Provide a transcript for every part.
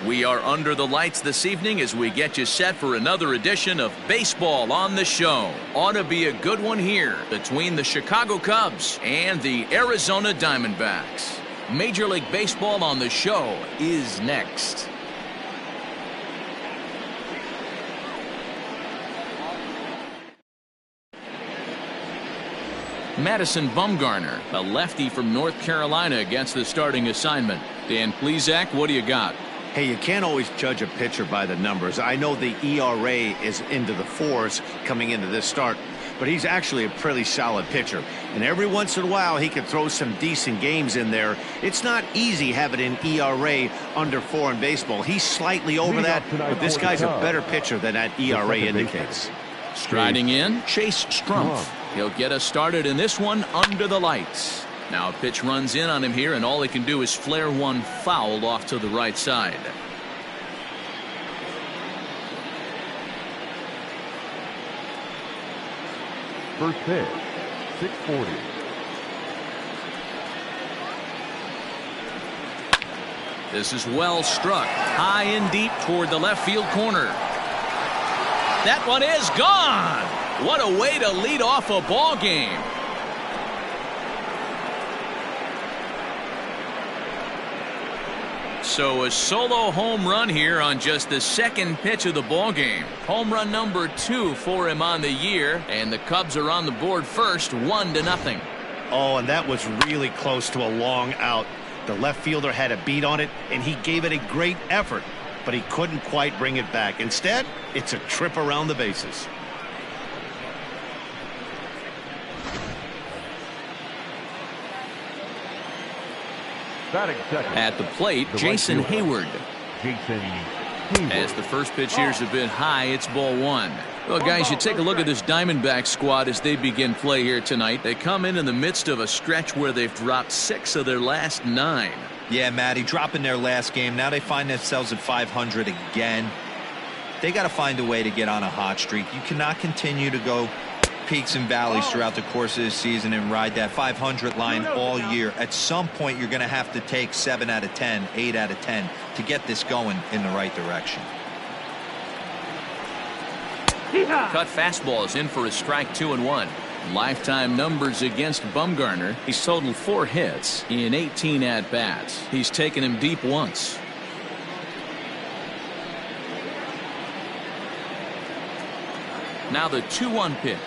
We are under the lights this evening as we get you set for another edition of Baseball on the Show. Ought to be a good one here between the Chicago Cubs and the Arizona Diamondbacks. Major League Baseball on the Show is next. Madison Bumgarner, a lefty from North Carolina, against the starting assignment. Dan Plesac, what do you got? Hey, you can't always judge a pitcher by the numbers. I know the ERA is into the 4s coming into this start, but he's actually a pretty solid pitcher. And every once in a while, he can throw some decent games in there. It's not easy having an ERA under 4 in baseball. He's slightly over that, but this guy's a better pitcher than that ERA indicates. Striding in, Chase Strumpf. He'll get us started in this one under the lights. Now a pitch runs in on him here, and all he can do is flare one foul off to the right side. First pitch, 640. This is well struck, high and deep toward the left field corner. That one is gone. What a way to lead off a ball game. So a solo home run here on just the second pitch of the ball game. Home run number 2 for him on the year, and the Cubs are on the board first, 1-0. Oh, and that was really close to a long out. The left fielder had a beat on it, and he gave it a great effort, but he couldn't quite bring it back. Instead, it's a trip around the bases. At the plate, Jason Hayward. As the first pitch here's a bit high, it's ball 1. Well, guys, you take a look at this Diamondbacks squad as they begin play here tonight. They come in the midst of a stretch where they've dropped 6 of their last 9. Yeah, Matty, dropping their last game. Now they find themselves at 500 again. They got to find a way to get on a hot streak. You cannot continue to go peaks and valleys throughout the course of the season and ride that 500 line all year. At some point, you're going to have to take 7 out of 10, 8 out of 10 to get this going in the right direction. Cut fastball is in for a strike, 2-1. Lifetime numbers against Bumgarner. He's totaled 4 hits in 18 at-bats. He's taken him deep once. Now the 2-1 pitch.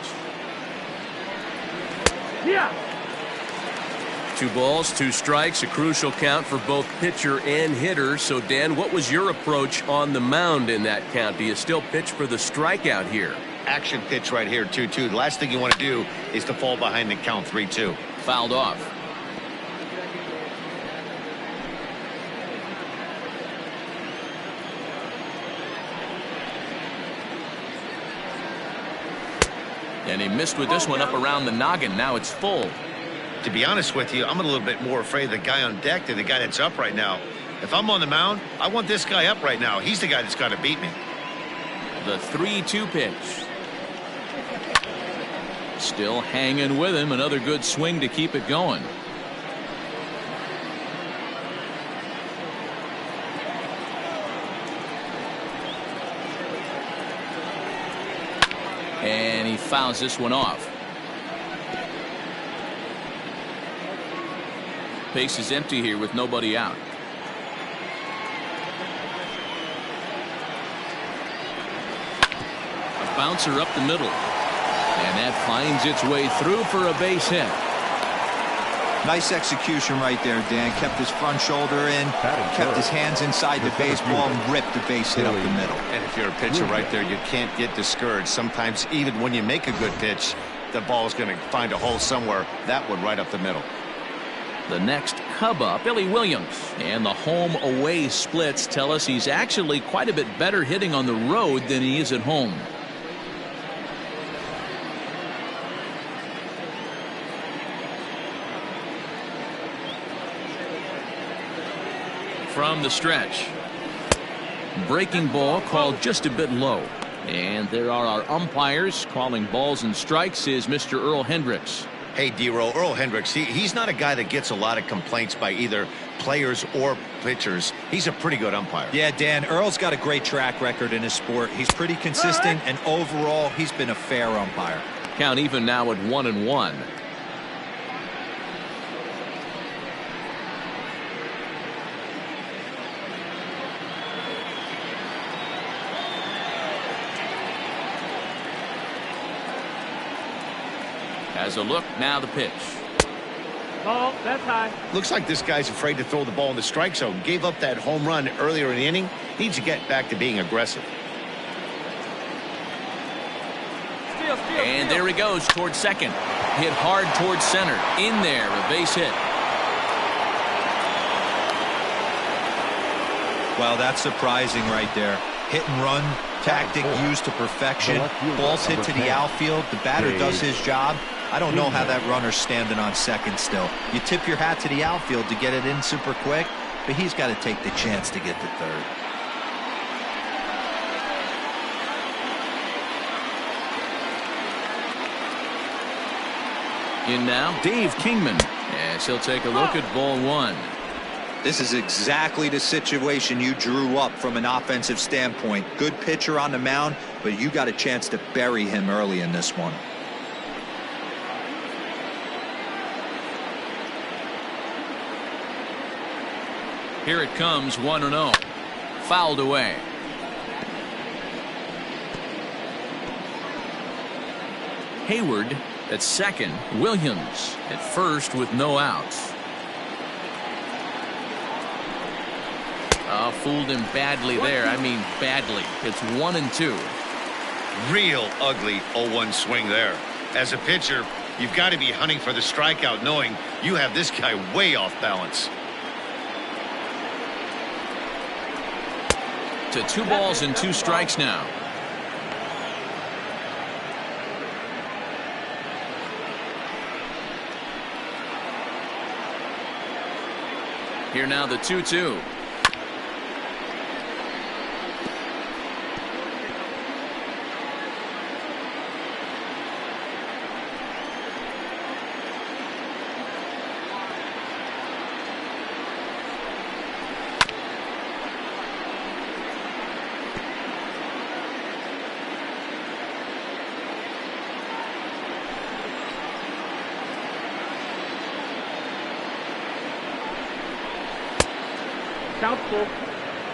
2 balls, 2 strikes, a crucial count for both pitcher and hitter. So, Dan, what was your approach on the mound in that count? Do you still pitch for the strikeout here? Action pitch right here, 2-2. The last thing you want to do is to fall behind the count 3-2. Fouled off. And he missed with this one up around the noggin. Now it's full. To be honest with you, I'm a little bit more afraid of the guy on deck than the guy that's up right now. If I'm on the mound, I want this guy up right now. He's the guy that's got to beat me. The 3-2 pitch. Still hanging with him. Another good swing to keep it going. And he fouls this one off. Base is empty here with nobody out. A bouncer up the middle. And that finds its way through for a base hit. Nice execution right there, Dan. Kept his front shoulder in, kept his hands inside the baseball, and ripped the base hit up the middle. And if you're a pitcher right there, you can't get discouraged. Sometimes even when you make a good pitch, the ball's going to find a hole somewhere. That one right up the middle. The next Cub up, Billy Williams. And the home-away splits tell us he's actually quite a bit better hitting on the road than he is at home. From the stretch. Breaking ball called just a bit low. And there are our umpires calling balls and strikes is Mr. Earl Hendricks. Hey, D-Row, Earl Hendricks, he's not a guy that gets a lot of complaints by either players or pitchers. He's a pretty good umpire. Yeah, Dan, Earl's got a great track record in his sport. He's pretty consistent, and overall, he's been a fair umpire. Count even now at 1-1. Has a look, now the pitch. Oh, that's high. Looks like this guy's afraid to throw the ball in the strike zone. Gave up that home run earlier in the inning. Needs to get back to being aggressive. And there he goes towards second. Hit hard towards center. In there, a base hit. Well, that's surprising right there. Hit and run tactic used to perfection. Balls hit to the outfield. The batter does his job. I don't know how that runner's standing on second still. You tip your hat to the outfield to get it in super quick, but he's got to take the chance to get to third. In now, Dave Kingman. Yes, he'll take a look at ball one. This is exactly the situation you drew up from an offensive standpoint. Good pitcher on the mound, but you got a chance to bury him early in this one. Here it comes, 1-0. Fouled away. Hayward at second. Williams at first with no outs. Fooled him badly there. I mean badly. It's 1-2. Real ugly 0-1 swing there. As a pitcher, you've got to be hunting for the strikeout, knowing you have this guy way off balance. To 2 balls and 2 strikes now. Here now the 2-2.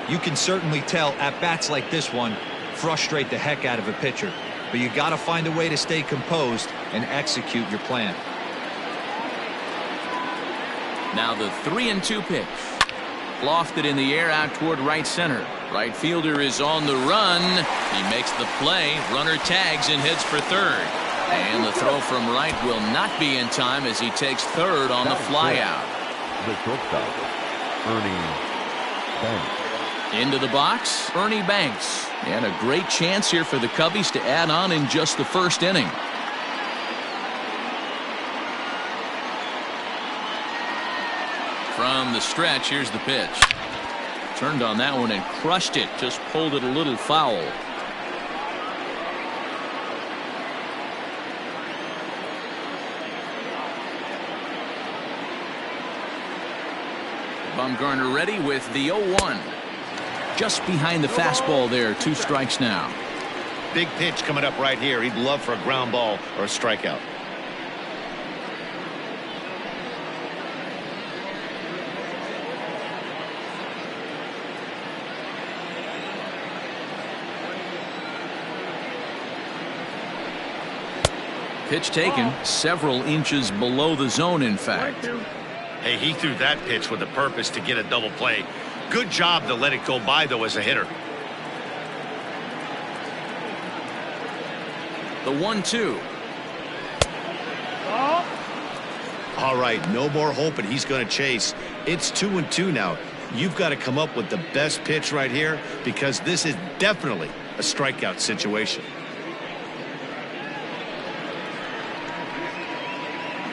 You can certainly tell at bats like this one frustrate the heck out of a pitcher, but you got to find a way to stay composed and execute your plan. Now the 3-2 pitch. Lofted in the air out toward right center. Right fielder is on the run. He makes the play. Runner tags and heads for third. And the throw from right will not be in time as he takes third on the flyout. The shortstop, Ernie Banks. Into the box, Ernie Banks. And a great chance here for the Cubbies to add on in just the first inning. From the stretch, here's the pitch. Turned on that one and crushed it. Just pulled it a little foul. Bumgarner ready with the 0-1. Just behind the fastball there. 2 strikes now. Big pitch coming up right here. He'd love for a ground ball or a strikeout. Pitch taken several inches below the zone, in fact. Hey, he threw that pitch with a purpose to get a double play. Good job to let it go by, though, as a hitter. The 1-2. All right, no more hoping he's going to chase. It's 2-2 now. You've got to come up with the best pitch right here because this is definitely a strikeout situation.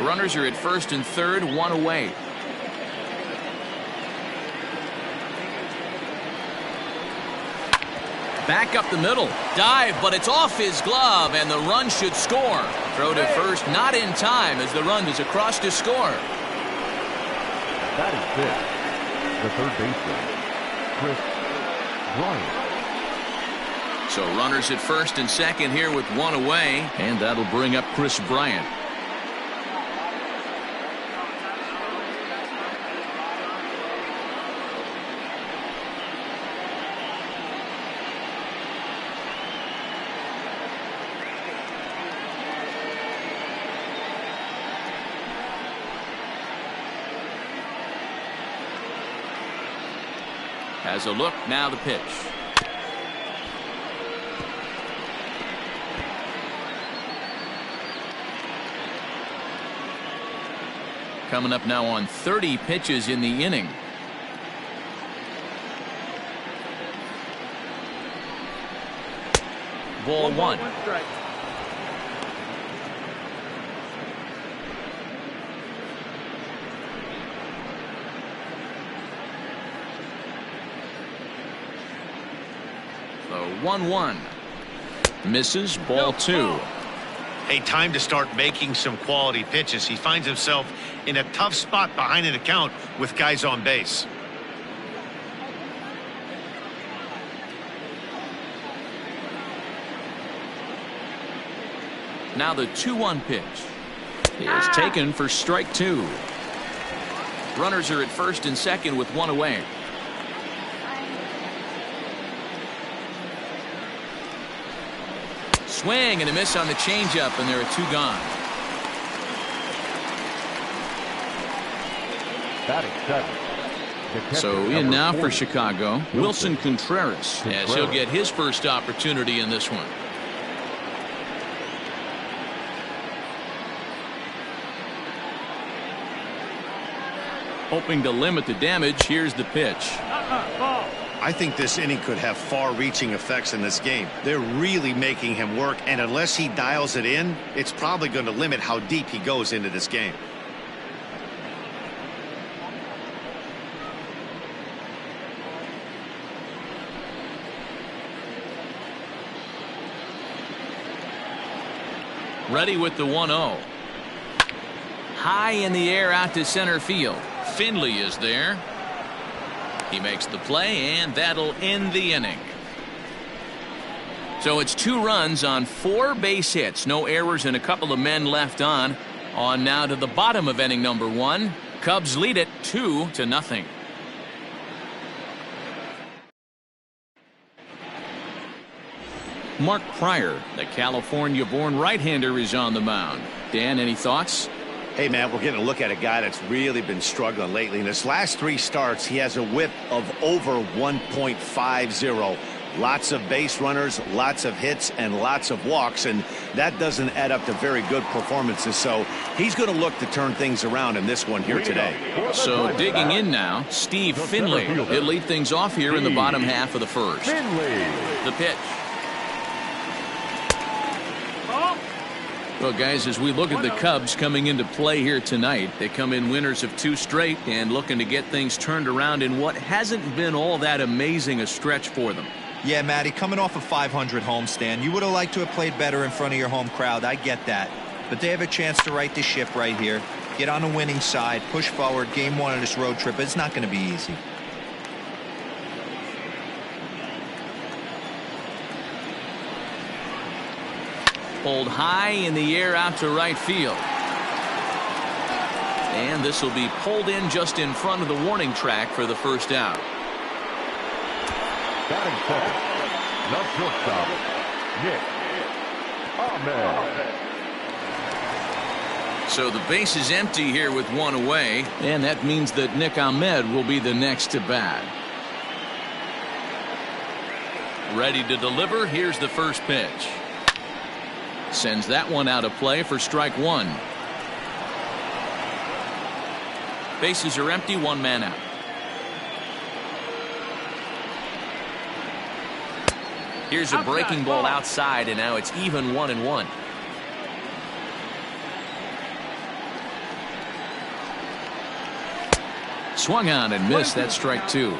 Runners are at first and third, 1 away. Back up the middle. Dive, but it's off his glove, and the run should score. Throw to first, not in time as the run is across to score. That is fifth. The third baseman, Chris Bryant. So runners at first and second here with one away, and that'll bring up Chris Bryant. Has a look, now the pitch. Coming up now on 30 pitches in the inning. Ball one. One strike. The 1-1. Misses, ball two. Hey, time to start making some quality pitches. He finds himself in a tough spot behind an account with guys on base. Now the 2-1 pitch is taken for strike two. Runners are at first and second with one away. Swing and a miss on the changeup, and there are two gone. Batting seventh. So in now for Chicago, Wilson Contreras, as he'll get his first opportunity in this one. Hoping to limit the damage, here's the pitch. Ball. I think this inning could have far-reaching effects in this game. They're really making him work, and unless he dials it in, it's probably going to limit how deep he goes into this game. Ready with the 1-0. High in the air out to center field. Finley is there. He makes the play, and that'll end the inning. So it's 2 runs on 4 base hits. No errors and a couple of men left on. On now to the bottom of inning number 1. Cubs lead it 2-0. Mark Pryor, the California-born right-hander, is on the mound. Dan, any thoughts? Hey, man, we're getting a look at a guy that's really been struggling lately. In his last 3 starts, he has a whip of over 1.50. Lots of base runners, lots of hits, and lots of walks, and that doesn't add up to very good performances. So he's going to look to turn things around in this one here today. So digging in now, Steve Finley. He'll lead things off here in the bottom half of the first. The pitch. Well, guys, as we look at the Cubs coming into play here tonight, they come in winners of 2 straight and looking to get things turned around in what hasn't been all that amazing a stretch for them. Yeah, Matty, coming off a 500 homestand, you would have liked to have played better in front of your home crowd. I get that. But they have a chance to right the ship right here, get on the winning side, push forward, game 1 of this road trip. It's not going to be easy. Pulled high in the air out to right field. And this will be pulled in just in front of the warning track for the first out. Batting second, the shortstop, Nick Ahmed. So the base is empty here with 1 away, and that means that Nick Ahmed will be the next to bat. Ready to deliver. Here's the first pitch. Sends that one out of play for strike 1. Bases are empty, 1 man out. Here's a breaking ball outside, and now it's even 1-1. Swung on and missed. That strike 2.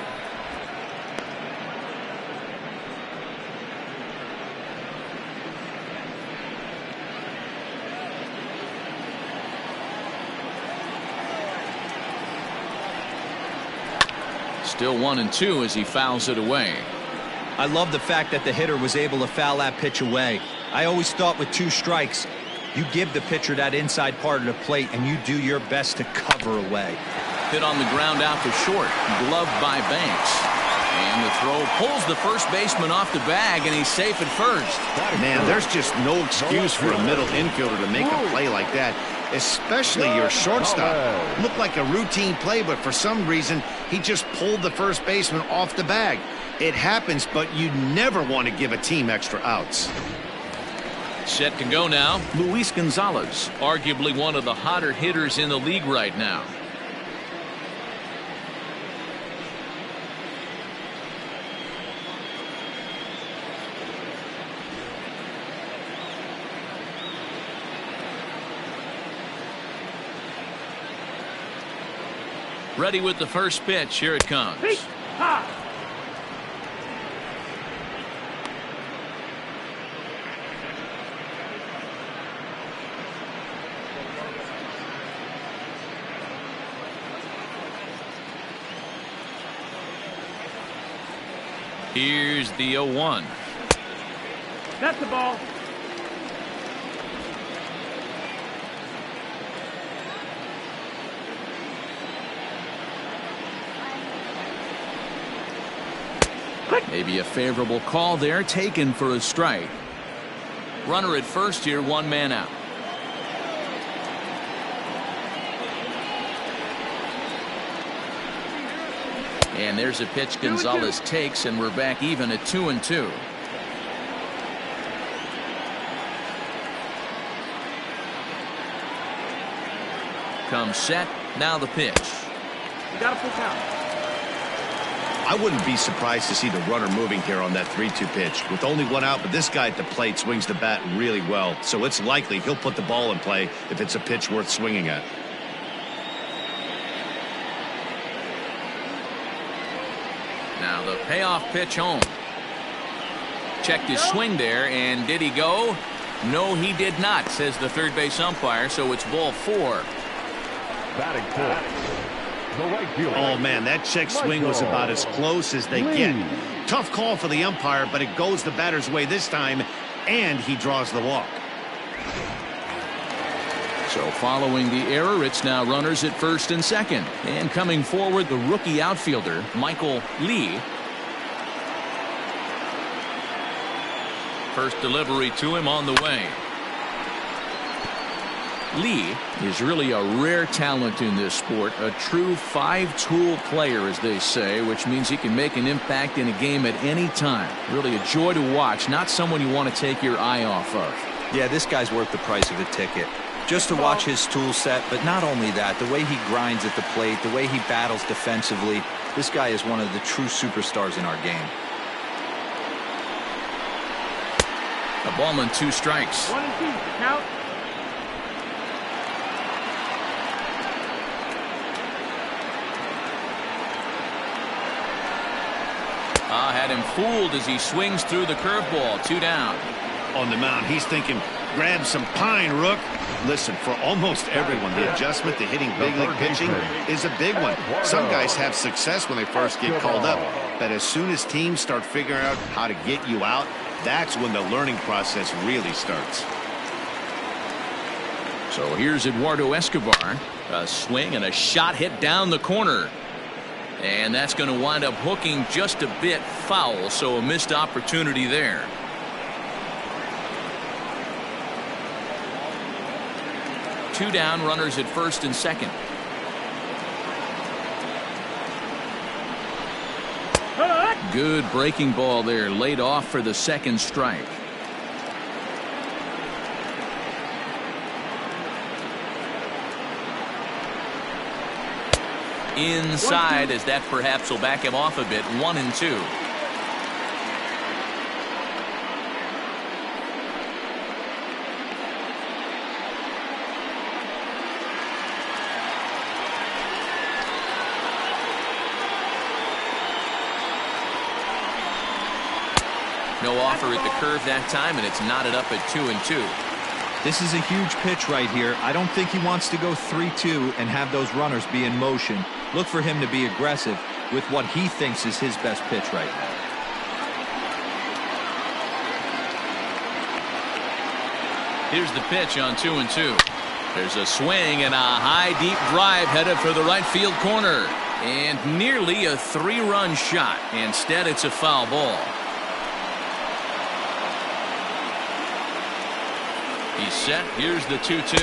Still 1-2 as he fouls it away. I love the fact that the hitter was able to foul that pitch away. I always thought with 2 strikes, you give the pitcher that inside part of the plate and you do your best to cover away. Hit on the ground out to short. Gloved by Banks. And the throw pulls the first baseman off the bag, and he's safe at first. Man, there's just no excuse for a middle infielder to make a play like that, especially your shortstop. Looked like a routine play, but for some reason, he just pulled the first baseman off the bag. It happens, but you never want to give a team extra outs. Set to go now, Luis Gonzalez, arguably one of the hotter hitters in the league right now. Ready with the first pitch. Here it comes. Here's the 0-1. That's the ball. Maybe a favorable call there, taken for a strike. Runner at first here, 1 man out. And there's a pitch Gonzalez takes, and we're back even at 2-2. Comes set, now the pitch. You got to pull count. I wouldn't be surprised to see the runner moving here on that 3-2 pitch. With only 1 out, but this guy at the plate swings the bat really well, so it's likely he'll put the ball in play if it's a pitch worth swinging at. Now the payoff pitch home. Checked his swing there, and did he go? No, he did not, says the third base umpire, so it's ball 4. Batting fourth. Oh, man, that check swing was about as close as they get. Tough call for the umpire, but it goes the batter's way this time, and he draws the walk. So following the error, it's now runners at first and second. And coming forward, the rookie outfielder, Michael Lee. First delivery to him on the way. Lee is really a rare talent in this sport, a true 5-tool player, as they say, which means he can make an impact in a game at any time. Really a joy to watch, not someone you want to take your eye off of. Yeah, this guy's worth the price of a ticket. Just to watch his tool set, but not only that, the way he grinds at the plate, the way he battles defensively, this guy is one of the true superstars in our game. A ball and 2 strikes. 1-2. Count. Had him fooled as he swings through the curveball. 2 down. On the mound, he's thinking, grab some pine, Rook. Listen, for almost everyone, the adjustment to hitting big league pitching is a big one. Some guys have success when they first get called up, but as soon as teams start figuring out how to get you out, that's when the learning process really starts. So here's Eduardo Escobar. A swing and a shot hit down the corner. And that's going to wind up hooking just a bit foul, so a missed opportunity there. Two down, runners at first and second. Good breaking ball there, laid off for the second strike. Inside, as that perhaps will back him off a bit. 1-2. No offer at the curve that time, and it's knotted up at 2-2. This is a huge pitch right here. I don't think he wants to go 3-2 and have those runners be in motion. Look for him to be aggressive. with what he thinks is his best pitch right now. Here's the pitch on 2-2. There's a swing and a high deep drive headed for the right field corner. And nearly a 3-run shot. Instead, it's a foul ball. He's set. Here's the 2-2.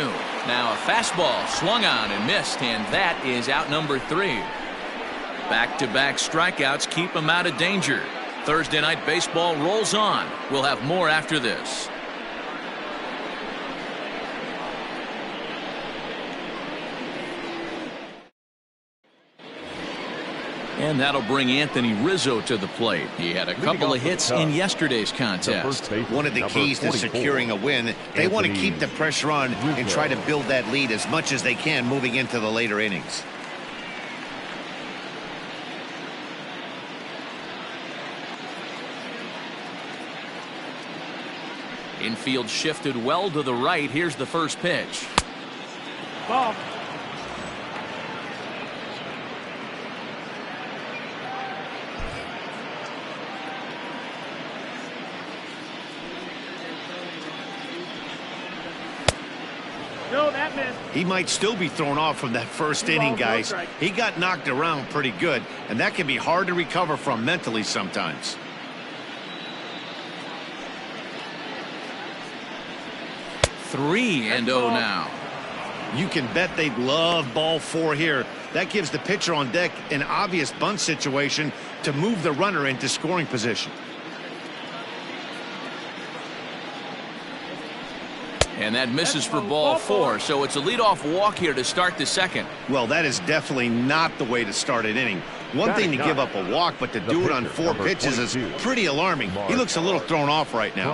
Now a fastball swung on and missed, and that is out number 3. Back-to-back strikeouts keep him out of danger. Thursday Night Baseball rolls on. We'll have more after this. And that'll bring Anthony Rizzo to the plate. He had a couple of hits in yesterday's contest. One of the keys to securing a win, they want to keep the pressure on and try to build that lead as much as they can moving into the later innings. Infield shifted well to the right. Here's the first pitch. Ball. No, that missed. He might still be thrown off from that first inning, guys. He got knocked around pretty good, and that can be hard to recover from mentally sometimes. Three and 0 now. You can bet they'd love ball 4 here. That gives the pitcher on deck an obvious bunt situation to move the runner into scoring position. And that misses for ball 4, so it's a leadoff walk here to start the second. Well, that is definitely not the way to start an inning. One thing to give up a walk, but to do it on 4 pitches is pretty alarming. He looks a little thrown off right now.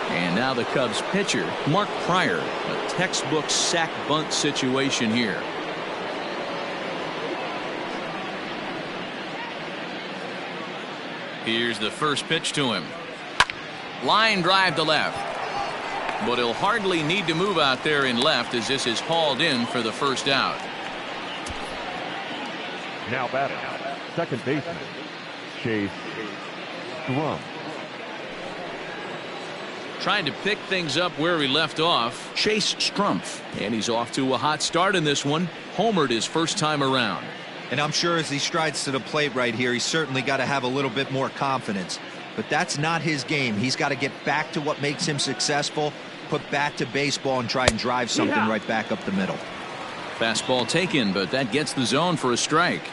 And now the Cubs pitcher, Mark Pryor. A textbook sack bunt situation here. Here's the first pitch to him. Line drive to left. But he'll hardly need to move out there in left as this is hauled in for the first out. Now batting, second baseman, Chase Strum. Trying to pick things up where he left off, Chase Strumpf. And he's off to a hot start in this one. Homered his first time around. And I'm sure as he strides to the plate right here, he's certainly got to have a little bit more confidence. But that's not his game. He's got to get back to what makes him successful, put bat to baseball, and try and drive something right back up the middle. Fastball taken, but that gets the zone for a strike.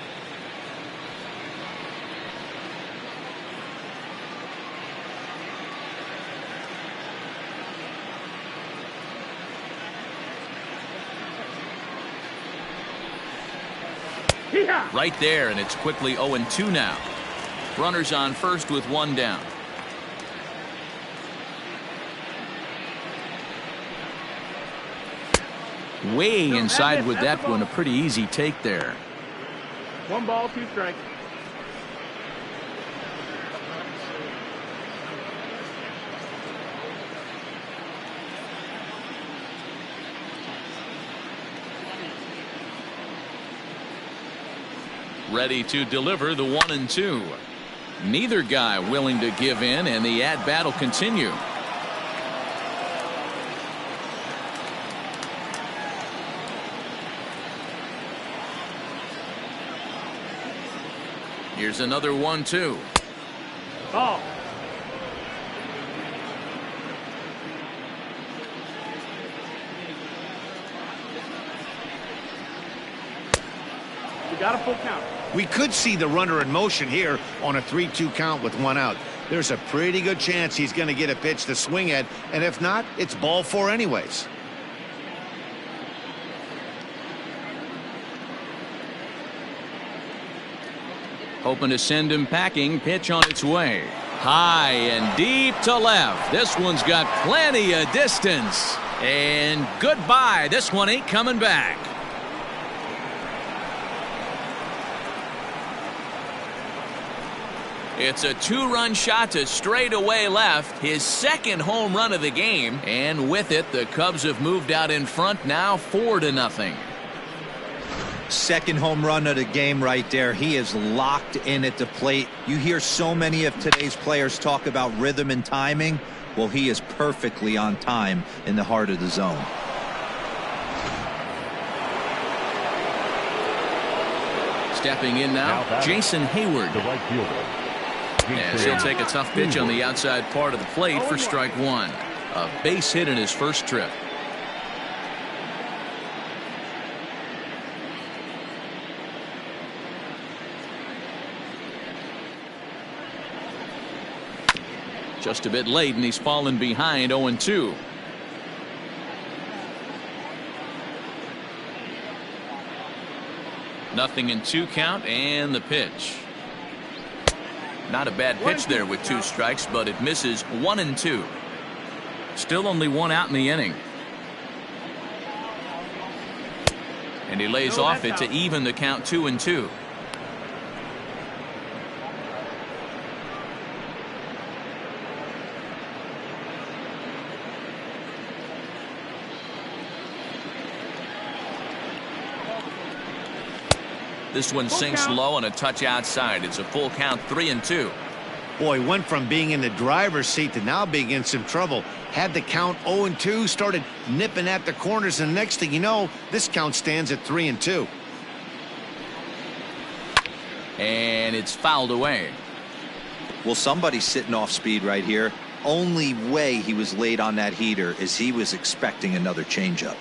Right there, and it's quickly 0-2 now. Runners on first with 1 down. Way inside with that one. A pretty easy take there. 1 ball, 2 strikes. Ready to deliver the 1-2. Neither guy willing to give in, and the at-bat will continue. Here's another 1-2. Ball. We got a full count. We could see the runner in motion here on a 3-2 count with 1 out. There's a pretty good chance he's going to get a pitch to swing at, and if not, it's ball 4 anyways. Hoping to send him packing. Pitch on its way. High and deep to left. This one's got plenty of distance. And goodbye. This one ain't coming back. It's a two-run shot to straightaway left, his second home run of the game, and with it, the Cubs have moved out in front now 4-0. Second home run of the game right there. He is locked in at the plate. You hear so many of today's players talk about rhythm and timing. Well, he is perfectly on time in the heart of the zone. Stepping in now, Jason Hayward. The right fielder. As he'll take a tough pitch on the outside part of the plate for strike one. A base hit in his first trip. Just a bit late, and he's fallen behind 0-2. Nothing in 2 count, and the pitch. Not a bad pitch there with 2 strikes, but it misses 1-2. Still only 1 out in the inning. And he lays off it to even the count 2-2. This one sinks low on a touch outside. It's a full count, 3-2. Boy, went from being in the driver's seat to now being in some trouble. Had the count 0-2, started nipping at the corners, and the next thing you know, this count stands at 3-2. And it's fouled away. Well, somebody's sitting off speed right here. Only way he was late on that heater is he was expecting another changeup.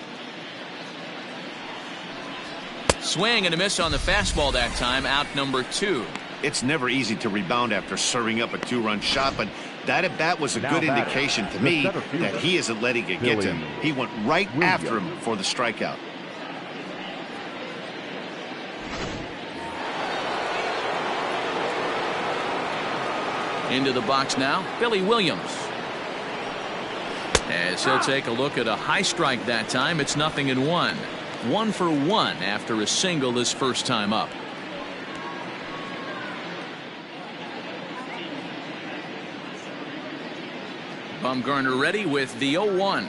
Swing and a miss on the fastball that time, out number 2. It's never easy to rebound after serving up a 2-run shot, but that at bat was a good indication to me that he isn't letting it get to him. He went right after him for the strikeout. Into the box now, Billy Williams. As he'll take a look at a high strike that time, it's 0-1. 1 for 1 after a single his first time up. Bumgarner ready with the 0-1.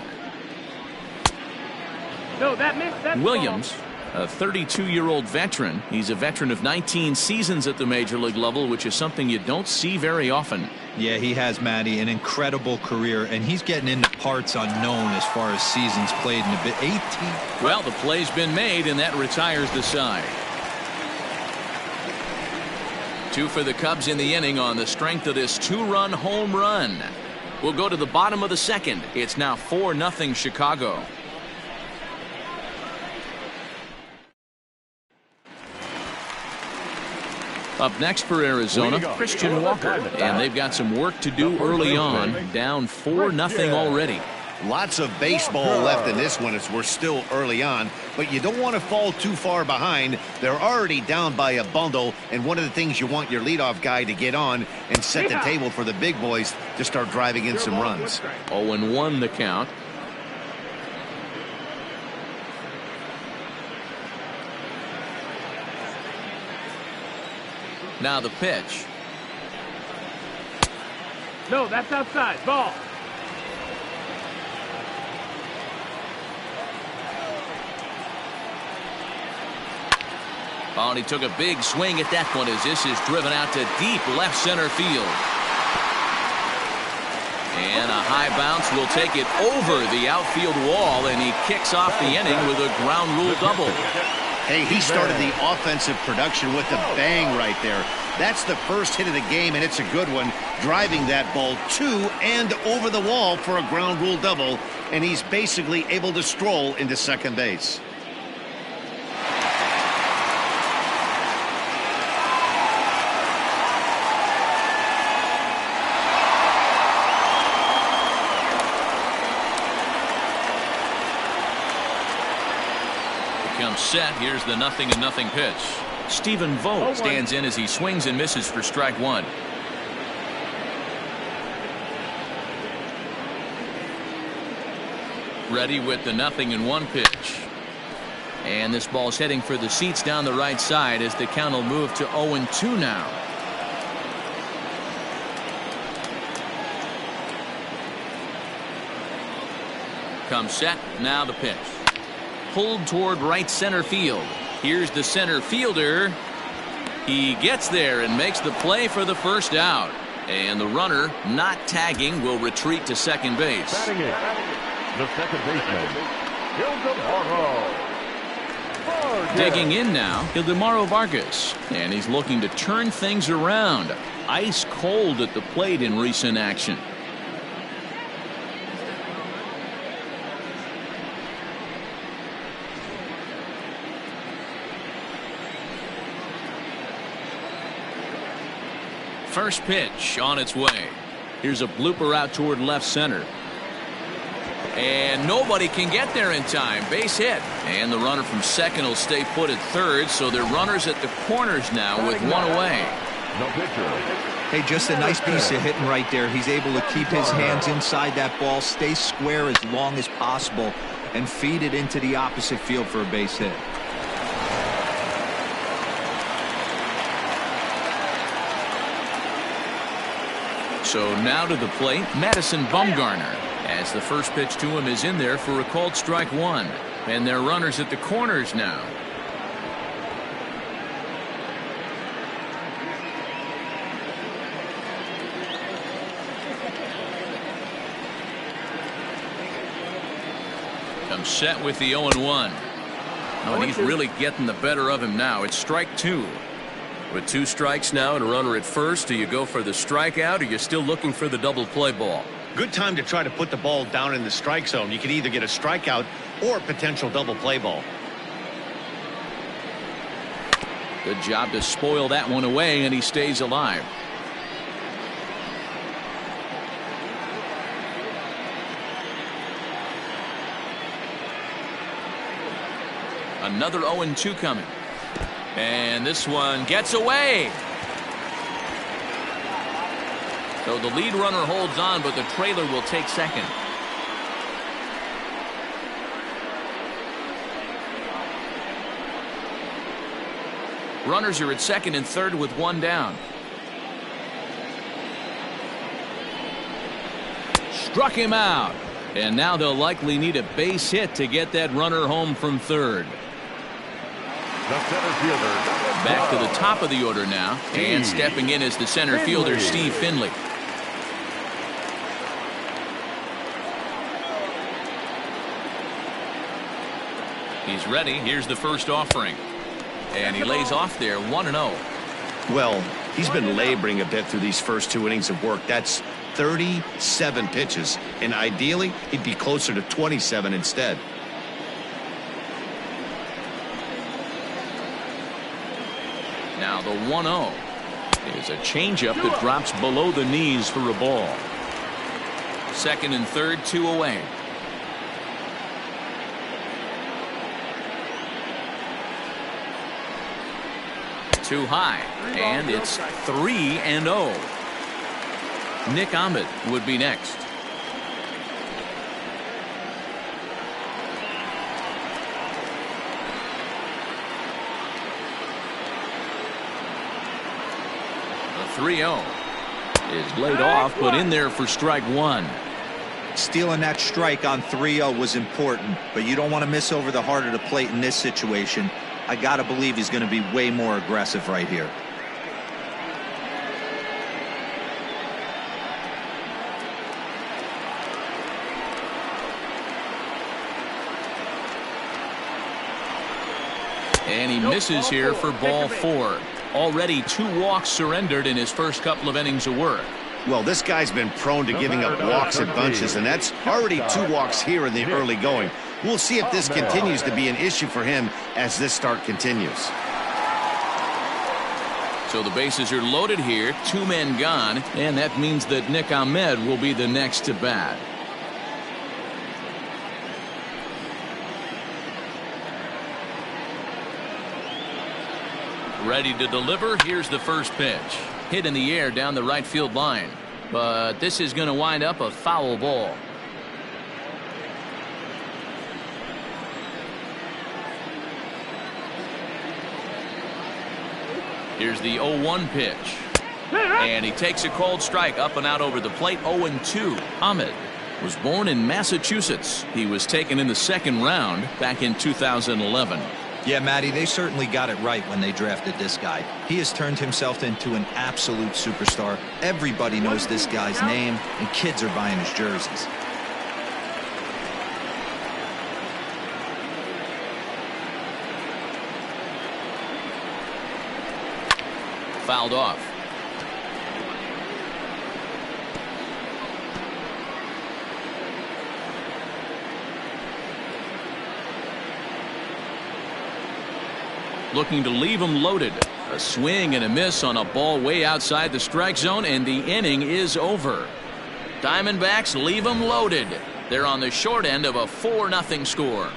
No, that missed. That's Williams, a 32-year-old veteran. He's a veteran of 19 seasons at the major league level, which is something you don't see very often. Yeah, he has, Matty, an incredible career, and he's getting into parts unknown as far as seasons played in a bit. 18. Well, the play's been made, and that retires the side. 2 for the Cubs in the inning on the strength of this 2-run home run. We'll go to the bottom of the second. It's now 4-0 Chicago. Up next for Arizona, Christian Walker, and they've got some work to do early on, down 4-0 already. Lots of baseball left in this one as we're still early on, but you don't want to fall too far behind. They're already down by a bundle, and one of the things you want your leadoff guy to get on and set the table for the big boys to start driving in some runs. 0-1 the count. Now the pitch. No, that's outside. Ball. Oh, and he took a big swing at that one as this is driven out to deep left center field. And a high bounce will take it over the outfield wall, and he kicks off the inning with a ground rule double. Hey, he started the offensive production with a bang right there. That's the first hit of the game, and it's a good one, driving that ball to and over the wall for a ground rule double, and he's basically able to stroll into second base. Comes set. Here's the 0-0 pitch. Stephen Vogt stands in as he swings and misses for strike one. Ready with the 0-1 pitch. And this ball's heading for the seats down the right side as the count will move to 0-2 now. Comes set. Now the pitch. Pulled toward right center field. Here's the center fielder. He gets there and makes the play for the first out. And the runner, not tagging, will retreat to second base. Batting it, the second baseman, Vargas. Digging in now, Ildemaro Vargas. And he's looking to turn things around. Ice cold at the plate in recent action. First pitch on its way. Here's a blooper out toward left center. And nobody can get there in time. Base hit. And the runner from second will stay put at third, so they're runners at the corners now with one away. No pitcher. Hey, just a nice piece of hitting right there. He's able to keep his hands inside that ball, stay square as long as possible, and feed it into the opposite field for a base hit. So now to the plate, Madison Bumgarner, as the first pitch to him is in there for a called strike one. And they're runners at the corners now. Comes set with the 0-1. Oh, and he's really getting the better of him now. It's strike two. With 2 strikes now and a runner at first, do you go for the strikeout or are you still looking for the double play ball? Good time to try to put the ball down in the strike zone. You can either get a strikeout or a potential double play ball. Good job to spoil that one away, and he stays alive. Another 0-2 coming. And this one gets away. So the lead runner holds on, but the trailer will take second. Runners are at second and third with one down. Struck him out. And now they'll likely need a base hit to get that runner home from third. The center fielder. Back to the top of the order now. And stepping in is the center fielder, Steve Finley. He's ready. Here's the first offering. And he lays off there 1-0. Well, he's been laboring a bit through these first 2 innings of work. That's 37 pitches. And ideally, he'd be closer to 27 instead. Now the 1-0 is a changeup that drops below the knees for a ball. Second and third, 2 away. Too high, and it's 3-0. Nick Ahmed would be next. The 3-0 is laid off, but in there for strike one. Stealing that strike on 3-0 was important, but you don't want to miss over the heart of the plate in this situation. I got to believe he's going to be way more aggressive right here. And he misses here for ball 4. Already 2 walks surrendered in his first couple of innings of work. Well, this guy's been prone to giving up walks at bunches, and that's already 2 walks here in the early going. We'll see if this continues to be an issue for him as this start continues. So the bases are loaded here, 2 men gone, and that means that Nick Ahmed will be the next to bat. Ready to deliver. Here's the first pitch. Hit in the air down the right field line. But this is going to wind up a foul ball. Here's the 0-1 pitch. And he takes a cold strike up and out over the plate. 0-2. Ahmed. was born in Massachusetts. He was taken in the second round back in 2011. Yeah, Matty, they certainly got it right when they drafted this guy. He has turned himself into an absolute superstar. Everybody knows this guy's name, and kids are buying his jerseys. Fouled off. Looking to leave him loaded. A swing and a miss on a ball way outside the strike zone, and the inning is over. Diamondbacks leave him loaded. They're on the short end of a 4-0 score.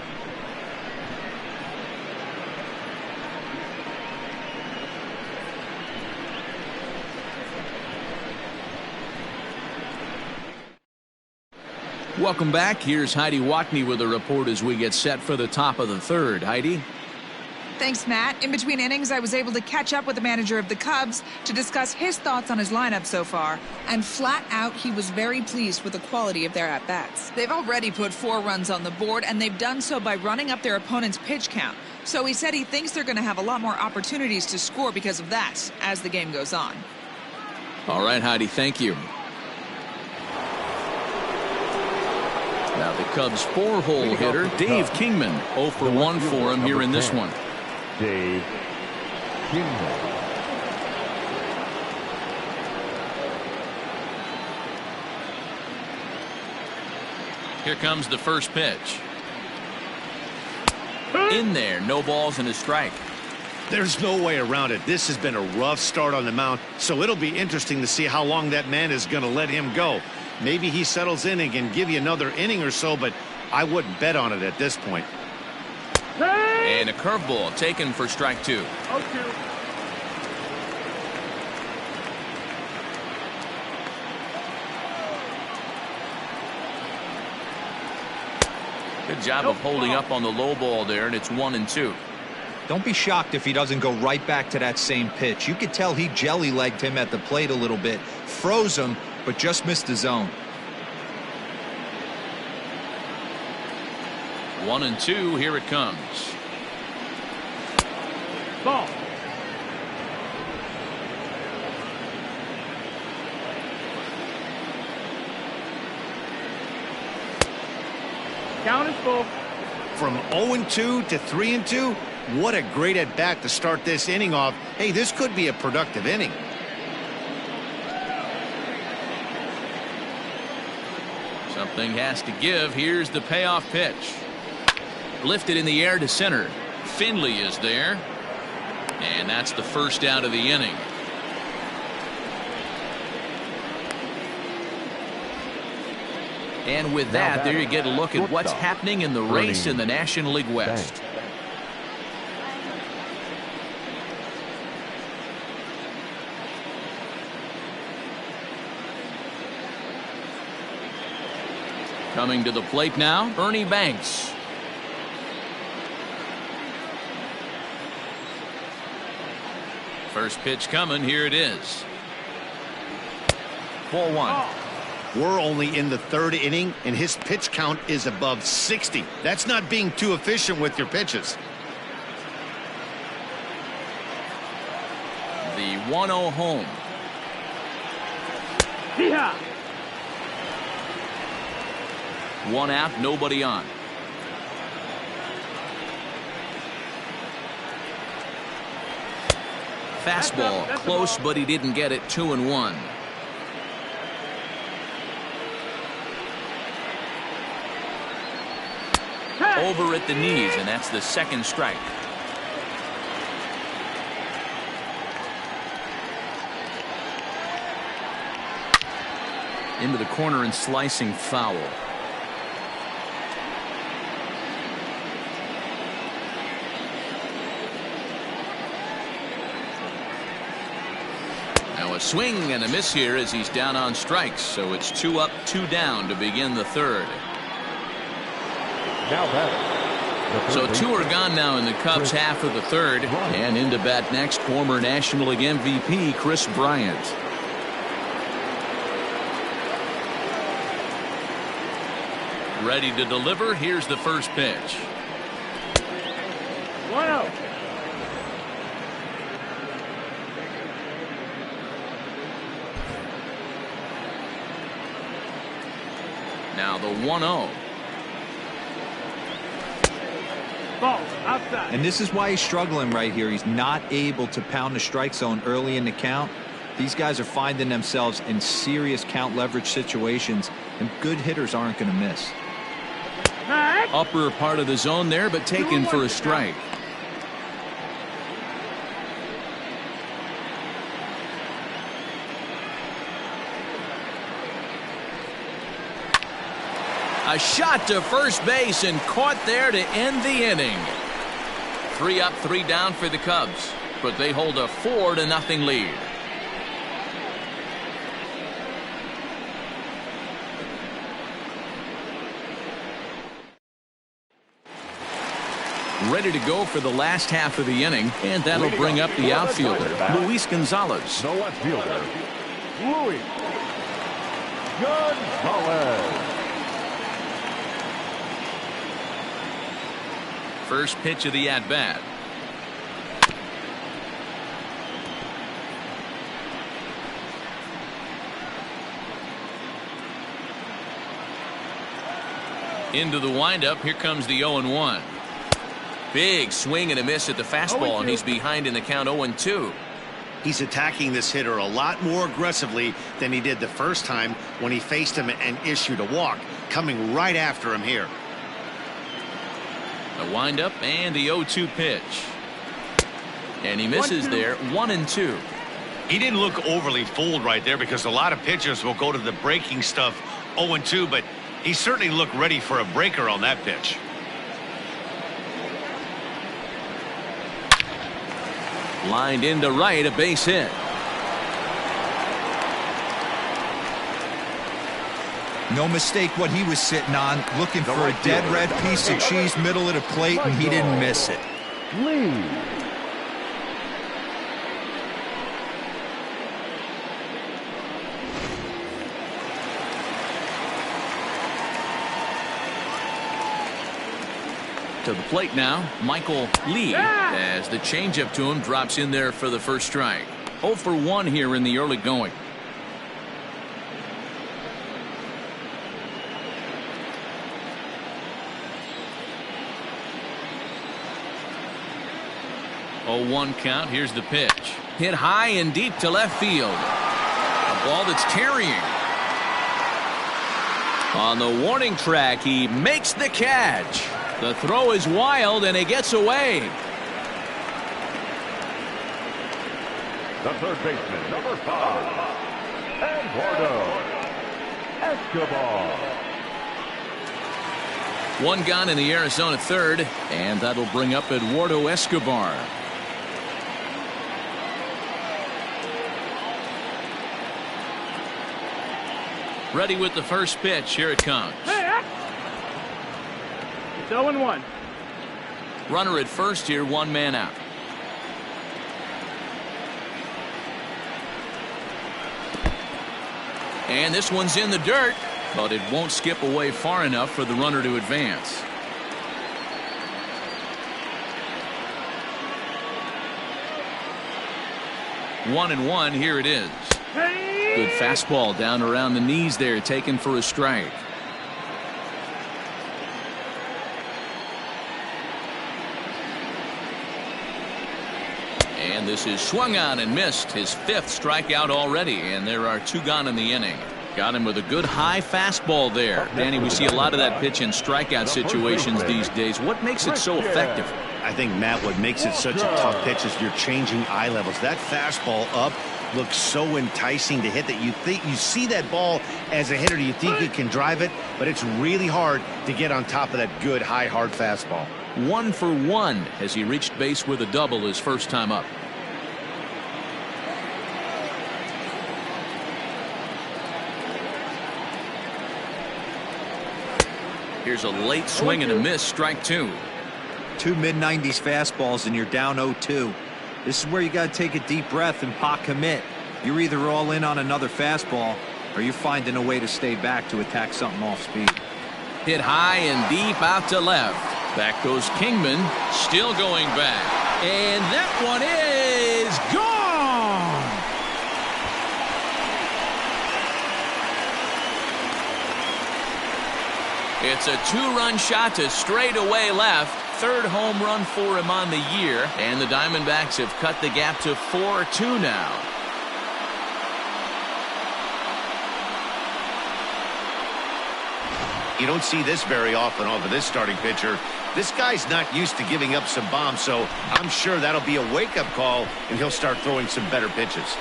Welcome back. Here's Heidi Watney with a report as we get set for the top of the third. Heidi? Thanks, Matt. In between innings, I was able to catch up with the manager of the Cubs to discuss his thoughts on his lineup so far. And flat out, he was very pleased with the quality of their at-bats. They've already put 4 runs on the board, and they've done so by running up their opponent's pitch count. So he said he thinks they're going to have a lot more opportunities to score because of that as the game goes on. All right, Heidi, thank you. Now the Cubs' 4-hole hitter, Dave Kingman. 0 for 1 for him here in this one. Dave Kingman. Here comes the first pitch. In there, no balls and a strike. There's no way around it. This has been a rough start on the mound, so it'll be interesting to see how long that man is going to let him go. Maybe he settles in and can give you another inning or so, but I wouldn't bet on it at this point. And a curveball taken for strike 2. 0-2. Good job of holding up on the low ball there, and it's 1-2. Don't be shocked if he doesn't go right back to that same pitch. You could tell he jelly-legged him at the plate a little bit, froze him, but just missed the zone. 1-2, here it comes. Ball. Count is full. From 0-2 to 3-2, what a great at-bat to start this inning off. Hey, this could be a productive inning. Something has to give. Here's the payoff pitch. Lifted in the air to center. Finley is there. And that's the first out of the inning. And with that, there you get a look at what's happening in the race in the National League West. Coming to the plate now, Ernie Banks. First pitch coming, here it is. Ball 1. We're only in the third inning, and his pitch count is above 60. That's not being too efficient with your pitches. The 1-0 home. Yeehaw. 1 out, nobody on. Fastball, close, but he didn't get it. 2-1. Over at the knees, and that's the second strike. Into the corner and slicing foul. Now a swing and a miss here as he's down on strikes, so it's 2 up, 2 down to begin the third. Now batting. So 2 are gone now in the Cubs' half of the third. And into bat next, former National League MVP Chris Bryant. Ready to deliver. Here's the first pitch. 1-0. Now the 1-0. Ball outside. And this is why he's struggling right here. He's not able to pound the strike zone early in the count. These guys are finding themselves in serious count leverage situations, and good hitters aren't going to miss. Upper part of the zone there, but taken for a strike. A shot to first base and caught there to end the inning. 3 up, 3 down for the Cubs, but they hold a 4-0 lead. Ready to go for the last half of the inning, and that'll bring up the outfielder, Luis Gonzalez. The left fielder, Luis Gonzalez. First pitch of the at-bat. Into the windup. Here comes the 0-1. Big swing and a miss at the fastball, and he's behind in the count 0-2. He's attacking this hitter a lot more aggressively than he did the first time when he faced him and issued a walk. Coming right after him here. The windup and the 0-2 pitch. And he misses there. 1-2. He didn't look overly fooled right there, because a lot of pitchers will go to the breaking stuff 0-2, but he certainly looked ready for a breaker on that pitch. Lined into right, a base hit. No mistake what he was sitting on, looking for a dead red piece of cheese middle of the plate, and he didn't miss it. Lee. To the plate now, Michael Lee, as the changeup to him drops in there for the first strike. 0 for 1 here in the early going. Oh, 1 count. Here's the pitch. Hit high and deep to left field. A ball that's carrying. On the warning track, he makes the catch. The throw is wild, and he gets away. The third baseman, number 5, Eduardo Escobar. 1 gone in the Arizona third, and that'll bring up Eduardo Escobar. Ready with the first pitch. Here it comes. It's 0-1. Runner at first here, 1 man out. And this one's in the dirt, but it won't skip away far enough for the runner to advance. One and one, here it is. Good fastball down around the knees there, taken for a strike. And this is swung on and missed, his 5th strikeout already, and there are 2 gone in the inning. Got him with a good high fastball there. Danny, we see a lot of that pitch in strikeout situations these days. What makes it so effective? I think, Matt, what makes it such a tough pitch is you're changing eye levels. That fastball up looks so enticing to hit that you think you see that ball as a hitter, you think you can drive it, but it's really hard to get on top of that good high hard fastball. 1 for 1 as he reached base with a double his first time up. Here's a late swing and a miss, strike 2. 2 mid-90s fastballs and you're down 0-2. This is where you got to take a deep breath and pot commit. You're either all in on another fastball or you're finding a way to stay back to attack something off speed. Hit high and deep out to left. Back goes Kingman, still going back. And that one is gone! It's a two-run shot to straightaway left. Third home run for him on the year. And the Diamondbacks have cut the gap to 4-2 now. You don't see this very often off of this starting pitcher. This guy's not used to giving up some bombs, so I'm sure that'll be a wake-up call, and he'll start throwing some better pitches.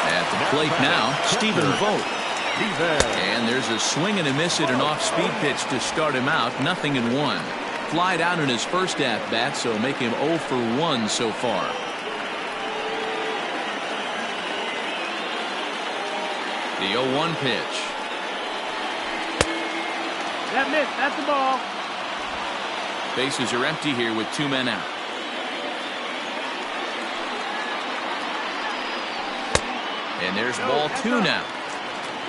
At the plate now, Stephen Vogt. And there's a swing and a miss at an off-speed pitch to start him out. 0-1. Flied out in his first at-bat, so make him 0 for 1 so far. The 0-1 pitch. That missed. That's the ball. Bases are empty here with 2 men out. And there's ball 2 now.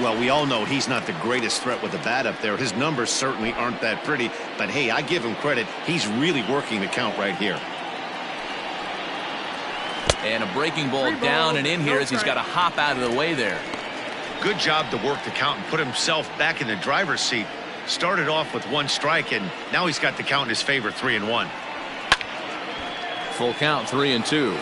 Well, we all know he's not the greatest threat with the bat up there. His numbers certainly aren't that pretty. But, hey, I give him credit. He's really working the count right here. And a breaking ball down and in here as he's got to hop out of the way there. Good job to work the count and put himself back in the driver's seat. Started off with 1 strike, and now he's got the count in his favor, 3-1. Full count, 3-2.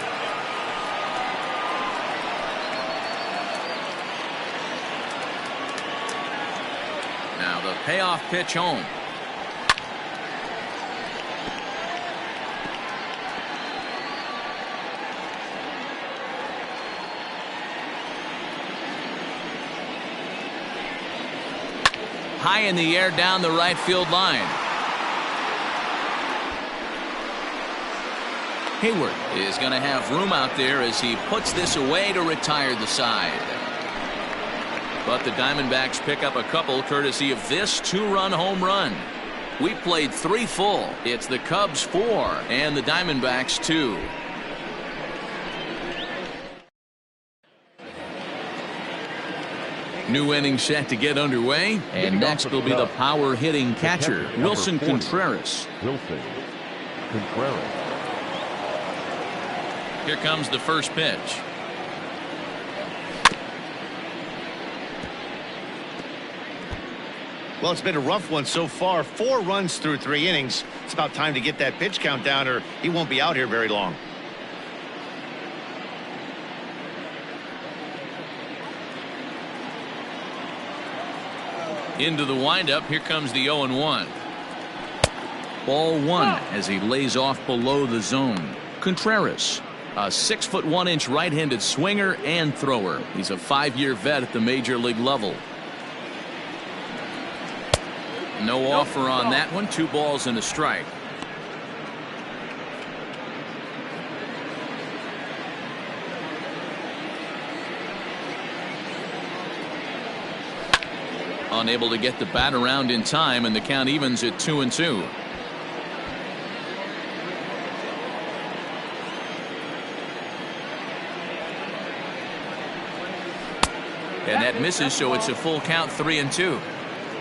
Now the payoff pitch home. High in the air down the right field line. Hayward is going to have room out there as he puts this away to retire the side. But the Diamondbacks pick up a couple courtesy of this 2-run home run. We played 3 full. It's the Cubs 4 and the Diamondbacks 2. New inning set to get underway, and next will be the power hitting catcher, Wilson Contreras. Here comes the first pitch. Well, it's been a rough one so far. 4 runs through 3 innings. It's about time to get that pitch count down, or he won't be out here very long. Into the windup. Here comes the 0-1. Ball 1 as he lays off below the zone. Contreras, a 6'1" right-handed swinger and thrower. He's a 5-year vet at the major league level. No offer on that one. 2 balls and a strike. Unable to get the bat around in time, and the count evens at 2-2. And that misses, so it's a full count, 3-2.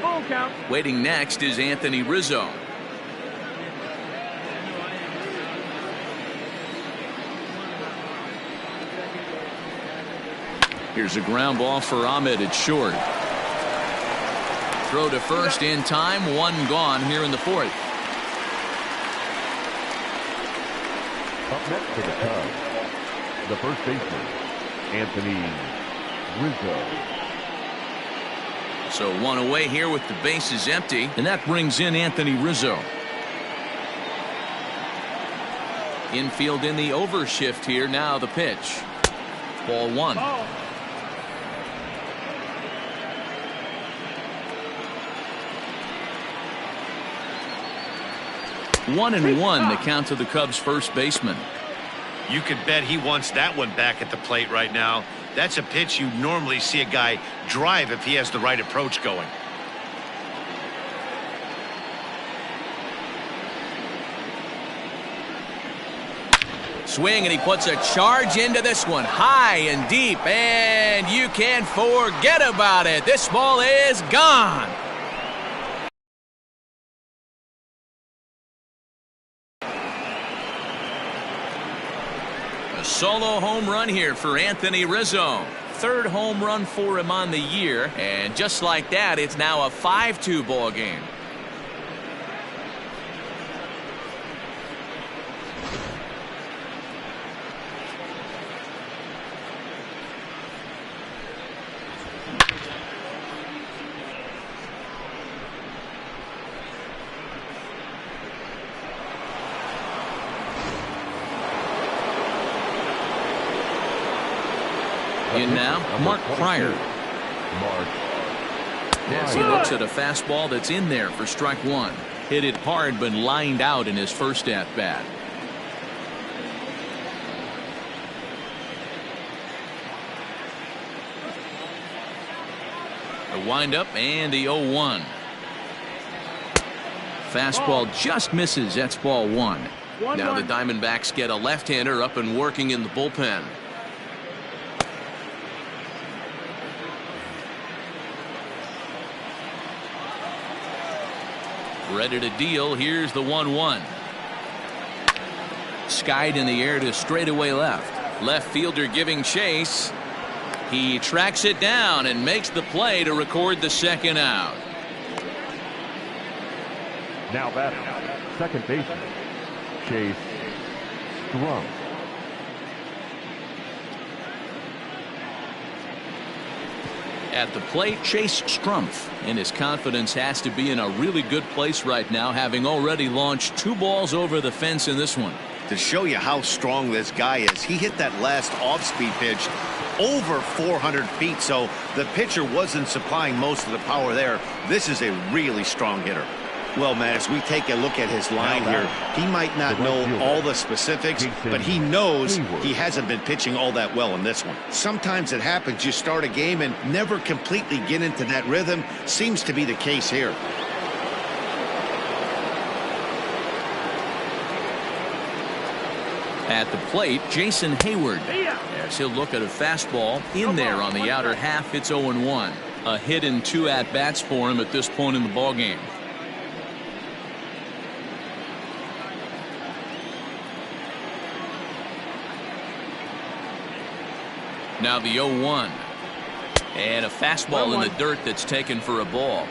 Full count. Waiting next is Anthony Rizzo. Here's a ground ball for Ahmed at short. Throw to first in time. 1 gone here in the 4th. Up next for the Cubs, the first baseman, Anthony Rizzo. So 1 away here with the bases empty, and that brings in Anthony Rizzo. Infield in the overshift here. Now the pitch. Ball 1. 1-1 the count to the Cubs first baseman. You could bet he wants that one back at the plate right now. That's a pitch you normally see a guy drive if he has the right approach going. Swing, and he puts a charge into this one, high and deep, and you can forget about it. This ball is gone. A solo home run here for Anthony Rizzo. Third home run for him on the year, and just like that, it's now a 5-2 ball game. In now, Mark Pryor. As he looks at a fastball that's in there for strike one. Hit it hard, but lined out in his first at-bat. The windup and the 0-1. Fastball just misses. That's ball one. Now the Diamondbacks get a left-hander up and working in the bullpen. Ready to deal. Here's the 1-1. Skied in the air to straightaway left. Left fielder giving chase. He tracks it down and makes the play to record the second out. Now batting, second baseman, Chase Strum. At the plate, Chase Strumpf, and his confidence has to be in a really good place right now, having already launched 2 balls over the fence in this one. To show you how strong this guy is, he hit that last off-speed pitch over 400 feet, so the pitcher wasn't supplying most of the power there. This is a really strong hitter. Well, Matt, as we take a look at his line here, he might not know all the specifics, but he knows he hasn't been pitching all that well in this one. Sometimes it happens. You start a game and never completely get into that rhythm. Seems to be the case here. At the plate, Jason Hayward. As he'll look at a fastball in there on the outer half. It's 0-1. A hit and 2 at-bats for him at this point in the ballgame. Now the 0-1. And a fastball in the dirt that's taken for a ball.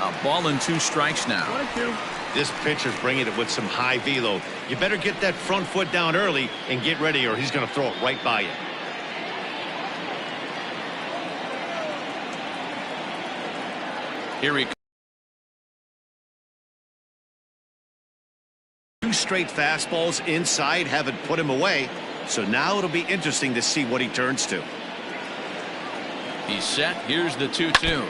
A ball and 2 strikes now. This pitcher's bringing it with some high velo. You better get that front foot down early and get ready, or he's going to throw it right by you. Here he comes. 2 straight fastballs inside haven't put him away, so now it'll be interesting to see what he turns to. He's set. Here's the 2-2.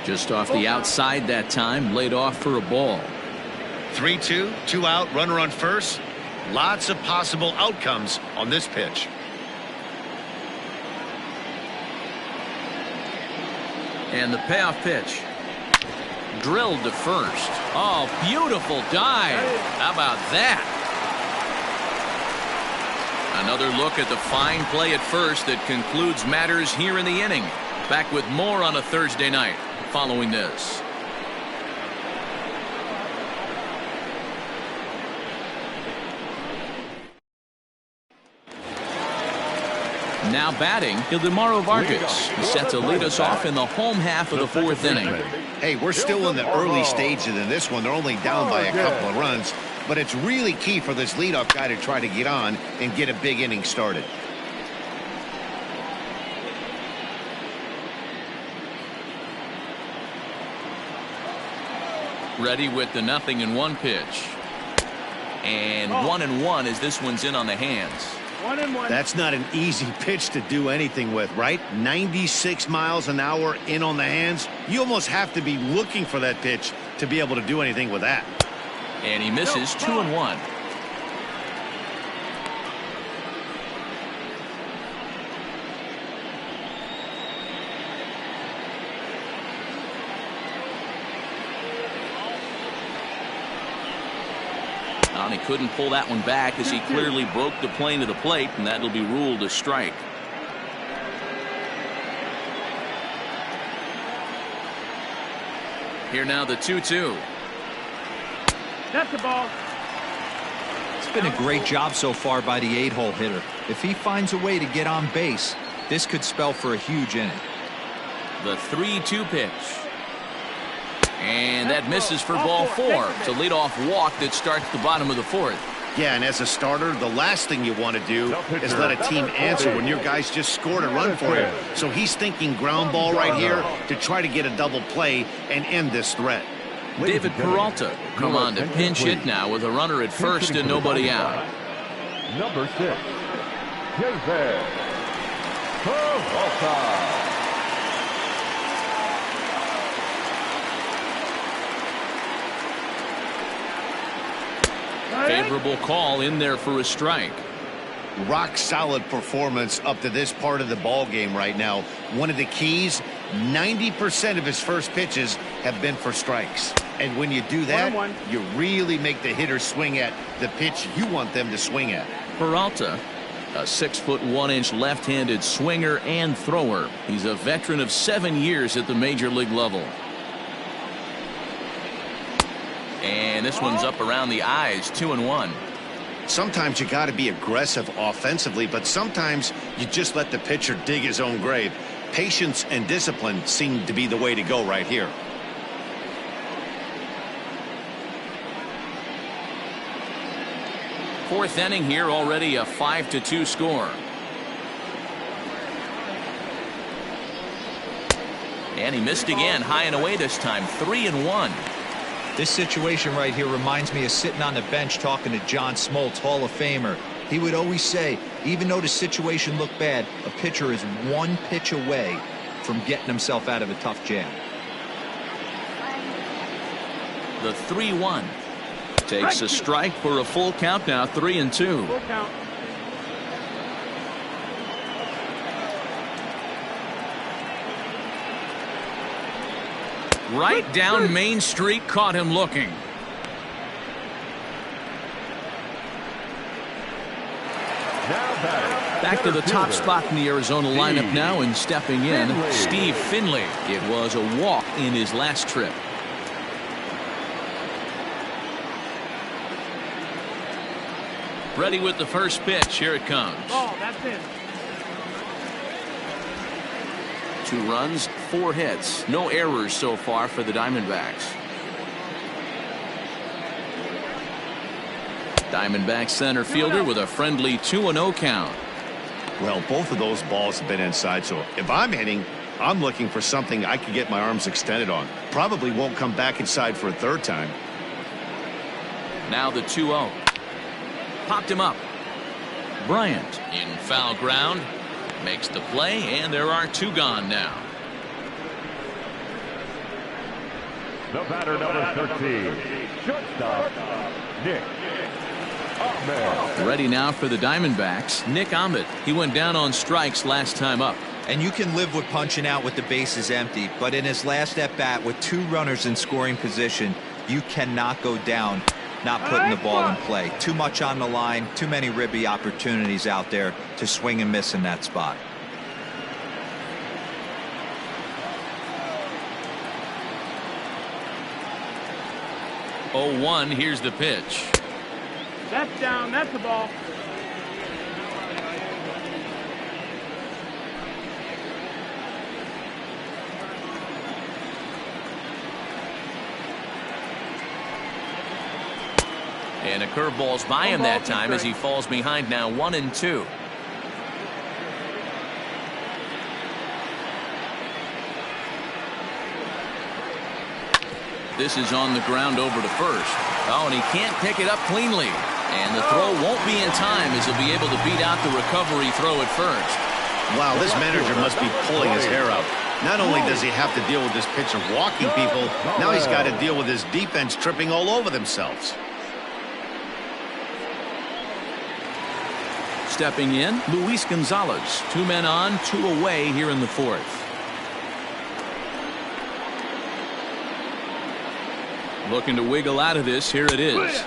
Just off the outside that time, laid off for a ball. 3-2, 2 out, runner on first. Lots of possible outcomes on this pitch. And the payoff pitch. Drilled to first. Oh, beautiful dive. How about that? Another look at the fine play at first that concludes matters here in the inning. Back with more on a Thursday night following this. Now batting, Ildemaro Vargas, who set to lead us off in the home half of the 4th inning. Hey, we're still in the early stages of this one. They're only down by a couple of runs, but it's really key for this leadoff guy to try to get on and get a big inning started. Ready with the 0-1 pitch. And 1-1 as this one's in on the hands. 1-1. That's not an easy pitch to do anything with, right? 96 miles an hour in on the hands. You almost have to be looking for that pitch to be able to do anything with that. And he misses 2-1. He couldn't pull that one back as he clearly broke the plane of the plate, and that'll be ruled a strike. Here now the 2-2. That's the ball. It's been a great job so far by the 8-hole hitter. If he finds a way to get on base, this could spell for a huge inning. The 3-2 pitch. And that misses for ball 4. It's a leadoff walk that starts the bottom of the 4th. Yeah, and as a starter, the last thing you want to do is let a team answer when your guys just scored a run for him. So he's thinking ground ball right here to try to get a double play and end this threat. David Peralta come on to pinch hit now with a runner at first and nobody out. Number 6, David Peralta. Favorable call in there for a strike. Rock solid performance up to this part of the ball game right now. One of the keys, 90% of his first pitches have been for strikes. And when you do that, you really make the hitter swing at the pitch you want them to swing at. Peralta, a 6'1" left-handed swinger and thrower. He's a veteran of 7 years at the major league level. And this one's up around the eyes, 2-1. Sometimes you got to be aggressive offensively, but sometimes you just let the pitcher dig his own grave. Patience and discipline seem to be the way to go right here. Fourth inning here, already a 5-2 score. And he missed again, high and away this time, 3-1. This situation right here reminds me of sitting on the bench talking to John Smoltz, Hall of Famer. He would always say, even though the situation looked bad, a pitcher is one pitch away from getting himself out of a tough jam. The 3-1 takes a strike for a full count now, 3-2. Full count. Right down Main Street, caught him looking. Back to the top spot in the Arizona lineup now, and stepping in, Steve Finley. It was a walk in his last trip. Ready with the first pitch. Here it comes. Ball, that's it. 2 runs, 4 hits. No errors so far for the Diamondbacks. Diamondbacks center fielder with a friendly 2-0 count. Well, both of those balls have been inside, so if I'm hitting, I'm looking for something I can get my arms extended on. Probably won't come back inside for a third time. Now the 2-0. Popped him up. Bryant in foul ground. Makes the play, and there are 2 gone now. The batter, number 13, shortstop, Nick Ahmed. Ready now for the Diamondbacks, Nick Ahmed. He went down on strikes last time up. And you can live with punching out with the bases empty, but in his last at-bat with 2 runners in scoring position, you cannot go down not putting the ball in play. Too much on the line, too many ribby opportunities out there to swing and miss in that spot. Oh, 1, here's the pitch. That's down. That's the ball. And a curveball's by him that time as he falls behind now, 1-2. This is on the ground over to first. Oh, and he can't pick it up cleanly. And the throw won't be in time as he'll be able to beat out the recovery throw at first. Wow, this manager must be pulling his hair out. Not only does he have to deal with this pitcher walking people, now he's got to deal with his defense tripping all over themselves. Stepping in, Luis Gonzalez. 2 men on, 2 away here in the 4th. Looking to wiggle out of this. Here it is.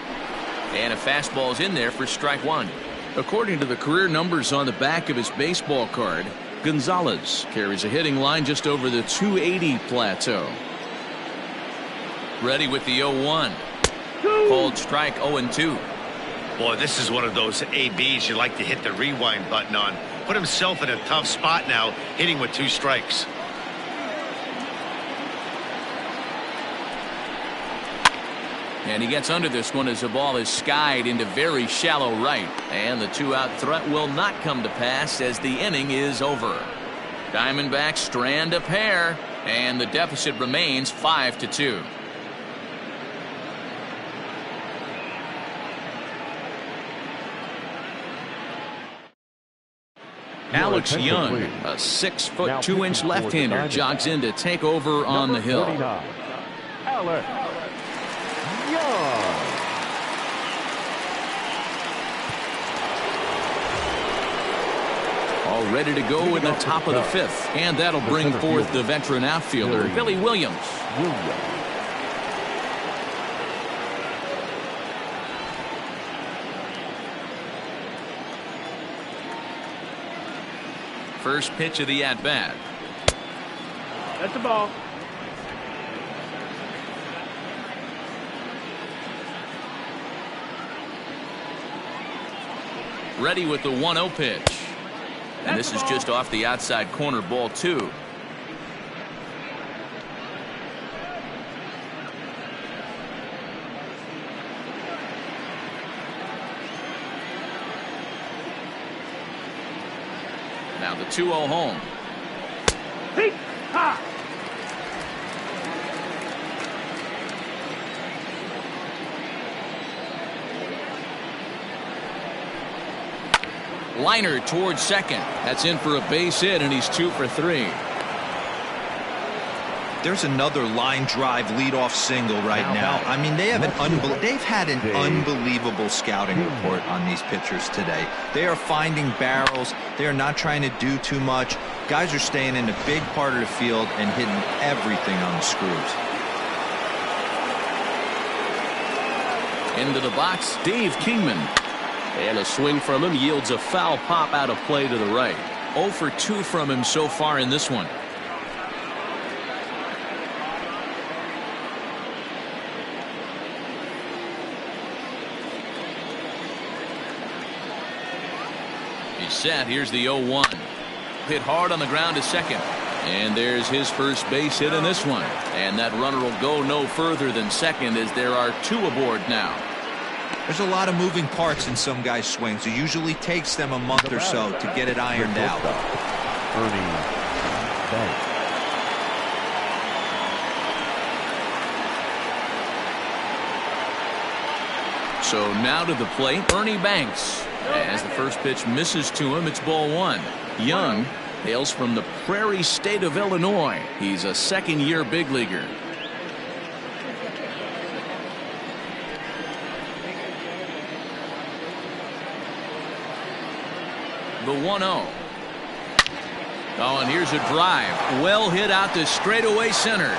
And a fastball's in there for strike 1. According to the career numbers on the back of his baseball card, Gonzalez carries a hitting line just over the 280 plateau. Ready with the 0-1. Called strike 0-2. Boy, this is one of those ABs you like to hit the rewind button on. Put himself in a tough spot now, hitting with 2 strikes. And he gets under this one as the ball is skied into very shallow right. And the 2-out threat will not come to pass as the inning is over. Diamondbacks strand a pair, and the deficit remains 5-2. Alex Young, a 6'2" left-hander, jogs in to take over on the hill. Alex Young. All ready to go in the top of the 5th. And that'll bring forth the veteran outfielder, Billy Williams. First pitch of the at-bat. That's the ball. Ready with the 1-0 pitch. And this is just off the outside corner, ball 2. Now the 2-0 home. Hey, ha! Liner towards second. That's in for a base hit, and he's 2 for 3. There's another line drive leadoff single right now. I mean, they've had an unbelievable scouting report on these pitchers today. They are finding barrels. They are not trying to do too much. Guys are staying in the big part of the field and hitting everything on the screws. Into the box, Dave Kingman. And a swing from him yields a foul pop out of play to the right. 0 for 2 from him so far in this one. He's set. Here's the 0-1. Hit hard on the ground to second. And there's his first base hit in this one. And that runner will go no further than second as there are 2 aboard now. There's a lot of moving parts in some guys' swings. It usually takes them a month or so to get it ironed out. So now to the plate, Ernie Banks. As the first pitch misses to him, it's ball 1. Young hails from the Prairie State of Illinois. He's a second-year big leaguer. The 1-0. Oh, and here's a drive. Well hit out to straightaway center.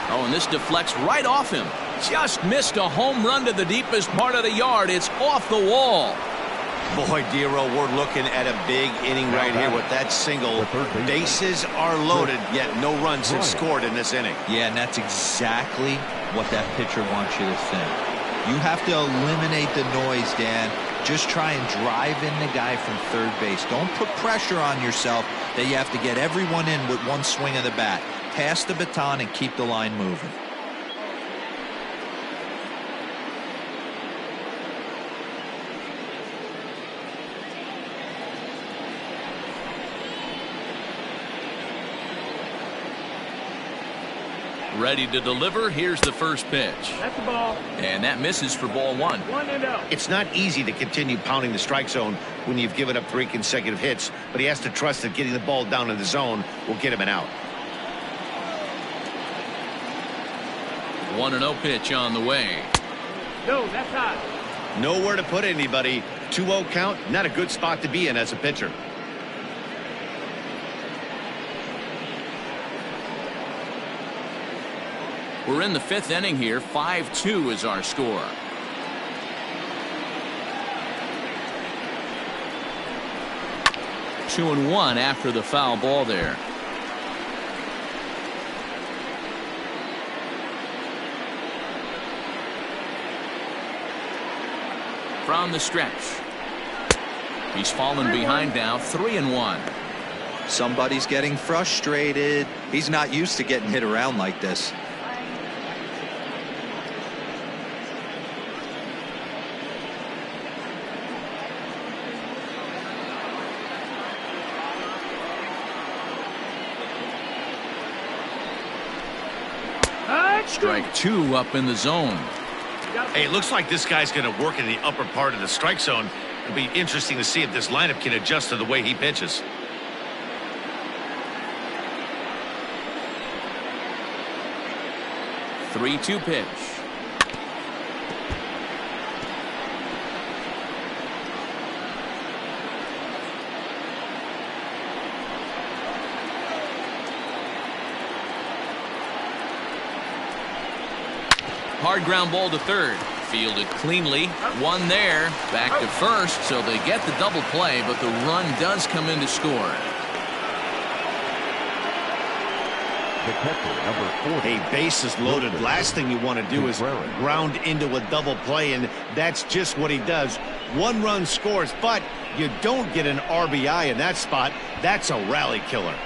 Oh, and this deflects right off him. Just missed a home run to the deepest part of the yard. It's off the wall. Boy, Dero, we're looking at a big inning right here with that single. Bases are loaded, yet no runs have scored in this inning. Yeah, and that's exactly what that pitcher wants you to think. You have to eliminate the noise, Dan. Just try and drive in the guy from third base. Don't put pressure on yourself that you have to get everyone in with one swing of the bat. Pass the baton and keep the line moving. Ready to deliver. Here's the first pitch. That's the ball. And that misses for ball one. 1-0. It's not easy to continue pounding the strike zone when you've given up 3 consecutive hits, but he has to trust that getting the ball down in the zone will get him an out. 1-0 pitch on the way. No, that's hot. Nowhere to put anybody. 2-0 count, not a good spot to be in as a pitcher. We're in the 5th inning here. 5-2 is our score. Two and one after the foul ball there. From the stretch. He's fallen behind now. 3-1. Somebody's getting frustrated. He's not used to getting hit around like this. Strike 2 up in the zone. Hey, it looks like this guy's going to work in the upper part of the strike zone. It'll be interesting to see if this lineup can adjust to the way he pitches. Three-two pitch. Hard ground ball to third. Fielded cleanly. One there. Back to first. So they get the double play, but the run does come in to score. The catcher, number 40. Hey, bases loaded. Last thing you want to do is ground into a double play, and that's just what he does. 1 run scores, but you don't get an RBI in that spot. That's a rally killer.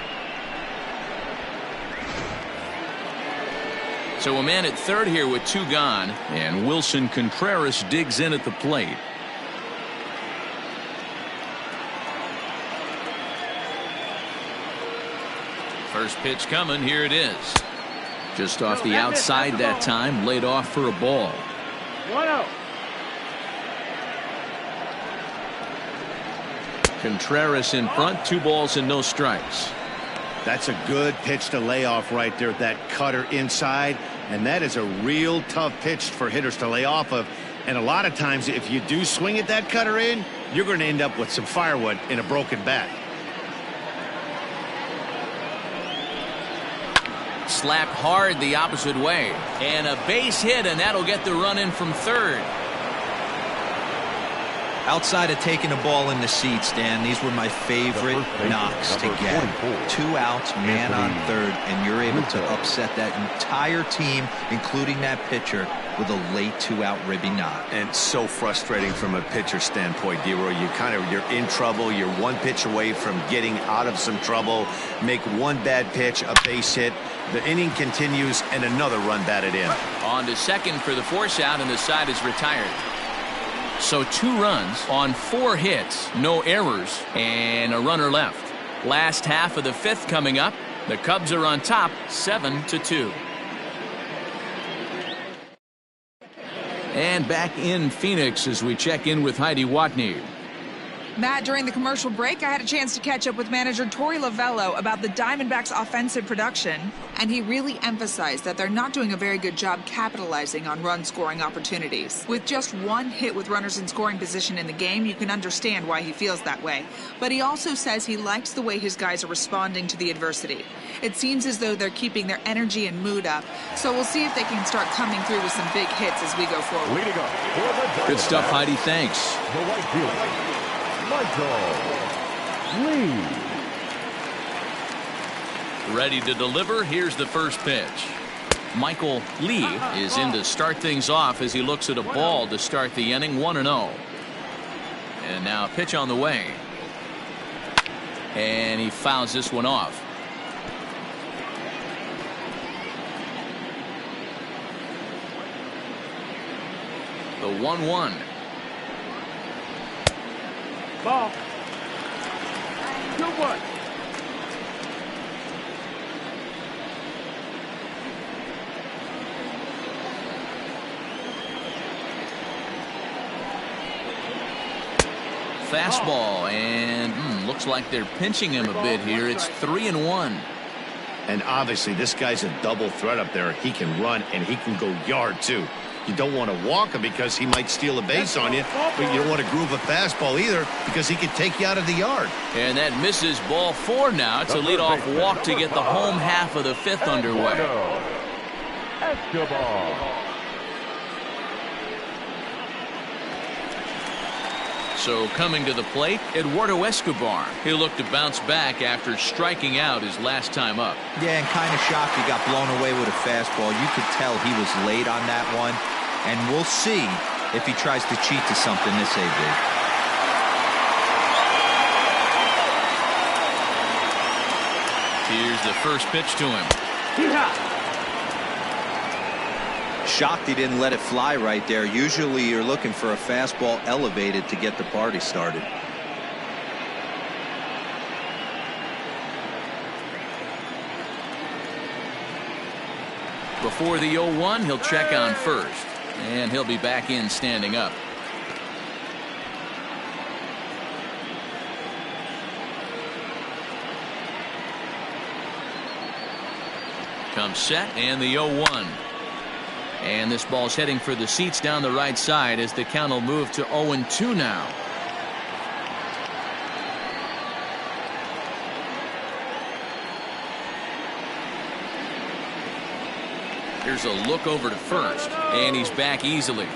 So a man at third here with 2 gone, and Wilson Contreras digs in at the plate. First pitch coming. Here it is. Just off the outside that time, laid off for a ball. 1-0. Contreras in front, 2 balls and no strikes. That's a good pitch to lay off right there. That cutter inside, and that is a real tough pitch for hitters to lay off of. And a lot of times, if you do swing at that cutter in, you're going to end up with some firewood in a broken bat. Slapped hard the opposite way. And a base hit, and that'll get the run in from third. Outside of taking a ball in the seats, Dan, these were my favorite knocks to get. 2 outs, man on third, and you're able to upset that entire team, including that pitcher, with a late 2-out ribby knock. And so frustrating from a pitcher standpoint, D-Roy. You're in trouble. You're 1 pitch away from getting out of some trouble. Make 1 bad pitch, a base hit. The inning continues, and another run batted in. On to second for the force out, and the side is retired. So 2 runs on 4 hits, no errors, and a runner left. Last half of the 5th coming up. The Cubs are on top, 7-2. And back in Phoenix as we check in with Heidi Watney. Matt, during the commercial break, I had a chance to catch up with manager Torey Lovello about the Diamondbacks' offensive production, and he really emphasized that they're not doing a very good job capitalizing on run-scoring opportunities. With just 1 hit with runners in scoring position in the game, you can understand why he feels that way. But he also says he likes the way his guys are responding to the adversity. It seems as though they're keeping their energy and mood up, so we'll see if they can start coming through with some big hits as we go forward. Leading up for the Good stuff, Heidi. Thanks. The right fielder, Michael Lee. Ready to deliver. Here's the first pitch. Michael Lee is in to start things off as he looks at a ball to start the inning. 1-0. And now a pitch on the way. And he fouls this one off. The 1-1. Ball. Good one. Fastball, and looks like they're pinching him a bit here. It's 3-1. And obviously this guy's a double threat up there. He can run and he can go yard too. You don't want to walk him because he might steal a base on you, but you don't want to groove a fastball either because he could take you out of the yard. And that misses ball 4 now. It's a leadoff walk to get the home half of the 5th underway. Escobar. So coming to the plate, Eduardo Escobar. He looked to bounce back after striking out his last time up. Yeah, and kind of shocked he got blown away with a fastball. You could tell he was late on that one. And we'll see if he tries to cheat to something this AB. Here's the first pitch to him. Shocked he didn't let it fly right there. Usually you're looking for a fastball elevated to get the party started. Before the 0-1, he'll check on first. And he'll be back in standing up. Comes set, and the 0-1. And this ball's heading for the seats down the right side as the count will move to 0-2 now. Here's a look over to first, and he's back easily.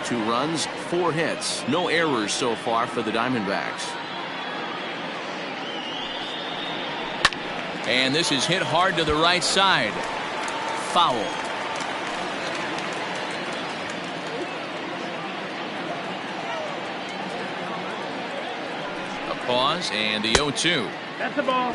2 runs, 4 hits, no errors so far for the Diamondbacks. And this is hit hard to the right side. Foul. A pause and the 0-2. That's the ball.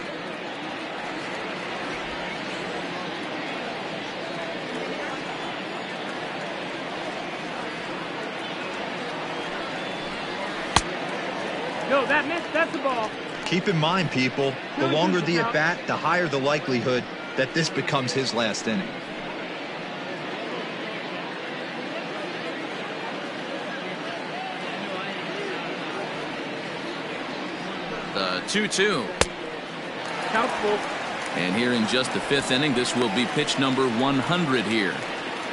No, that missed. That's the ball. Keep in mind, people, the longer the at-bat, the higher the likelihood that this becomes his last inning. The 2-2. Count full. And here in just the 5th inning, this will be pitch number 100 here.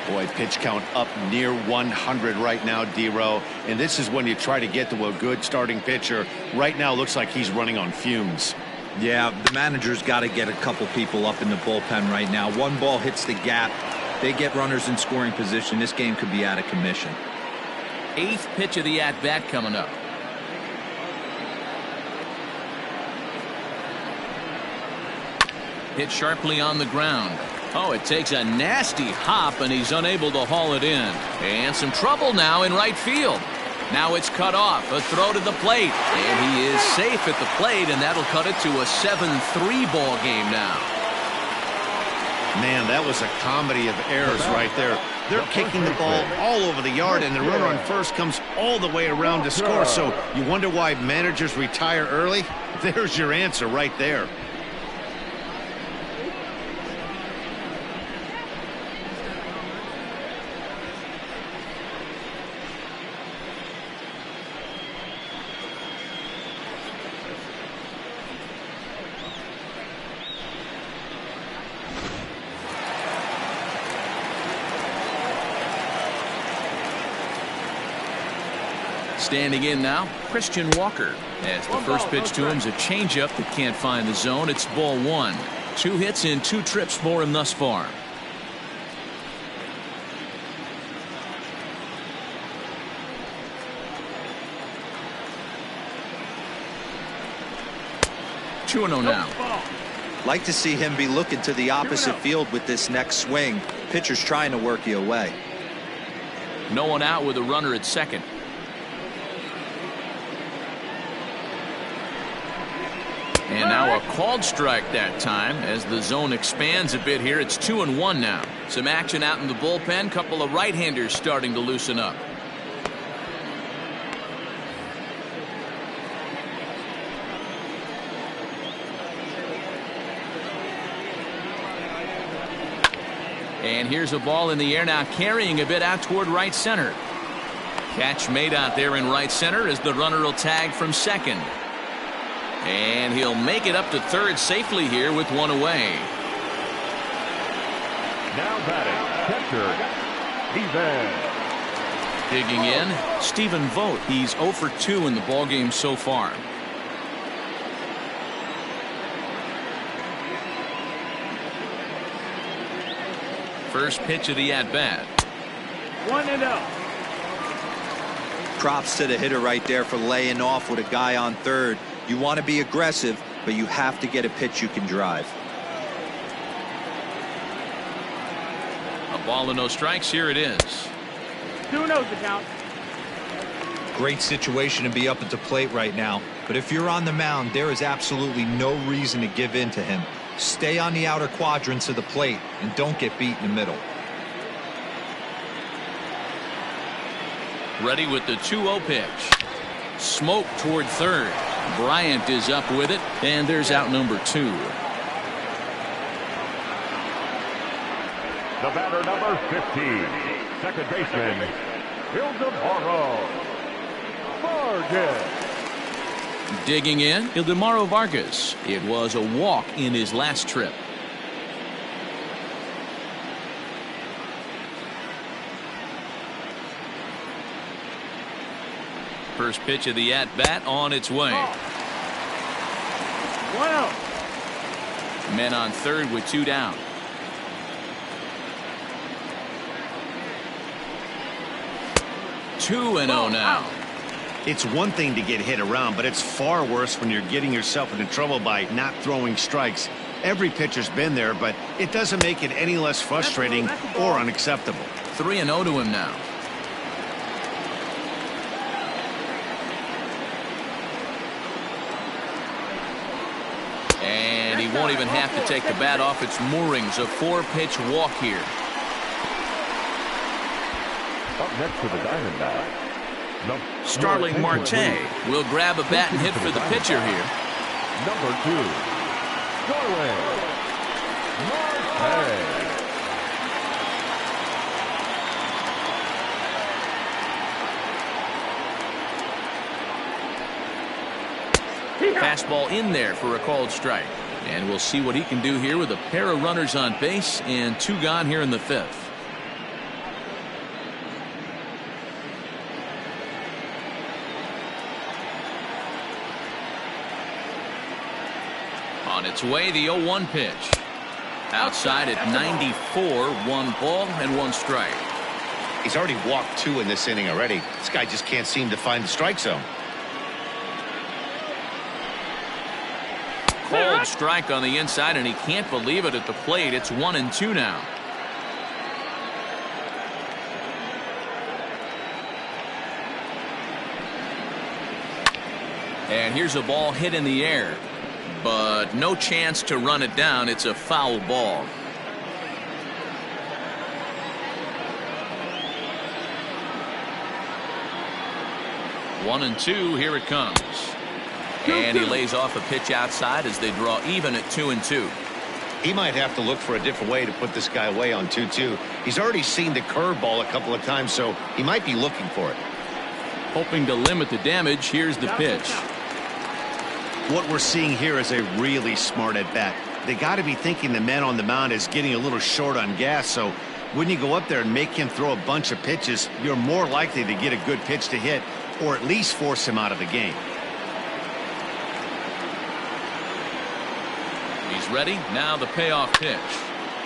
Boy, pitch count up near 100 right now, D-Row. And this is when you try to get to a good starting pitcher. Right now, looks like he's running on fumes. Yeah, the manager's got to get a couple people up in the bullpen right now. One ball hits the gap. They get runners in scoring position. This game could be out of commission. 8th pitch of the at-bat coming up. Hit sharply on the ground. Oh, it takes a nasty hop, and he's unable to haul it in. And some trouble now in right field. Now it's cut off. A throw to the plate. And he is safe at the plate, and that'll cut it to a 7-3 ball game now. Man, that was a comedy of errors right there. They're kicking the ball all over the yard, and the runner on first comes all the way around to score. So you wonder why managers retire early? There's your answer right there. Standing in now, Christian Walker. As the first pitch to him is a changeup that can't find the zone. It's ball 1. 2 hits in 2 trips for him thus far. Two and 0 now. Like to see him be looking to the opposite field with this next swing. Pitcher's trying to work you away. No one out with a runner at second. And now a called strike that time as the zone expands a bit here. It's 2-1 now. Some action out in the bullpen. Couple of right-handers starting to loosen up. And here's a ball in the air now, carrying a bit out toward right center. Catch made out there in right center as the runner will tag from second. And he'll make it up to third safely here with one away. Now batting, catcher, Steven. Digging in, Stephen Vogt. He's 0 for 2 in the ballgame so far. First pitch of the at-bat. 1-0. Props to the hitter right there for laying off with a guy on third. You want to be aggressive, but you have to get a pitch you can drive. A ball and no strikes. Here it is. 2-0 the count. Great situation to be up at the plate right now, but if you're on the mound, there is absolutely no reason to give in to him. Stay on the outer quadrants of the plate and don't get beat in the middle. Ready with the 2-0 pitch. Smoke toward third. Bryant is up with it, and there's out number 2. The batter, number 15, second baseman, Ildemaro Vargas. Digging in, Ildemaro Vargas. It was a walk in his last trip. First pitch of the at-bat on its way. 1-0. Men on third with 2 down. Two and 0 now. It's one thing to get hit around, but it's far worse when you're getting yourself into trouble by not throwing strikes. Every pitcher's been there, but it doesn't make it any less frustrating or unacceptable. 3-0 to him now. And he won't even have to take the bat off its moorings. A 4-pitch walk here. Up next for the Diamondbacks, Starling Marte will grab a bat and hit for the pitcher here. number 2, Starling Marte. Fastball in there for a called strike. And we'll see what he can do here with a pair of runners on base and 2 gone here in the 5th. On its way, the 0-1 pitch. Outside at 94, 1 ball and 1 strike. He's already walked 2 in this inning already. This guy just can't seem to find the strike zone. Cold strike on the inside, and he can't believe it at the plate. It's 1-2 now. And here's a ball hit in the air, but no chance to run it down. It's a foul ball. One and 2, here it comes. And he lays off a pitch outside as they draw even at 2-2. He might have to look for a different way to put this guy away on 2-2. He's already seen the curveball a couple of times, so he might be looking for it. Hoping to limit the damage, here's the pitch. What we're seeing here is a really smart at bat. They got to be thinking the man on the mound is getting a little short on gas, so when you go up there and make him throw a bunch of pitches, you're more likely to get a good pitch to hit or at least force him out of the game. He's ready. Now the payoff pitch.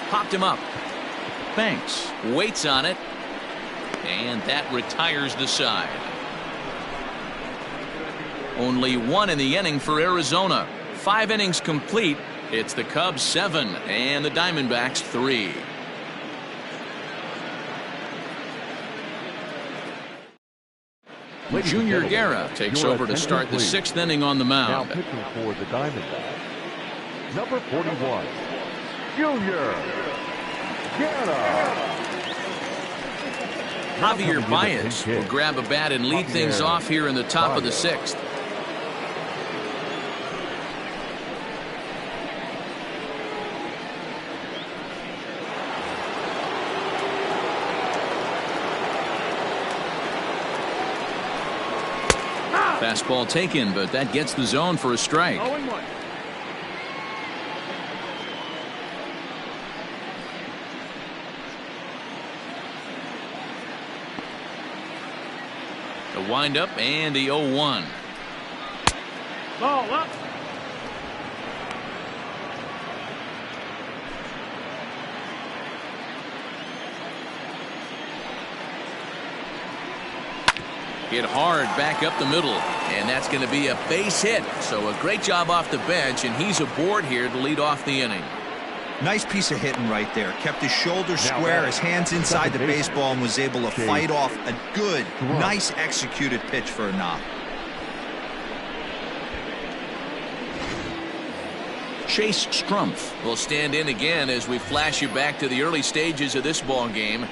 Popped him up. Banks waits on it. And that retires the side. Only 1 in the inning for Arizona. 5 innings complete. It's the Cubs 7 and the Diamondbacks 3. Junior Guerra takes over to start the 6th inning on the Now mound. pitching for the Diamondbacks, number 41, Junior Guerra. Javier Baez will grab a bat and lead things off here in the top of the 6th. Fastball taken, but that gets the zone for a strike. 0-1. The windup and the 0-1. Ball up. Hit hard back up the middle, and that's going to be a base hit. So a great job off the bench, and he's aboard here to lead off the inning. Nice piece of hitting right there. Kept his shoulders square, his hands inside the baseball, and was able to fight off a good, nice executed pitch for a knock. Chase Strumpf will stand in again as we flash you back to the early stages of this ball game.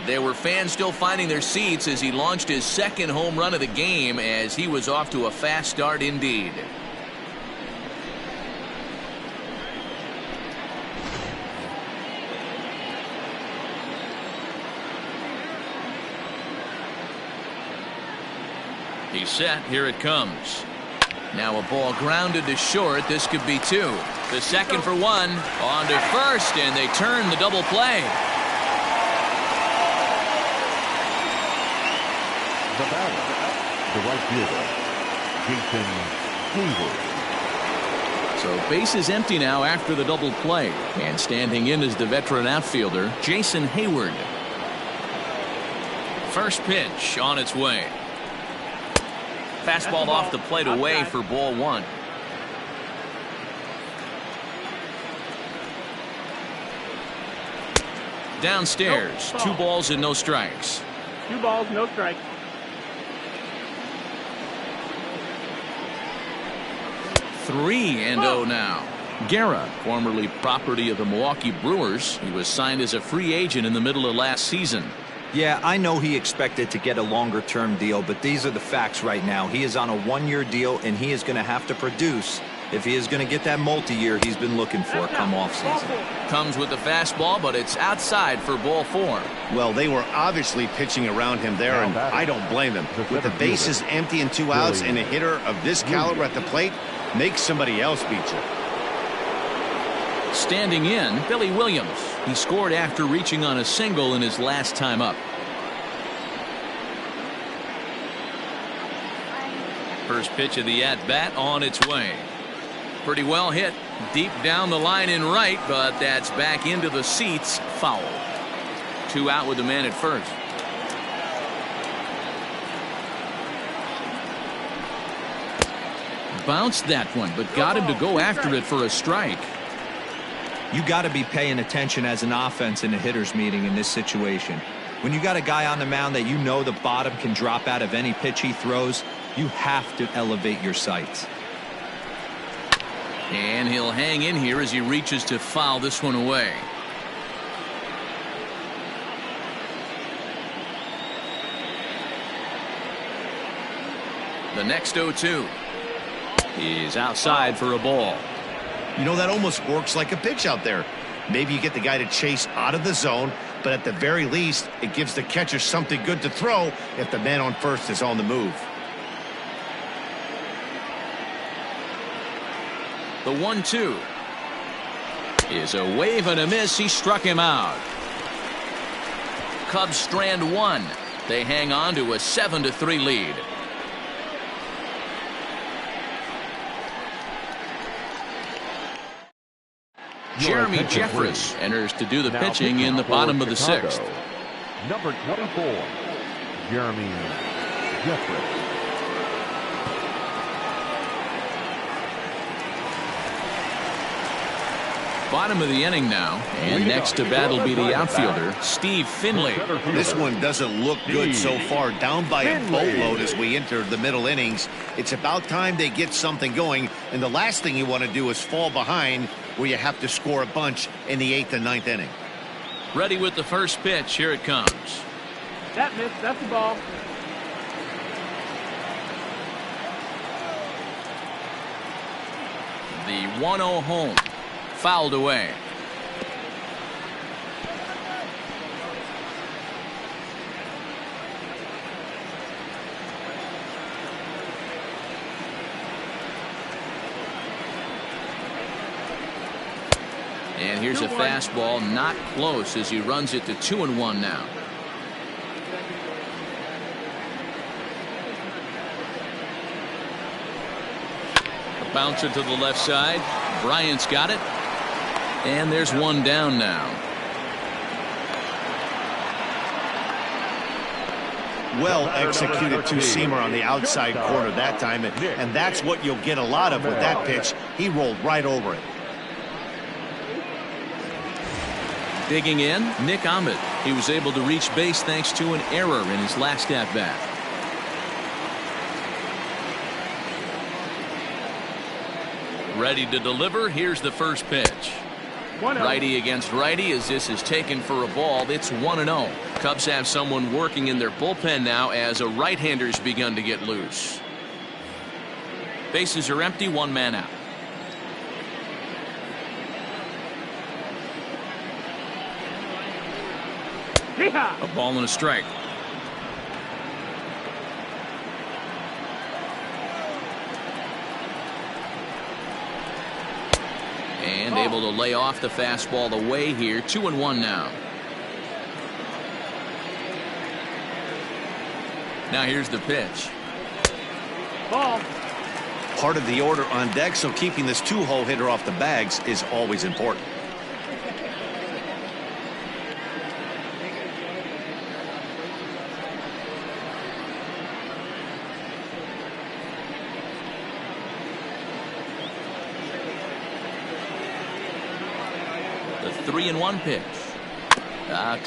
There were fans still finding their seats as he launched his second home run of the game, as he was off to a fast start indeed. He's set. Here it comes. Now a ball grounded to short. This could be two. The second for one. On to first, and they turn the double play. The batter, the right fielder, Jason Hayward. So bases empty now after the double play. And standing in is the veteran outfielder, Jason Hayward. First pitch on its way. Fastball off the plate away for ball one. Downstairs, 2 balls and no strikes. 2 balls, no strikes. Three and 0 now. Guerra, formerly property of the Milwaukee Brewers. He was signed as a free agent in the middle of last season. Yeah, I know he expected to get a longer-term deal, but these are the facts right now. He is on a 1-year deal, and he is going to have to produce if he is going to get that multi-year he's been looking for come offseason. Comes with the fastball, but it's outside for ball 4. Well, they were obviously pitching around him there, and I don't blame them. With the bases empty and 2 outs, and a hitter of this caliber at the plate, make somebody else beat you. Standing in, Billy Williams. He scored after reaching on a single in his last time up. First pitch of the at-bat on its way. Pretty well hit. Deep down the line in right, but that's back into the seats. Foul. 2 out with the man at first. Bounced that one, but got him to go after it for a strike. You got to be paying attention as an offense in a hitter's meeting in this situation. When you got a guy on the mound that you know the bottom can drop out of any pitch he throws, you have to elevate your sights. And he'll hang in here as he reaches to foul this one away. The next 0-2. He's outside for a ball. You know, that almost works like a pitch out there. Maybe you get the guy to chase out of the zone, but at the very least, it gives the catcher something good to throw if the man on first is on the move. The 1-2 is a wave and a miss. He struck him out. Cubs strand 1. They hang on to a 7-3 lead. Jeremy Jeffress enters to do the pitching in the bottom of the 6th. Number 24, Jeremy Jeffress. Bottom of the inning now, and next to bat will be the outfielder, Steve Finley. This one doesn't look good so far, down by a boatload as we enter the middle innings. It's about time they get something going, and the last thing you want to do is fall behind where you have to score a bunch in the 8th and 9th inning. Ready with the first pitch. Here it comes. That missed. That's the ball. The 1-0 home. Fouled away. And here's a fastball not close as he runs it to 2-1 now. A bouncer to the left side. Bryant's got it. And there's one down now. Well executed two-seamer on the outside corner that time, and that's what you'll get a lot of with that pitch. He rolled right over it. Digging in, Nick Ahmed. He was able to reach base thanks to an error in his last at-bat. Ready to deliver. Here's the first pitch. Righty against righty as this is taken for a ball. It's 1-0. Cubs have someone working in their bullpen now as a right-hander's begun to get loose. Bases are empty, one man out. A ball and a strike. And able to lay off the fastball away here. 2-1 now. Now here's the pitch. Ball. Part of the order on deck, so keeping this two-hole hitter off the bags is always important. The 3-1 pitch.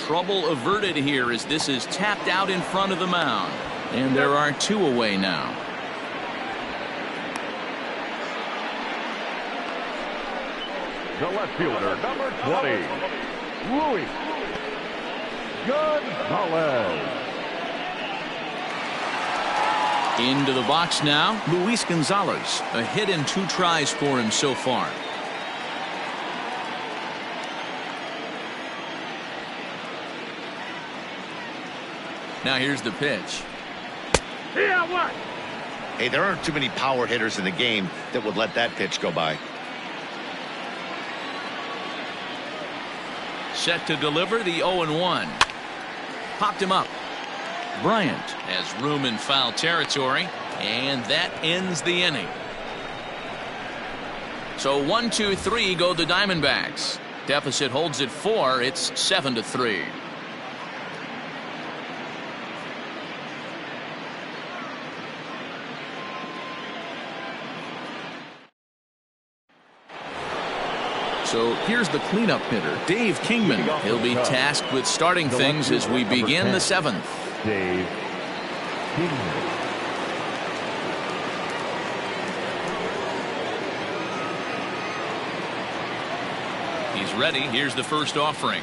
Trouble averted here as this is tapped out in front of the mound. And there are two away now. The left fielder, number 20, Luis Gonzalez. Into the box now, Luis Gonzalez. A hit and 2 tries for him so far. Now here's the pitch. Hey, there aren't too many power hitters in the game that would let that pitch go by. Set to deliver the 0-1. Popped him up. Bryant has room in foul territory, and that ends the inning. So 1-2-3 go the Diamondbacks. Deficit holds at 4. It's 7-3. So here's the cleanup hitter, Dave Kingman. He'll be tasked with starting things as we begin the 7th. Dave Kingman. He's ready. Here's the first offering.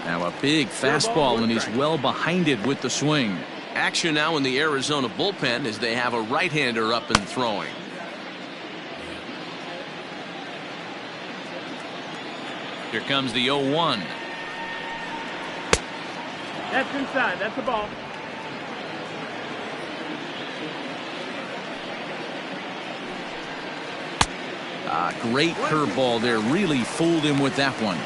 Now a big fastball, and he's well behind it with the swing. Action now in the Arizona bullpen as they have a right-hander up and throwing. Here comes the 0-1. That's inside. That's a ball. Great curveball there. Really fooled him with that one.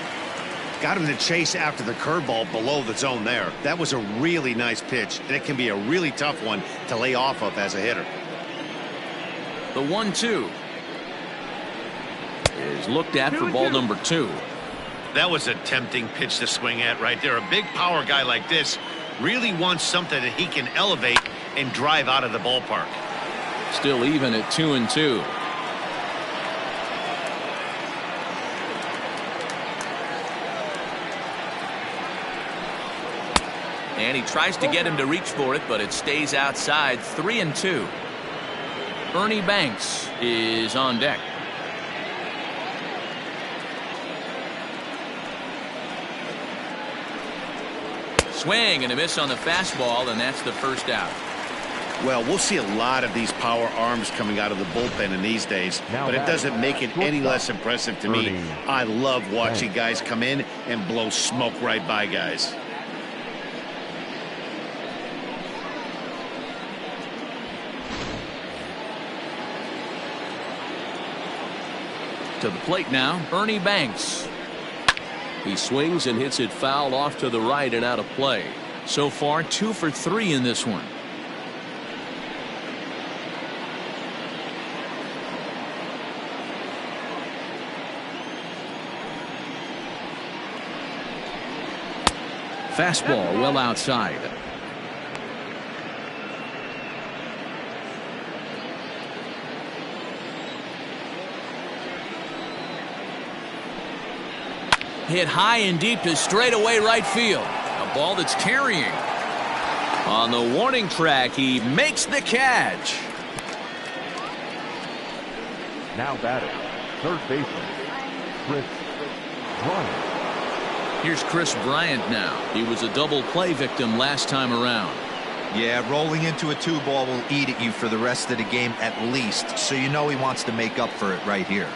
Got him to chase after the curveball below the zone there. That was a really nice pitch, and it can be a really tough one to lay off of as a hitter. The 1-2 is looked at for ball number 2. That was a tempting pitch to swing at right there. A big power guy like this really wants something that he can elevate and drive out of the ballpark. Still even at 2-2. And he tries to get him to reach for it, but it stays outside. 3-2. Ernie Banks is on deck. Swing and a miss on the fastball, and that's the first out. Well, we'll see a lot of these power arms coming out of the bullpen in these days, but it doesn't make it any less impressive to me. I love watching guys come in and blow smoke right by guys. To the plate now, Ernie Banks. He swings and hits it foul off to the right and out of play. So far, 2 for 3 in this one. Fastball well outside. Hit high and deep to straightaway right field. A ball that's carrying. On the warning track, he makes the catch. Now batting, third baseman, Chris Bryant. Here's Chris Bryant now. He was a double play victim last time around. Yeah, rolling into a 2-ball will eat at you for the rest of the game at least, so you know he wants to make up for it right here.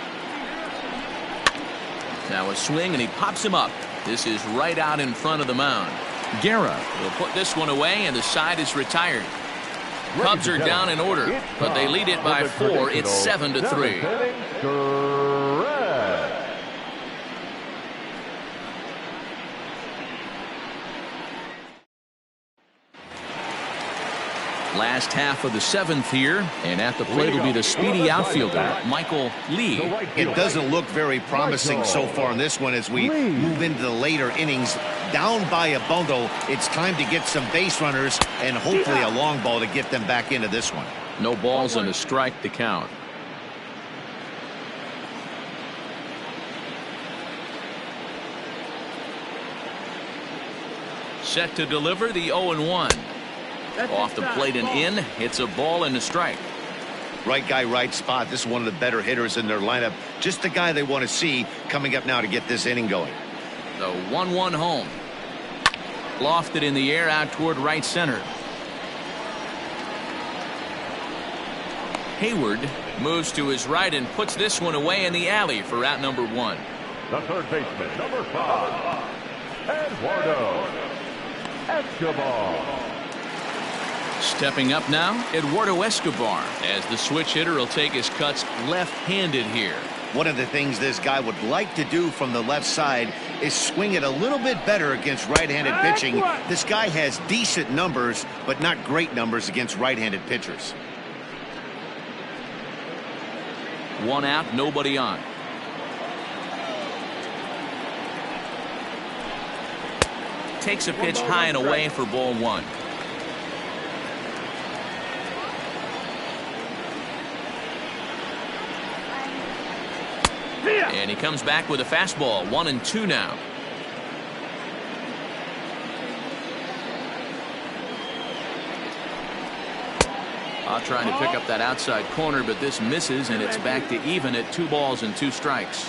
Now a swing and he pops him up. This is right out in front of the mound. Guerra will put this one away and the side is retired. Cubs are down in order, but they lead it by 4. It's 7-3. Last half of the 7th here, and at the plate will be the speedy outfielder, Michael Lee. It doesn't look very promising so far in this one as we move into the later innings. Down by a bundle, it's time to get some base runners and hopefully a long ball to get them back into this one. No balls and a strike to count. Set to deliver the 0-1. Off the plate and in. It's a ball and a strike. Right guy, right spot. This is one of the better hitters in their lineup. Just the guy they want to see coming up now to get this inning going. The 1-1 home. Lofted in the air out toward right center. Hayward moves to his right and puts this one away in the alley for out number 1. The third baseman, number 5, Eduardo Escobar. Stepping up now, Eduardo Escobar, as the switch hitter will take his cuts left-handed here. One of the things this guy would like to do from the left side is swing it a little bit better against right-handed pitching. This guy has decent numbers, but not great numbers against right-handed pitchers. 1 out, nobody on. Takes a pitch high and away for ball 1. And he comes back with a fastball. 1-2 now. Trying to pick up that outside corner, but this misses, and it's back to even at 2 balls and 2 strikes.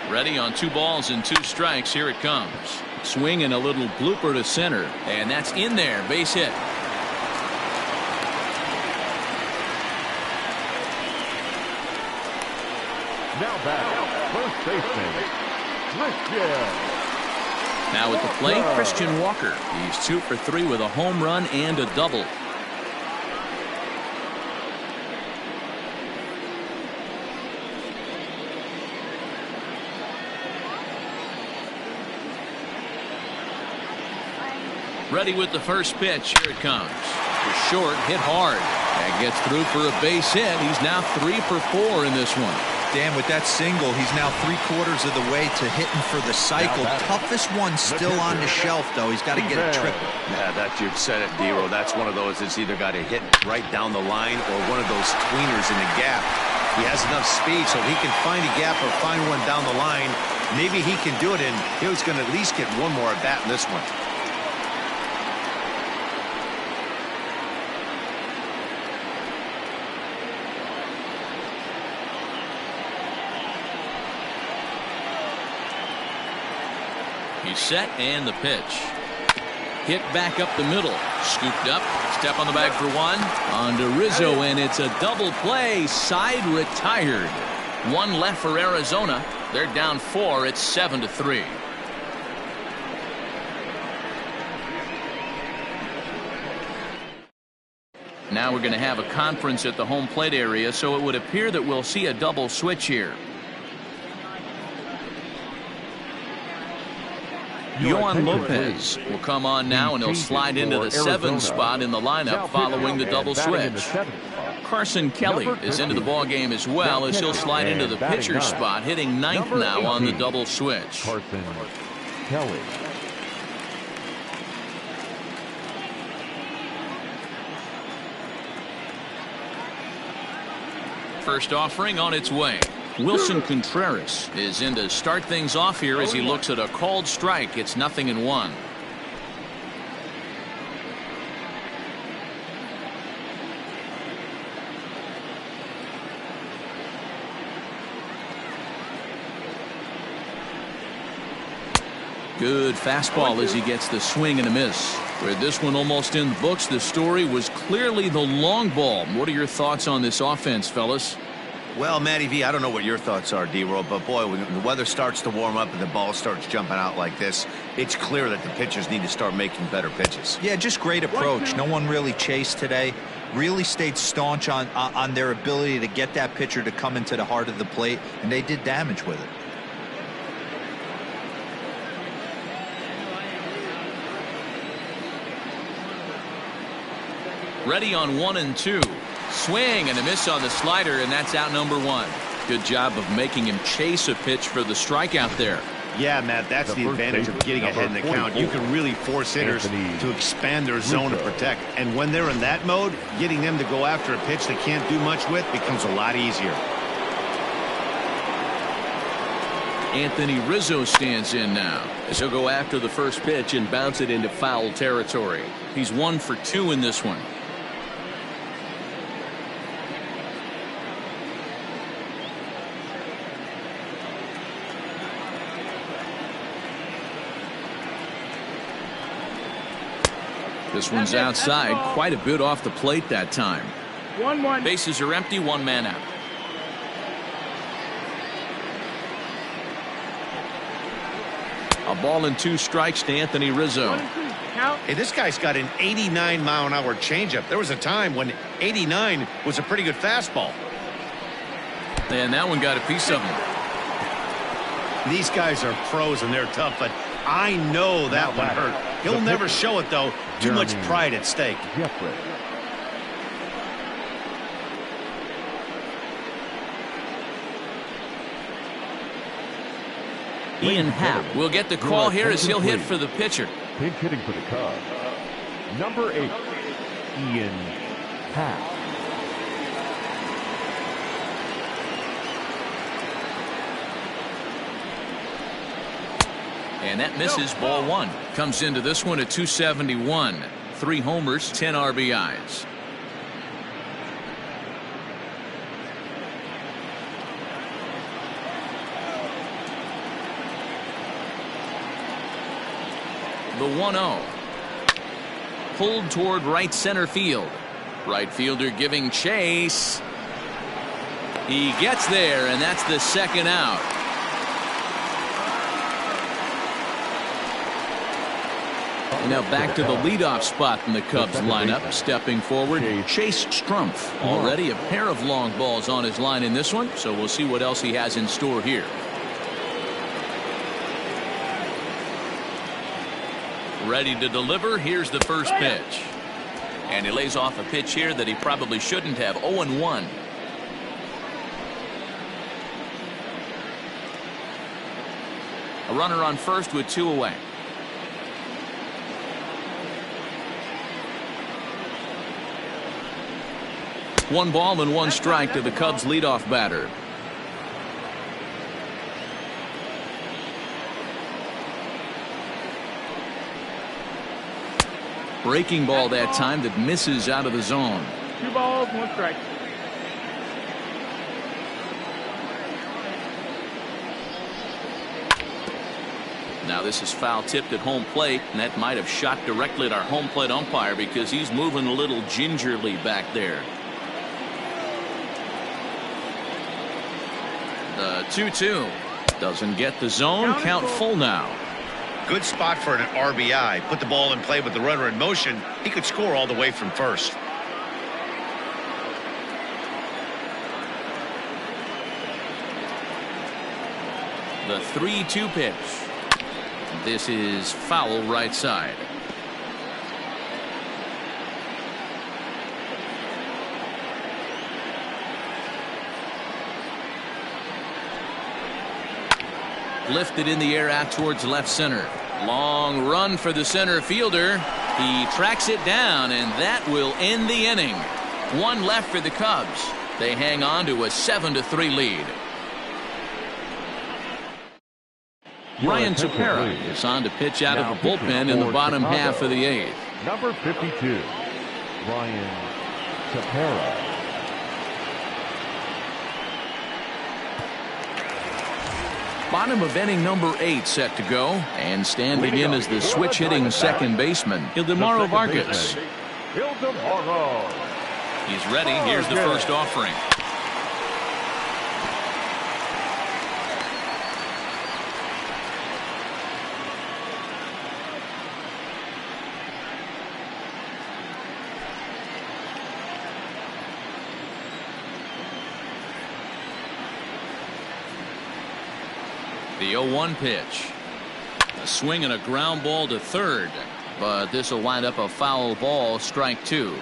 Ready on 2 balls and 2 strikes. Here it comes. Swing and a little blooper to center, and that's in there. Base hit. Now back, first baseman, Christian. Now at the plate, Christian Walker. He's 2 for 3 with a home run and a double. Ready with the first pitch. Here it comes. For short, hit hard. And gets through for a base hit. He's now 3 for 4 in this one. Dan, with that single, he's now 3/4 of the way to hitting for the cycle. Toughest one still on the shelf, though. He's got to get a triple. Yeah, you've said it, Dero. That's one of those that's either got to hit right down the line or one of those tweeners in the gap. He has enough speed so he can find a gap or find one down the line. Maybe he can do it, and he's going to at least get one more at bat in this one. He's set, and the pitch. Hit back up the middle. Scooped up. Step on the bag for 1. On to Rizzo, and it's a double play. Side retired. 1 left for Arizona. They're down 4. It's 7-3. Now we're going to have a conference at the home plate area, so it would appear that we'll see a double switch here. Yohan Lopez will come on now, and he'll slide into the 7th spot in the lineup following the double switch. Carson Kelly is into the ball game as well, as he'll slide into the pitcher's spot, hitting 9th now on the double switch. Carson Kelly. First offering on its way. Wilson Contreras is in to start things off here as he looks at a called strike. It's 0-1. Good fastball as he gets the swing and a miss. With this one almost in the books, the story was clearly the long ball. What are your thoughts on this offense, fellas? Well, Matty V, I don't know what your thoughts are, D-Roll, but boy, when the weather starts to warm up and the ball starts jumping out like this, it's clear that the pitchers need to start making better pitches. Yeah, just great approach. No one really chased today. Really stayed staunch on their ability to get that pitcher to come into the heart of the plate, and they did damage with it. Ready on 1-2. Swing and a miss on the slider, and that's out number 1. Good job of making him chase a pitch for the strikeout there. Yeah, Matt, that's the advantage of getting ahead in the count. You can really force hitters to expand their zone to protect. And when they're in that mode, getting them to go after a pitch they can't do much with becomes a lot easier. Anthony Rizzo stands in now as he'll go after the first pitch and bounce it into foul territory. He's 1 for 2 in this one. This one's outside, quite a bit off the plate that time. 1-1. Bases are empty, 1 man out. A ball and 2 strikes to Anthony Rizzo. 1-2. Count. Hey, this guy's got an 89-mile-an-hour changeup. There was a time when 89 was a pretty good fastball. And that one got a piece of him. These guys are pros and they're tough, but I know that one hurt. He'll never show it, though. Too much pride at stake. Jeffrey. Ian Happ will get the call here as he'll hit for the pitcher. Pinch hitting for the Cubs. Number 8, Ian Happ. And that misses, ball 1. Comes into this one at 271. 3 homers, 10 RBIs. The 1-0. Pulled toward right center field. Right fielder giving chase. He gets there, and that's the second out. Now back to the leadoff spot in the Cubs lineup. Stepping forward, Chase Strumpf. Already a pair of long balls on his line in this one, so we'll see what else he has in store here. Ready to deliver. Here's the first pitch. And he lays off a pitch here that he probably shouldn't have. 0-1. A runner on first with 2 away. One ball and 1 strike to the Cubs leadoff batter. Breaking ball that time that misses out of the zone. 2 balls, 1 strike. Now this is foul tipped at home plate, and that might have shot directly at our home plate umpire because he's moving a little gingerly back there. The 2-2 doesn't get the zone. Count full now. Good spot for an RBI. Put the ball in play with the runner in motion. He could score all the way from first. The 3-2 pitch. This is foul right side. Lifted in the air out towards left center. Long run for the center fielder. He tracks it down, and that will end the inning. One left for the Cubs. They hang on to a 7-3 lead. Ryan Tepera is on to pitch out of the bullpen in the bottom half of the 8th. Number 52, Ryan Tepera. Bottom of inning number 8 set to go, and standing in as the switch-hitting second baseman, Ildemaro Vargas. He's ready. Here's the first offering. The 0-1 pitch. A swing and a ground ball to third, but this will wind up a foul ball, strike 2.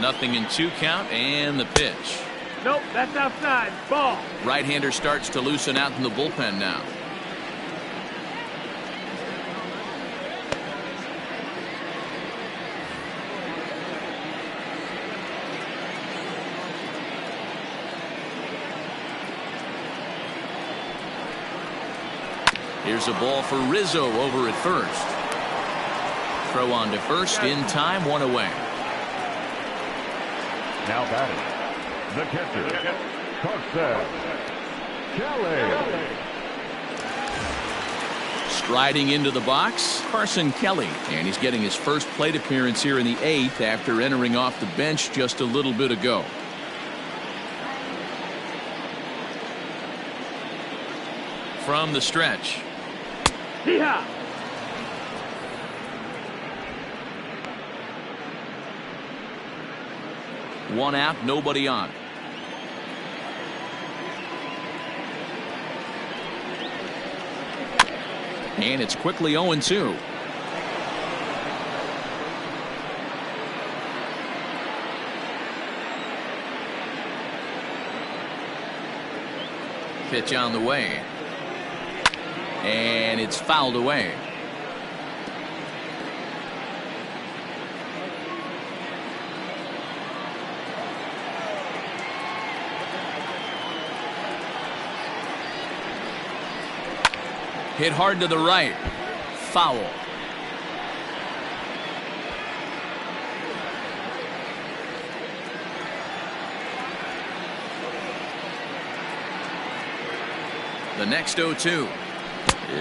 Nothing in 2 count, and the pitch. Nope, that's outside. Ball. Right-hander starts to loosen out in the bullpen now. Here's a ball for Rizzo over at first. Throw on to first in time, 1 away. Now batting, the catcher, Carson Kelly. Striding into the box, Carson Kelly, and he's getting his first plate appearance here in the 8th after entering off the bench just a little bit ago. From the stretch. Yeehaw! One out, nobody on. And it's quickly 0-2. Pitch on the way. And it's fouled away. Hit hard to the right. Foul. The next 0-2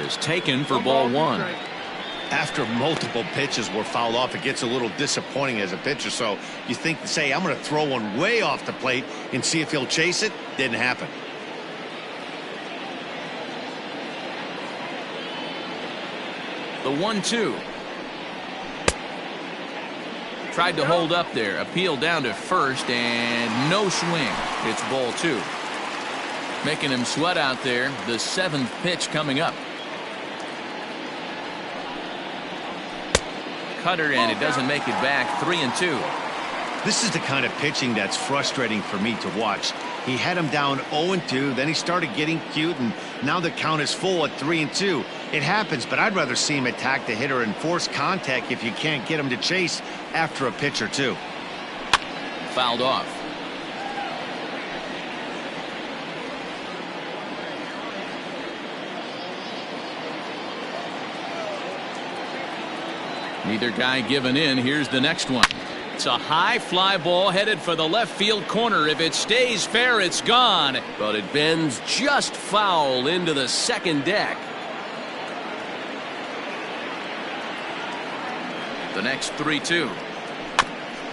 is taken for ball 1. After multiple pitches were fouled off, it gets a little disappointing as a pitcher. So you think, say, I'm going to throw one way off the plate and see if he'll chase it. Didn't happen. The 1-2. Tried to hold up there. Appeal down to first, and no swing. It's ball 2. Making him sweat out there. The 7th pitch coming up. Cutter, and it doesn't make it back. 3-2. This is the kind of pitching that's frustrating for me to watch. He had him down 0-2, then he started getting cute, and now the count is full at 3-2. It happens, but I'd rather see him attack the hitter and force contact if you can't get him to chase after a pitch or two. Fouled off. Neither guy giving in. Here's the next one. It's a high fly ball headed for the left field corner. If it stays fair, it's gone. But it bends just foul into the second deck. The next 3-2.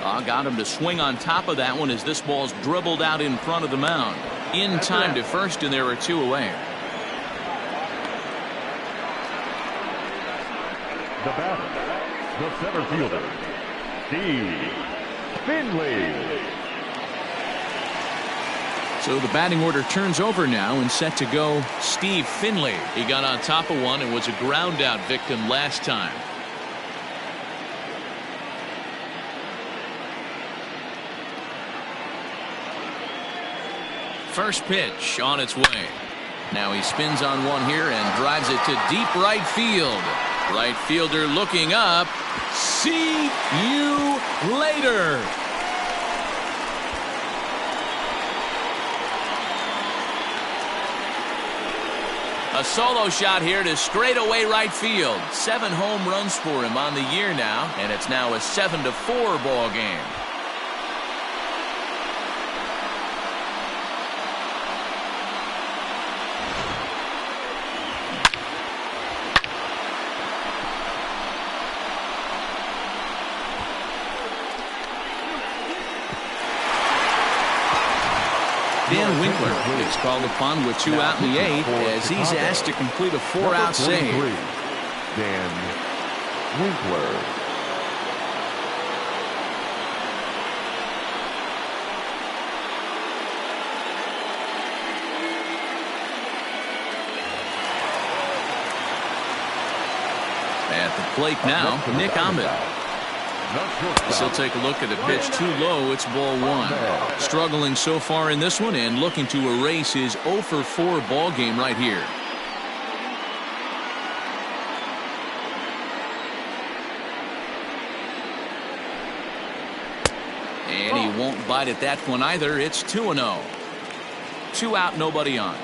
Got him to swing on top of that one as this ball's dribbled out in front of the mound. In time to first, and there are 2 away. The batter, the center fielder, Steve Finley. So the batting order turns over now, and set to go Steve Finley. He got on top of one and was a ground out victim last time. First pitch on its way. Now he spins on one here and drives it to deep right field. Right fielder looking up. See you later. A solo shot here to straightaway right field. 7 home runs for him on the year now, and it's now a 7-4 ball game. Dan Winkler is called upon with 2 out in the 8th as he's asked to complete a 4-out save. Dan Winkler. At the plate now, Nick Ahmed. He'll take a look at a pitch too low. It's ball 1. Struggling so far in this one and looking to erase his 0-for-4 ball game right here. And he won't bite at that one either. It's 2-0. 2 out, nobody on.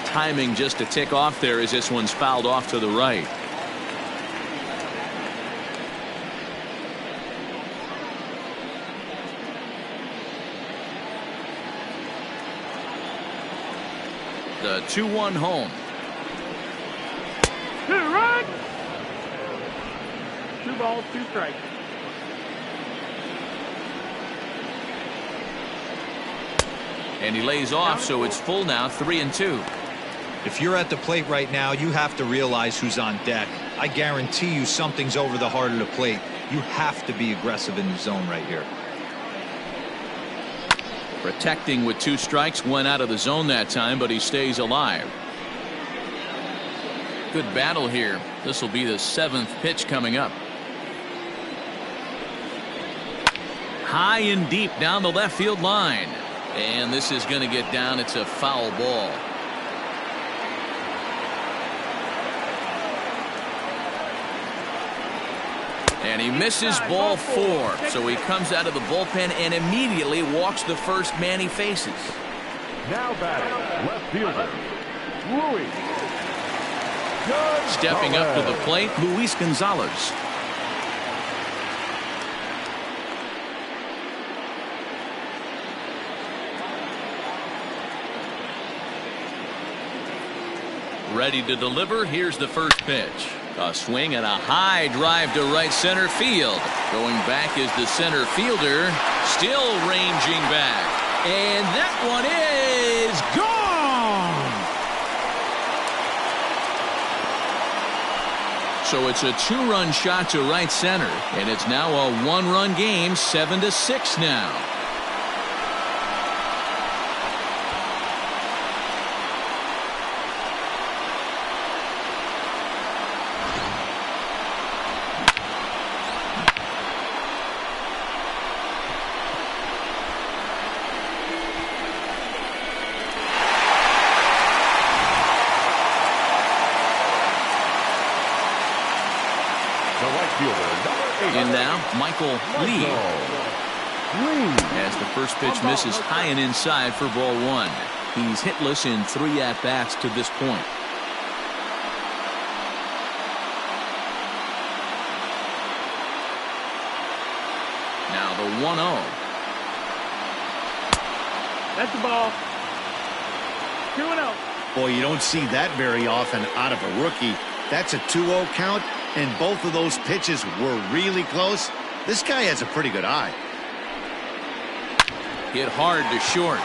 Timing just a tick off there as this one's fouled off to the right. The 2-1 home. 2 runs. 2 balls, 2 strikes. And he lays off, so it's full now, 3-2. If you're at the plate right now, you have to realize who's on deck. I guarantee you something's over the heart of the plate. You have to be aggressive in the zone right here. Protecting with 2 strikes, went out of the zone that time, but he stays alive. Good battle here. This will be the 7th pitch coming up. High and deep down the left field line. And this is going to get down. It's a foul ball. And he misses ball 4. So he comes out of the bullpen and immediately walks the first man he faces. Now batting, left fielder, Luis. Stepping up to the plate, Luis Gonzalez. Ready to deliver. Here's the first pitch. A swing and a high drive to right center field. Going back is the center fielder. Still ranging back. And that one is gone. So it's a 2-run shot to right center. And it's now a 1-run game, 7-6 now. And now Michael Lee as the first pitch misses high and inside for ball 1. He's hitless in 3 at-bats to this point. Now the 1-0. That's the ball. 2-0. Boy, you don't see that very often out of a rookie. That's a 2-0 count, and both of those pitches were really close. This guy has a pretty good eye. Hit hard to short.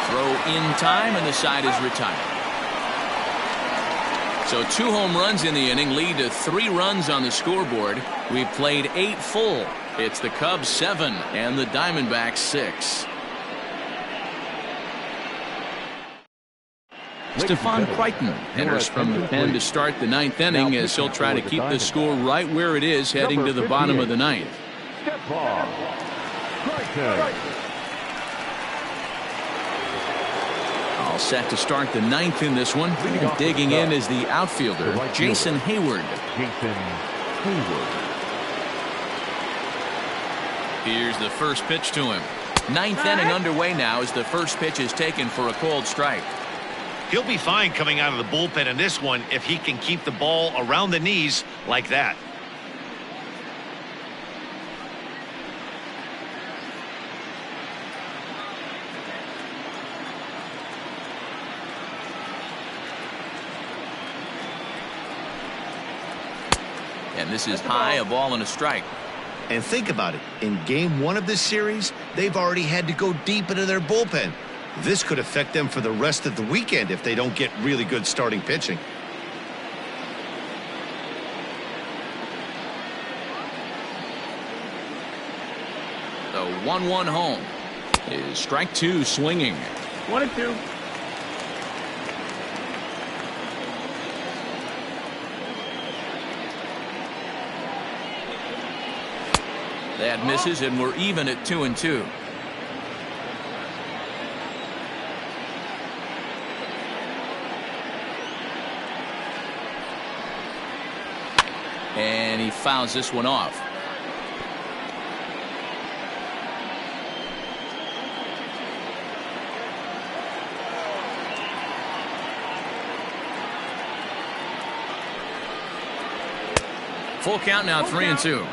Throw in time, and the side is retired. So 2 home runs in the inning lead to 3 runs on the scoreboard. We've played 8 full. It's the Cubs 7 and the Diamondbacks 6. Stephon Crichton enters from the pen to start the 9th inning as he'll try to keep the score right where it is heading to the bottom of the 9th. All set to start the 9th in this one. And digging in is the outfielder, Jason Hayward. Here's the first pitch to him. 9th inning underway now as the first pitch is taken for a called strike. He'll be fine coming out of the bullpen in this one if he can keep the ball around the knees like that. And this is high, a ball and a strike. And think about it. In game 1 of this series, they've already had to go deep into their bullpen. This could affect them for the rest of the weekend if they don't get really good starting pitching. The 1-1 home is strike 2 swinging. 1-2. That misses, and we're even at 2-2. And he fouls this one off. Full count now, 3-2.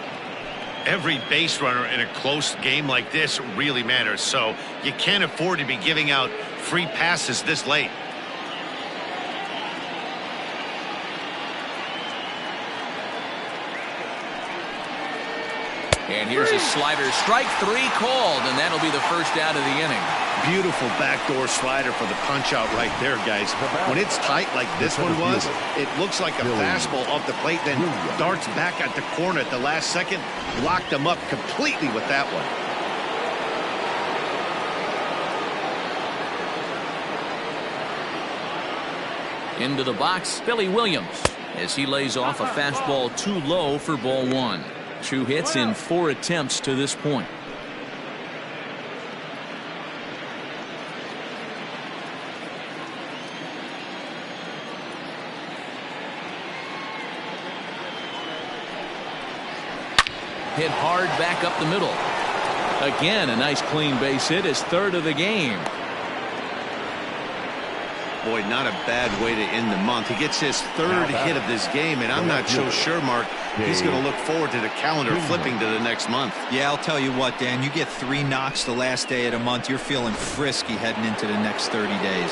Every base runner in a close game like this really matters, so you can't afford to be giving out free passes this late. And here's a slider, strike 3 called, and that'll be the first out of the inning. Beautiful backdoor slider for the punch out right there, guys. When it's tight like this one was, it looks like a fastball off the plate, then darts back at the corner at the last second. Locked them up completely with that one. Into the box, Billy Williams, as he lays off a fastball too low for ball 1. 2 hits in 4 attempts to this point. Hit hard back up the middle. Again, a nice clean base hit, his 3rd of the game. Boy, not a bad way to end the month. He gets his 3rd hit of this game, and I'm not so sure, Mark, he's going to look forward to the calendar flipping to the next month. Yeah, I'll tell you what, Dan, you get 3 knocks the last day of the month, you're feeling frisky heading into the next 30 days.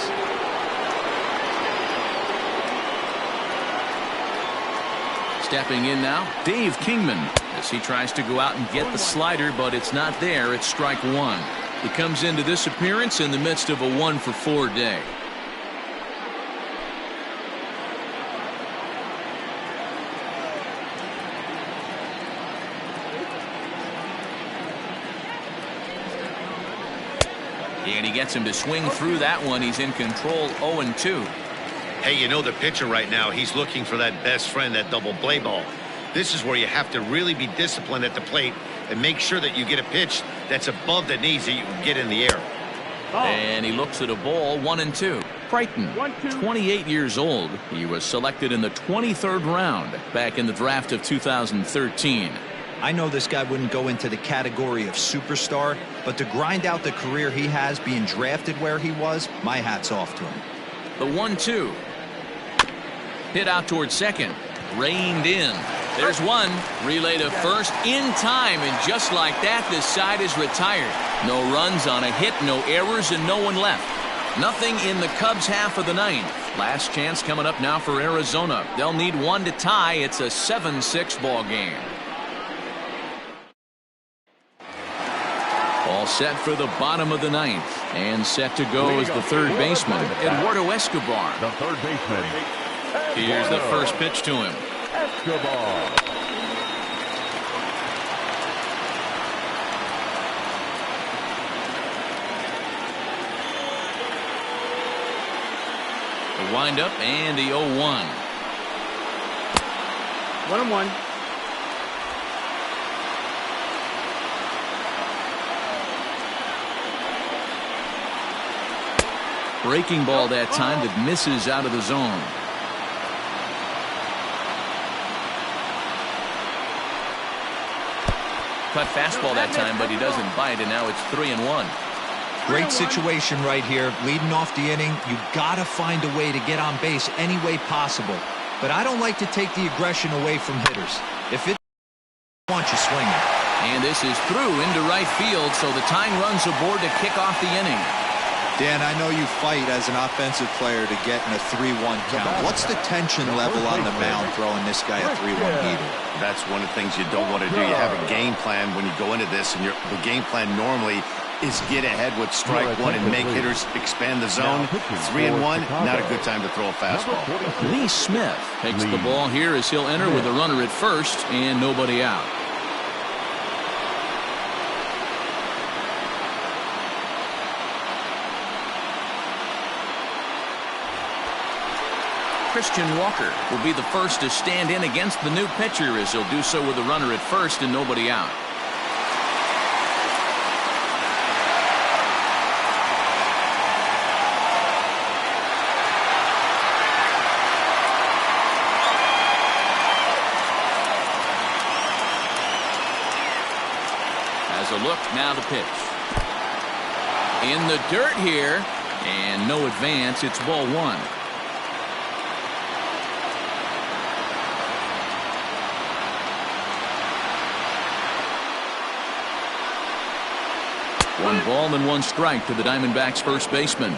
Stepping in now, Dave Kingman, as he tries to go out and get the slider, but it's not there. It's strike 1. He comes into this appearance in the midst of a 1-for-4 day. And he gets him to swing through that one. He's in control, 0-2. Hey, you know the pitcher right now, he's looking for that best friend, that double play ball. This is where you have to really be disciplined at the plate and make sure that you get a pitch that's above the knees that you can get in the air. And he looks at a ball, 1-2. Crichton, 28 years old. He was selected in the 23rd round back in the draft of 2013. I know this guy wouldn't go into the category of superstar, but to grind out the career he has being drafted where he was, my hat's off to him. The 1-2. Hit out towards second. Reined in. There's one. Relay to first in time, and just like that, this side is retired. No runs on a hit, no errors, and no one left. Nothing in the Cubs half of the 9th. Last chance coming up now for Arizona. They'll need 1 to tie. It's a 7-6 ball game. All set for the bottom of the 9th, and set to go is the 3rd baseman, Eduardo Escobar. The 3rd baseman, Here's the first pitch to him. Escobar. The windup and the 0-1. 1-1. Breaking ball that time that misses out of the zone. Cut fastball that time, but he doesn't bite, and now it's 3-1. Great situation right here. Leading off the inning, you got to find a way to get on base any way possible. But I don't like to take the aggression away from hitters. If it wants you swinging. And this is through into right field, so the tying runs aboard to kick off the inning. Dan, I know you fight as an offensive player to get in a 3-1 count. What's the tension level on the mound throwing this guy a 3-1 heater? That's one of the things you don't want to do. You have a game plan when you go into this, and the game plan normally is get ahead with strike one and make hitters expand the zone. 3-1, not a good time to throw a fastball. Lee Smith takes the ball here as he'll enter with a runner at first and nobody out. Christian Walker will be the first to stand in against the new pitcher as he'll do so with a runner at first and nobody out. As a look, now the pitch. In the dirt here, and no advance. It's ball one. One ball and one strike to the Diamondbacks first baseman. A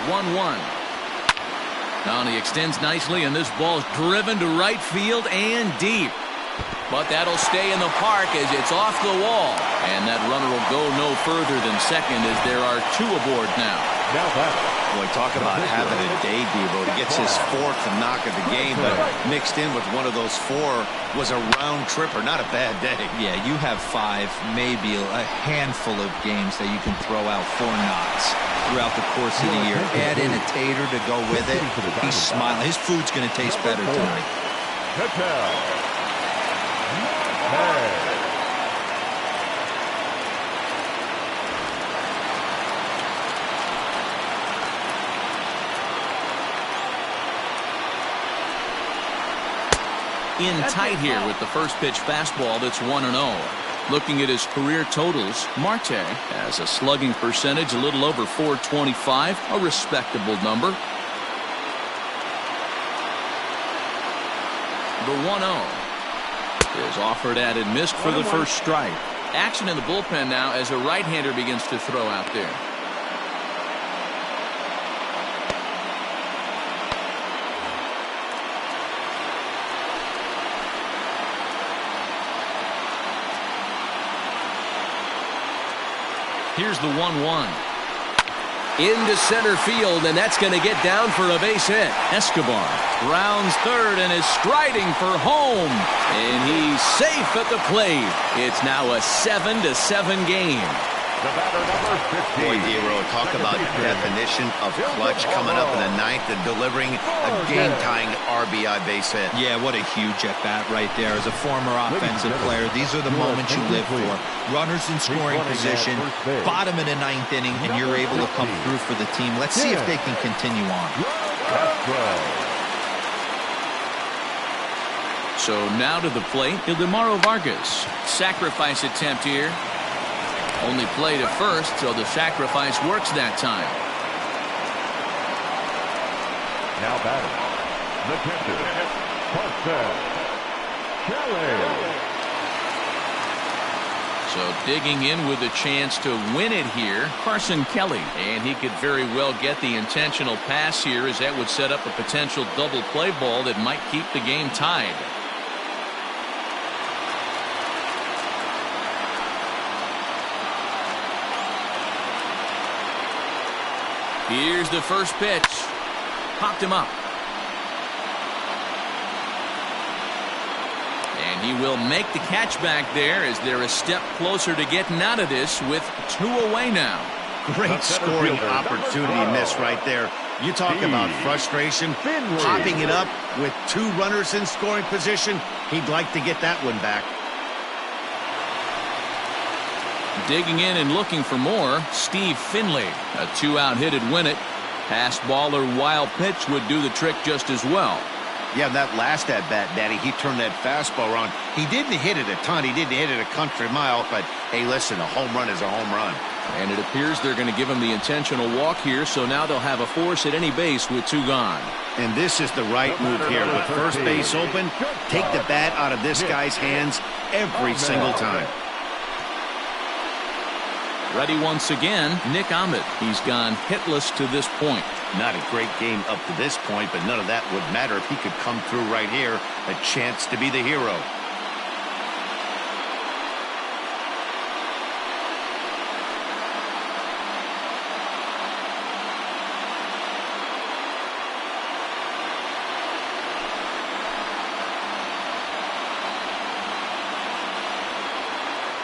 1-1. Now he extends nicely, and this ball's driven to right field and deep. But that'll stay in the park as it's off the wall. And that runner will go no further than second as there are two aboard now. Boy, talk about having a day, Devo. He gets his fourth knock of the game, but mixed in with one of those four was a round tripper. Not a bad day. Yeah, you have five, maybe a handful of games that you can throw out 4 knocks throughout the course of the year. Add in a tater to go with it. He's smiling. His food's going to taste better tonight. In tight here with the first pitch fastball that's 1-0. Looking at his career totals, Marte has a slugging percentage a little over .425, a respectable number. The 1-0 is offered at and missed for the first strike. Action in the bullpen now as a right-hander begins to throw out there. Here's the 1-1. Into center field, and that's going to get down for a base hit. Escobar rounds third and is striding for home. And he's safe at the plate. It's now a 7-7 game. The batter, number 15. Boy, Dero, talk about definition of clutch coming up in the ninth and delivering a game-tying RBI base hit. Yeah, what a huge at-bat right there. As a former offensive player, these are the moments you live for. Runners in scoring position, bottom of the ninth inning, and you're able to come through for the team. Let's see if they can continue on. So now to the plate, Ildemaro Vargas. Sacrifice attempt here. Only played at first, so the sacrifice works that time. Now batting, the pitcher, Carson Kelly. So digging in with a chance to win it here, Carson Kelly. And he could very well get the intentional pass here, as that would set up a potential double play ball that might keep the game tied. Here's the first pitch. Popped him up. And he will make the catch back there, as they're a step closer to getting out of this with 2 away now. Great scoring opportunity miss right there. You talk about frustration. Popping it up with 2 runners in scoring position. He'd like to get that one back. Digging in and looking for more, Steve Finley. A 2-out hit would win it. Pass ball or wild pitch would do the trick just as well. Yeah, that last at-bat, Daddy, he turned that fastball around. He didn't hit it a ton. He didn't hit it a country mile. But, hey, listen, a home run is a home run. And it appears they're going to give him the intentional walk here, so now they'll have a force at any base with 2 gone. And this is the right move here. With first base open, take the bat out of this guy's hands every single time. Ready once again, Nick Ahmed. He's gone hitless to this point. Not a great game up to this point, but none of that would matter if he could come through right here. A chance to be the hero.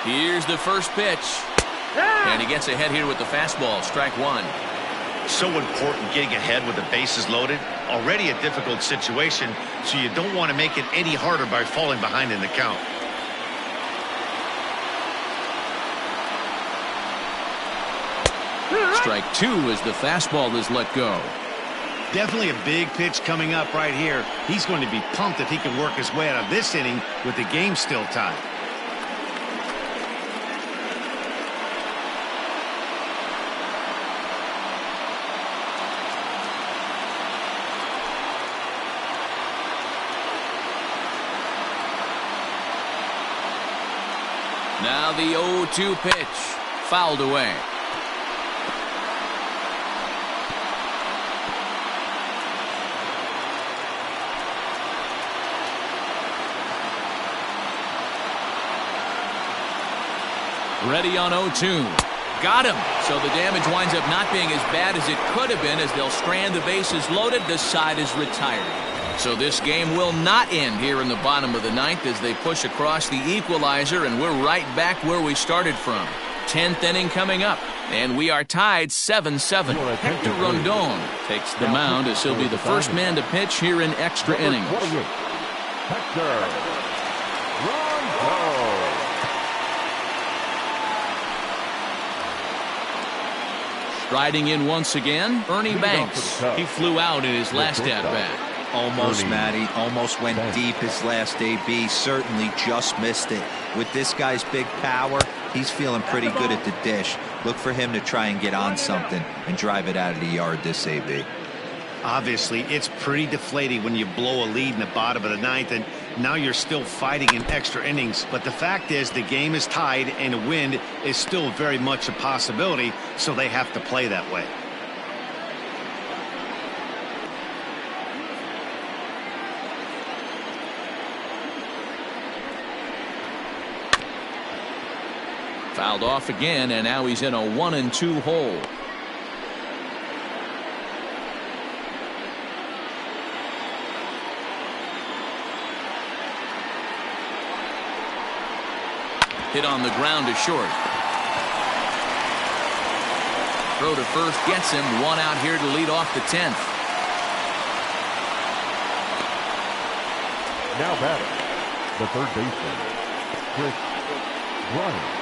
Here's the first pitch. And he gets ahead here with the fastball. Strike 1. So important getting ahead with the bases loaded. Already a difficult situation, so you don't want to make it any harder by falling behind in the count. Strike 2 as the fastball is let go. Definitely a big pitch coming up right here. He's going to be pumped if he can work his way out of this inning with the game still tied. Now the 0-2 pitch. Fouled away. Ready on 0-2. Got him. So the damage winds up not being as bad as it could have been, as they'll strand the bases loaded. This side is retired. So this game will not end here in the bottom of the 9th as they push across the equalizer, and we're right back where we started from. 10th inning coming up, and we are tied 7-7. Hector Rondon takes the mound as he'll be the first man to pitch here in extra innings. Hector Rondon. Striding in once again, Ernie Banks. He flew out in his last at-bat. Almost, Matty. Almost went deep his last AB. Certainly just missed it. With this guy's big power, he's feeling pretty good at the dish. Look for him to try and get on something and drive it out of the yard this AB. Obviously, it's pretty deflating when you blow a lead in the bottom of the 9th, and now you're still fighting in extra innings. But the fact is, the game is tied, and a win is still very much a possibility, so they have to play that way. Fouled off again, and now he's in a 1-2 hole. Hit on the ground to short. Throw to first gets him. 1 out here to lead off the 10th. Now batting, the third baseman, Chris Bryant.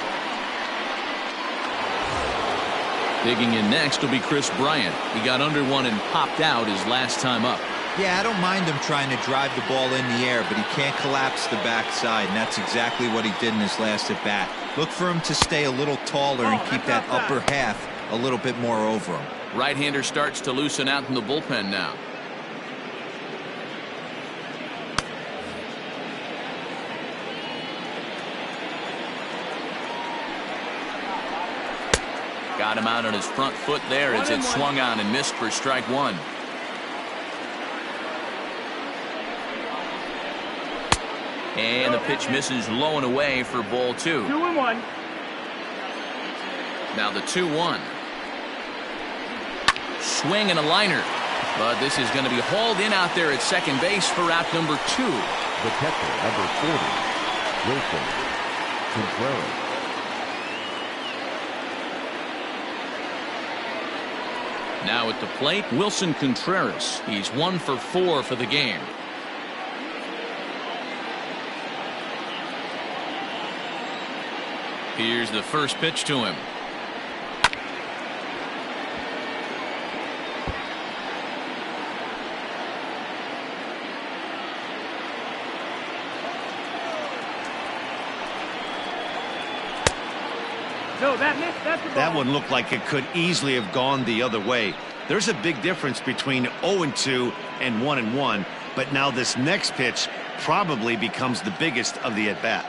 Digging in next will be Chris Bryant. He got under one and popped out his last time up. Yeah, I don't mind him trying to drive the ball in the air, but he can't collapse the backside, and that's exactly what he did in his last at-bat. Look for him to stay a little taller and keep that upper half a little bit more over him. Right-hander starts to loosen out in the bullpen now. Got him out on his front foot there as it swung on and missed for strike one. And the pitch misses low and away for ball two. 2-1. Now the 2-1. Swing and a liner. But this is going to be hauled in out there at second base for out number 2. The catcher, number 40, Wilson Contreras. Now at the plate, Wilson Contreras. He's 1 for 4 for the game. Here's the first pitch to him. No, that missed. That's the ball. That one looked like it could easily have gone the other way. There's a big difference between 0-2 and 1-1, but now this next pitch probably becomes the biggest of the at-bat.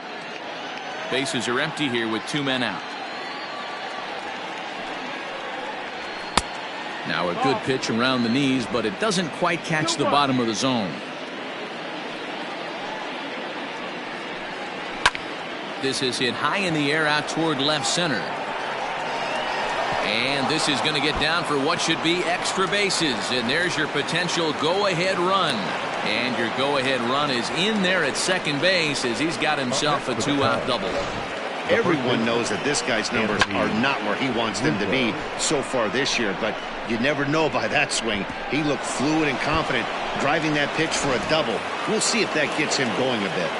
Bases are empty here with 2 men out. Now a good pitch around the knees, but it doesn't quite catch the bottom of the zone. This is hit high in the air out toward left center. And this is going to get down for what should be extra bases. And there's your potential go-ahead run. And your go-ahead run is in there at second base as he's got himself a 2-out double. Everyone knows that this guy's numbers are not where he wants them to be so far this year, but you never know by that swing. He looked fluid and confident, driving that pitch for a double. We'll see if that gets him going a bit.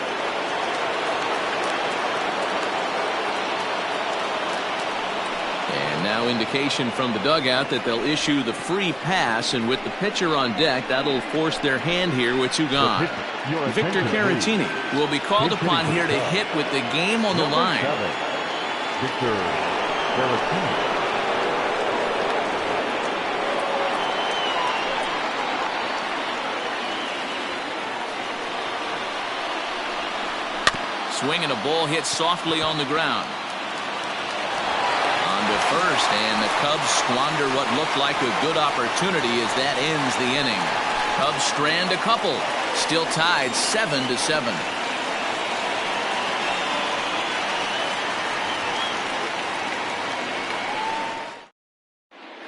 Now indication from the dugout that they'll issue the free pass, and with the pitcher on deck, that'll force their hand here with 2 gone. Victor Caratini will be called upon here to hit with the game on the line. Victor Caratini. Swing and a ball hit softly on the ground. To first, and the Cubs squander what looked like a good opportunity as that ends the inning. Cubs strand a couple, still tied 7-7.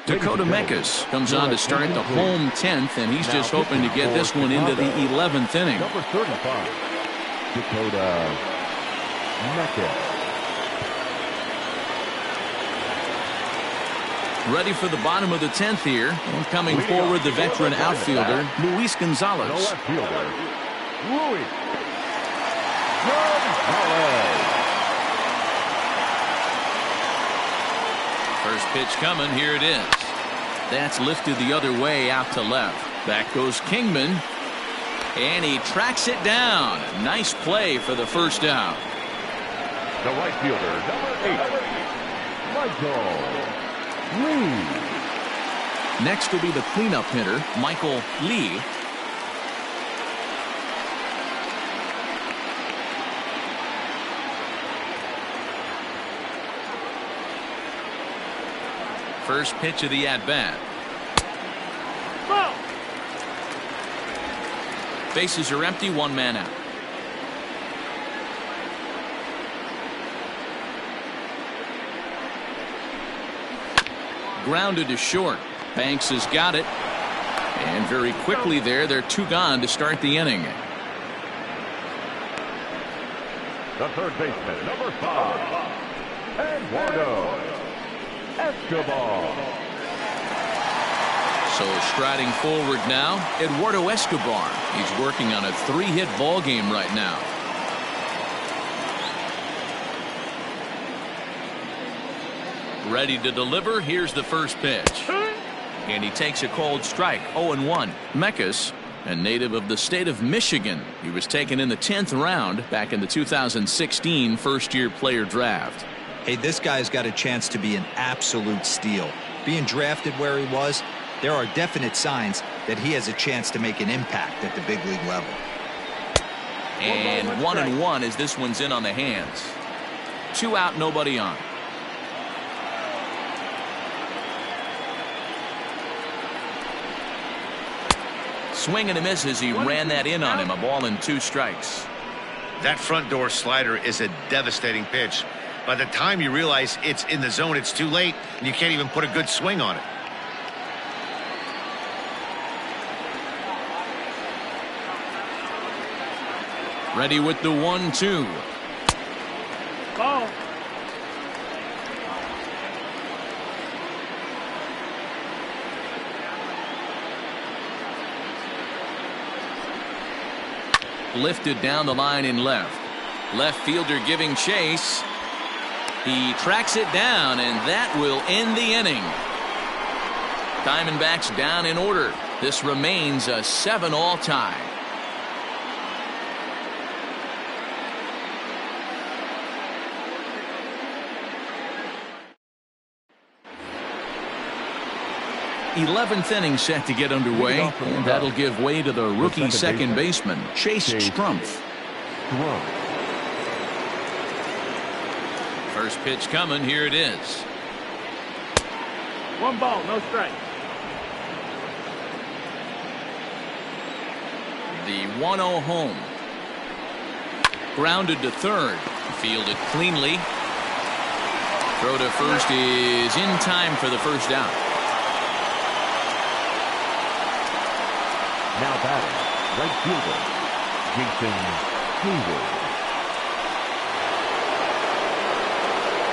Dakota Mekas comes on to start the home 10th, and he's just hoping to get this one into the 11th inning. Number 35, Dakota Mekas. Ready for the bottom of the 10th here. And coming forward, the veteran outfielder, Luis Gonzalez. The left fielder, Luis Gonzalez. First pitch coming. Here it is. That's lifted the other way out to left. Back goes Kingman. And he tracks it down. Nice play for the first out. The right fielder, number 8, Michael Lee. Next will be the cleanup hitter, Michael Lee. First pitch of the at-bat. Bases are empty, 1 man out. Grounded to short. Banks has got it. And very quickly there, they're 2 gone to start the inning. The third baseman, number 5, Eduardo Escobar. So striding forward now, Eduardo Escobar. He's working on a 3-hit ball game right now. Ready to deliver. Here's the first pitch. And he takes a cold strike. 0-1. Mekas, a native of the state of Michigan. He was taken in the 10th round back in the 2016 first-year player draft. Hey, this guy's got a chance to be an absolute steal. Being drafted where he was, there are definite signs that he has a chance to make an impact at the big league level. And 1-1 as this one's in on the hands. 2 out, nobody on. Swing and a miss as he ran that in on him. A ball and 2 strikes. That front door slider is a devastating pitch. By the time you realize it's in the zone, it's too late, and you can't even put a good swing on it. Ready with the 1-2. Ball. Lifted down the line in left. Left fielder giving chase. He tracks it down, and that will end the inning. Diamondbacks down in order. This remains a 7-all tie. Eleventh inning set to get underway, and that'll give way to the rookie second baseman, Chase Strumpf. First pitch coming. Here it is. 1 ball, no strike. The 1-0 home. Grounded to third. Fielded cleanly. Throw to first is in time for the first out. Now batting, right fielder, Jason Hayward.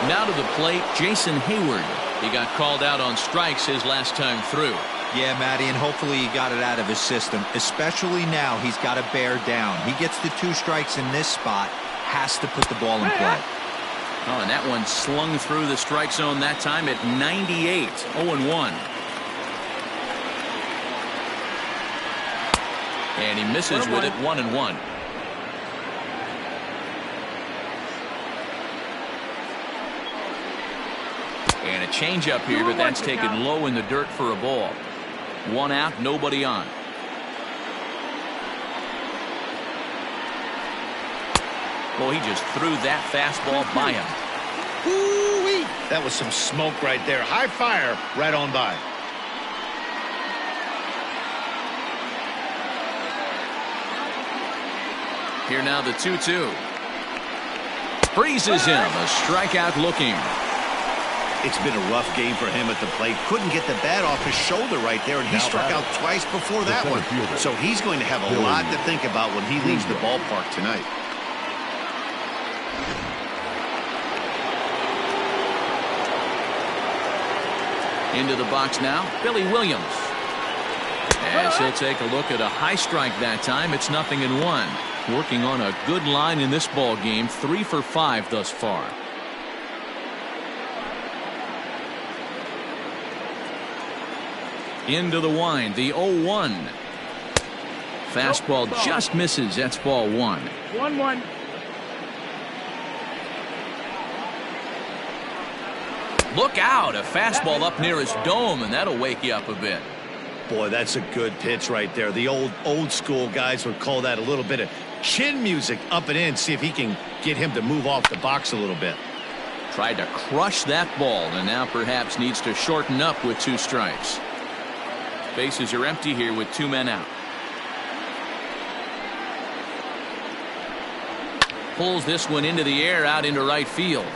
Now to the plate, Jason Hayward. He got called out on strikes his last time through. Yeah, Matty, and hopefully he got it out of his system. Especially now, he's got to bear down. He gets the 2 strikes in this spot, has to put the ball in play. Oh, and that one slung through the strike zone that time at 98. 0-1. And he misses with it. 1-1. And a changeup here, but that's taken low in the dirt for a ball. 1 out, nobody on. Well, he just threw that fastball by him. Ooh-wee. That was some smoke right there. High fire right on by. Here now the 2-2. Freezes him. A strikeout looking. It's been a rough game for him at the plate. Couldn't get the bat off his shoulder right there, and he struck out twice before that one. So he's going to have a lot to think about when he leaves the ballpark tonight. Into the box now, Billy Williams. As he'll take a look at a high strike that time. It's 0-1. Working on a good line in this ball game. 3 for 5 thus far. Into the wind, the 0-1. Fastball just misses. That's ball 1. 1-1. Look out, a fastball up near his dome, and that'll wake you up a bit. Boy, that's a good pitch right there. The old school guys would call that a little bit of chin music up and in. See if he can get him to move off the box a little bit. Tried to crush that ball, and now perhaps needs to shorten up with 2 strikes. Bases are empty here with 2 men out. Pulls this one into the air out into right field.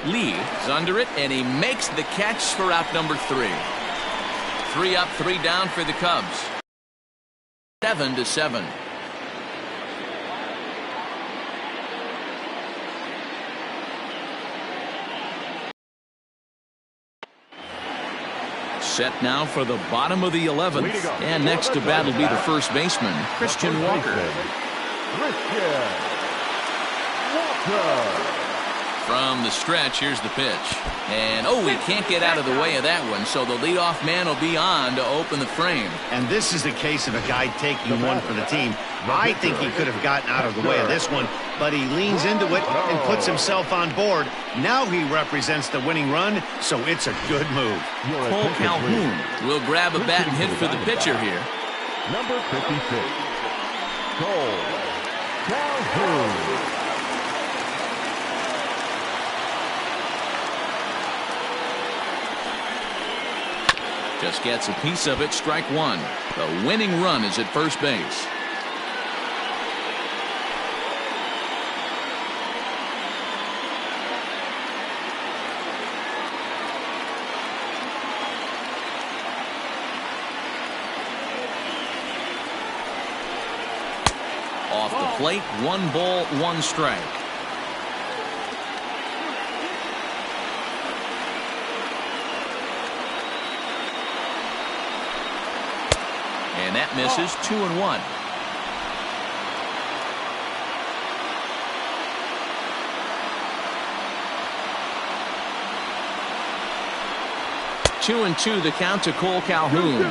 Lee is under it, and he makes the catch for out number 3. 3 up, 3 down for the Cubs. 7-7. Set now for the bottom of the 11th, and next to bat will be the first baseman, Christian Walker. From the stretch, here's the pitch. And, oh, he can't get out of the way of that one, so the leadoff man will be on to open the frame. And this is the case of a guy taking one for the team. I think he could have gotten out of the way of this one, but he leans into it and puts himself on board. Now he represents the winning run, so it's a good move. Cole Calhoun will grab a bat and hit for the pitcher here. Number 56, Cole Calhoun. Just gets a piece of it. Strike one. The winning run is at first base. Off the plate, 1 ball, 1 strike. And that misses. 2-1. Two and two, the count to Cole Calhoun.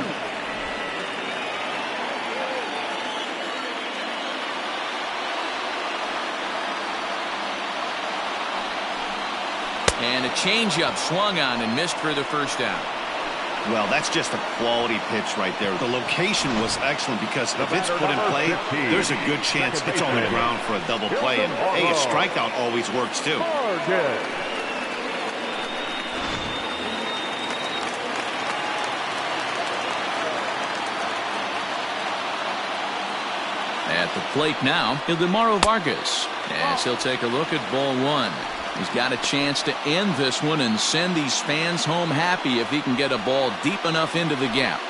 And a changeup swung on and missed for the first out. Well, that's just a quality pitch right there. The location was excellent because if it's put in play, there's a good chance it's on the ground for a double play. And, hey, a strikeout always works, too. At the plate now, Ildemaro Vargas, as he'll take a look at ball one. He's got a chance to end this one and send these fans home happy if he can get a ball deep enough into the gap.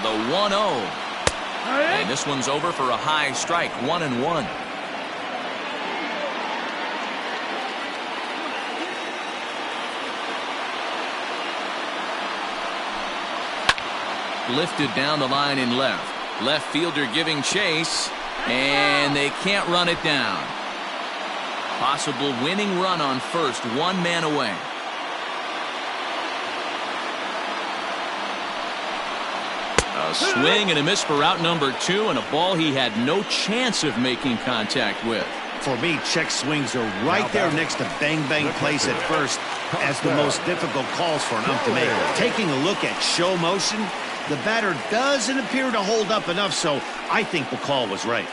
The 1-0. And this one's over for a high strike. 1-1. Lifted down the line in left. Left fielder giving chase, and they can't run it down. Possible winning run on first, 1 man away. A swing and a miss for out number 2, and a ball he had no chance of making contact with. For me, check swings are right there next to bang plays at first as the most difficult calls for an ump to make. Taking a look at show motion, the batter doesn't appear to hold up enough, so I think the call was right.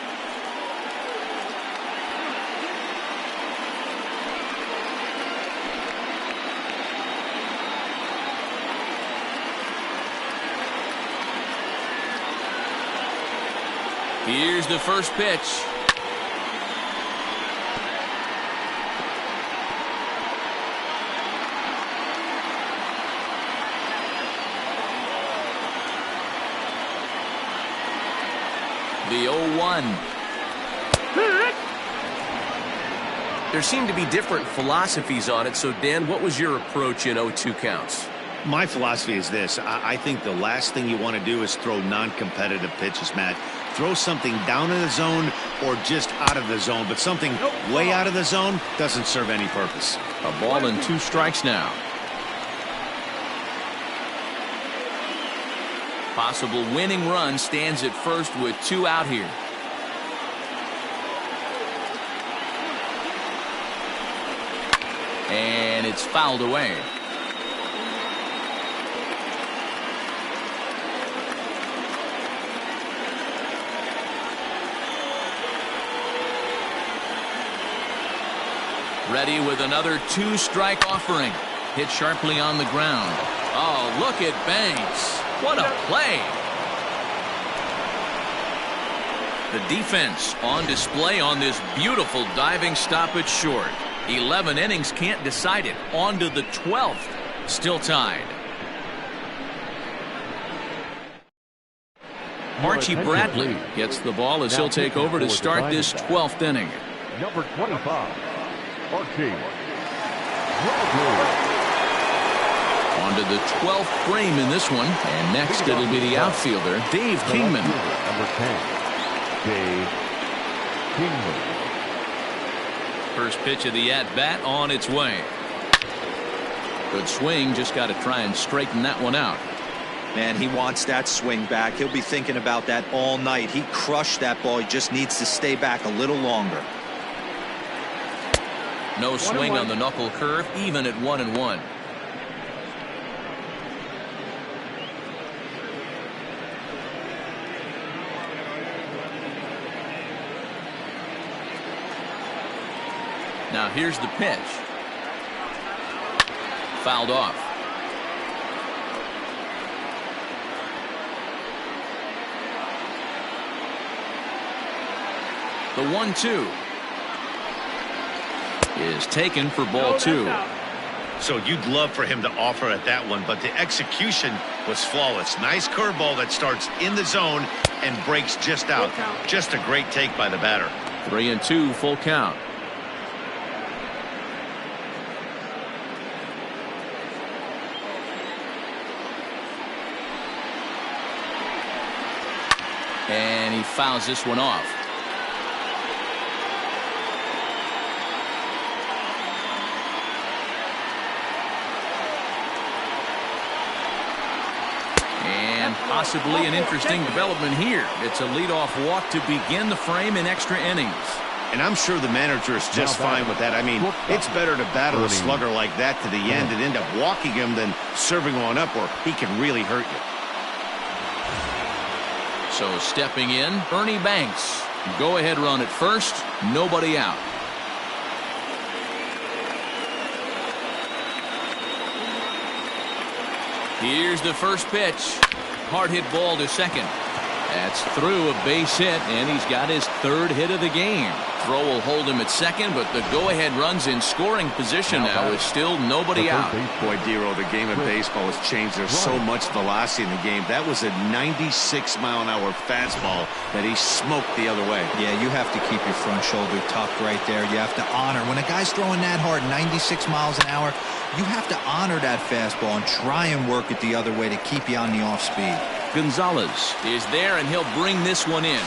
Here's the first pitch. The 0-1. There seemed to be different philosophies on it. So, Dan, what was your approach in 0-2 counts? My philosophy is this. I think the last thing you want to do is throw non-competitive pitches, Matt. Throw something down in the zone or just out of the zone, but something way out of the zone doesn't serve any purpose. A ball and 2 strikes now. Possible winning run stands at first with 2 out here. And it's fouled away. Ready with another 2-strike offering. Hit sharply on the ground. Oh, look at Banks. What a play. The defense on display on this beautiful diving stop at short. 11 innings, can't decide it. On to the 12th. Still tied. Archie Bradley gets the ball as he'll take over to start this 12th inning. Number 25, Archie. On to the 12th frame in this one. And next it'll be the outfielder, Dave Kingman. Number 10, Dave Kingman. First pitch of the at-bat on its way. Good swing, just got to try and straighten that one out. Man, he wants that swing back. He'll be thinking about that all night. He crushed that ball. He just needs to stay back a little longer. No swing on the knuckle curve, even at 1-1. Now here's the pitch. Fouled off. The 1-2 is taken for ball 2. So you'd love for him to offer at that one, but the execution was flawless. Nice curveball that starts in the zone and breaks just out. Just a great take by the batter. 3-2, full count. And he fouls this one off. And possibly an interesting development here. It's a leadoff walk to begin the frame in extra innings. And I'm sure the manager is just fine with that. I mean, it's better to battle a slugger like that to the end and end up walking him than serving one up where he can really hurt you. So stepping in, Ernie Banks. Go ahead run at first, nobody out. Here's the first pitch. Hard hit ball to second. That's through a base hit, and he's got his 3rd hit of the game. Throw will hold him at second, but the go-ahead run's in scoring position now with still nobody out. Boy, Dero, the game of baseball has changed. There's so much velocity in the game. That was a 96-mile-an-hour fastball that he smoked the other way. Yeah, you have to keep your front shoulder tucked right there. You have to honor. When a guy's throwing that hard, 96 miles an hour, you have to honor that fastball and try and work it the other way to keep you on the off speed. Gonzalez is there, and he'll bring this one in.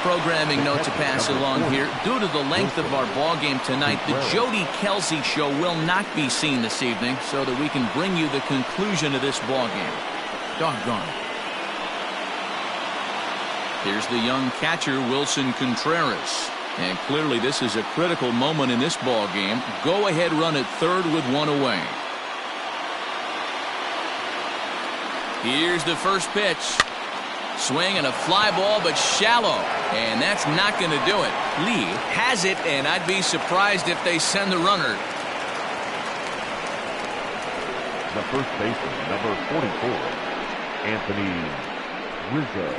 Programming note to pass along here. Due to the length of our ball game tonight, the Jody Kelsey show will not be seen this evening, so that we can bring you the conclusion of this ball game. Doggone. Here's the young catcher, Wilson Contreras. And clearly this is a critical moment in this ball game. Go ahead run at 3rd with 1 away. Here's the first pitch. Swing and a fly ball, but shallow. And that's not going to do it. Lee has it, and I'd be surprised if they send the runner. The first baseman, number 44, Anthony Rizzo.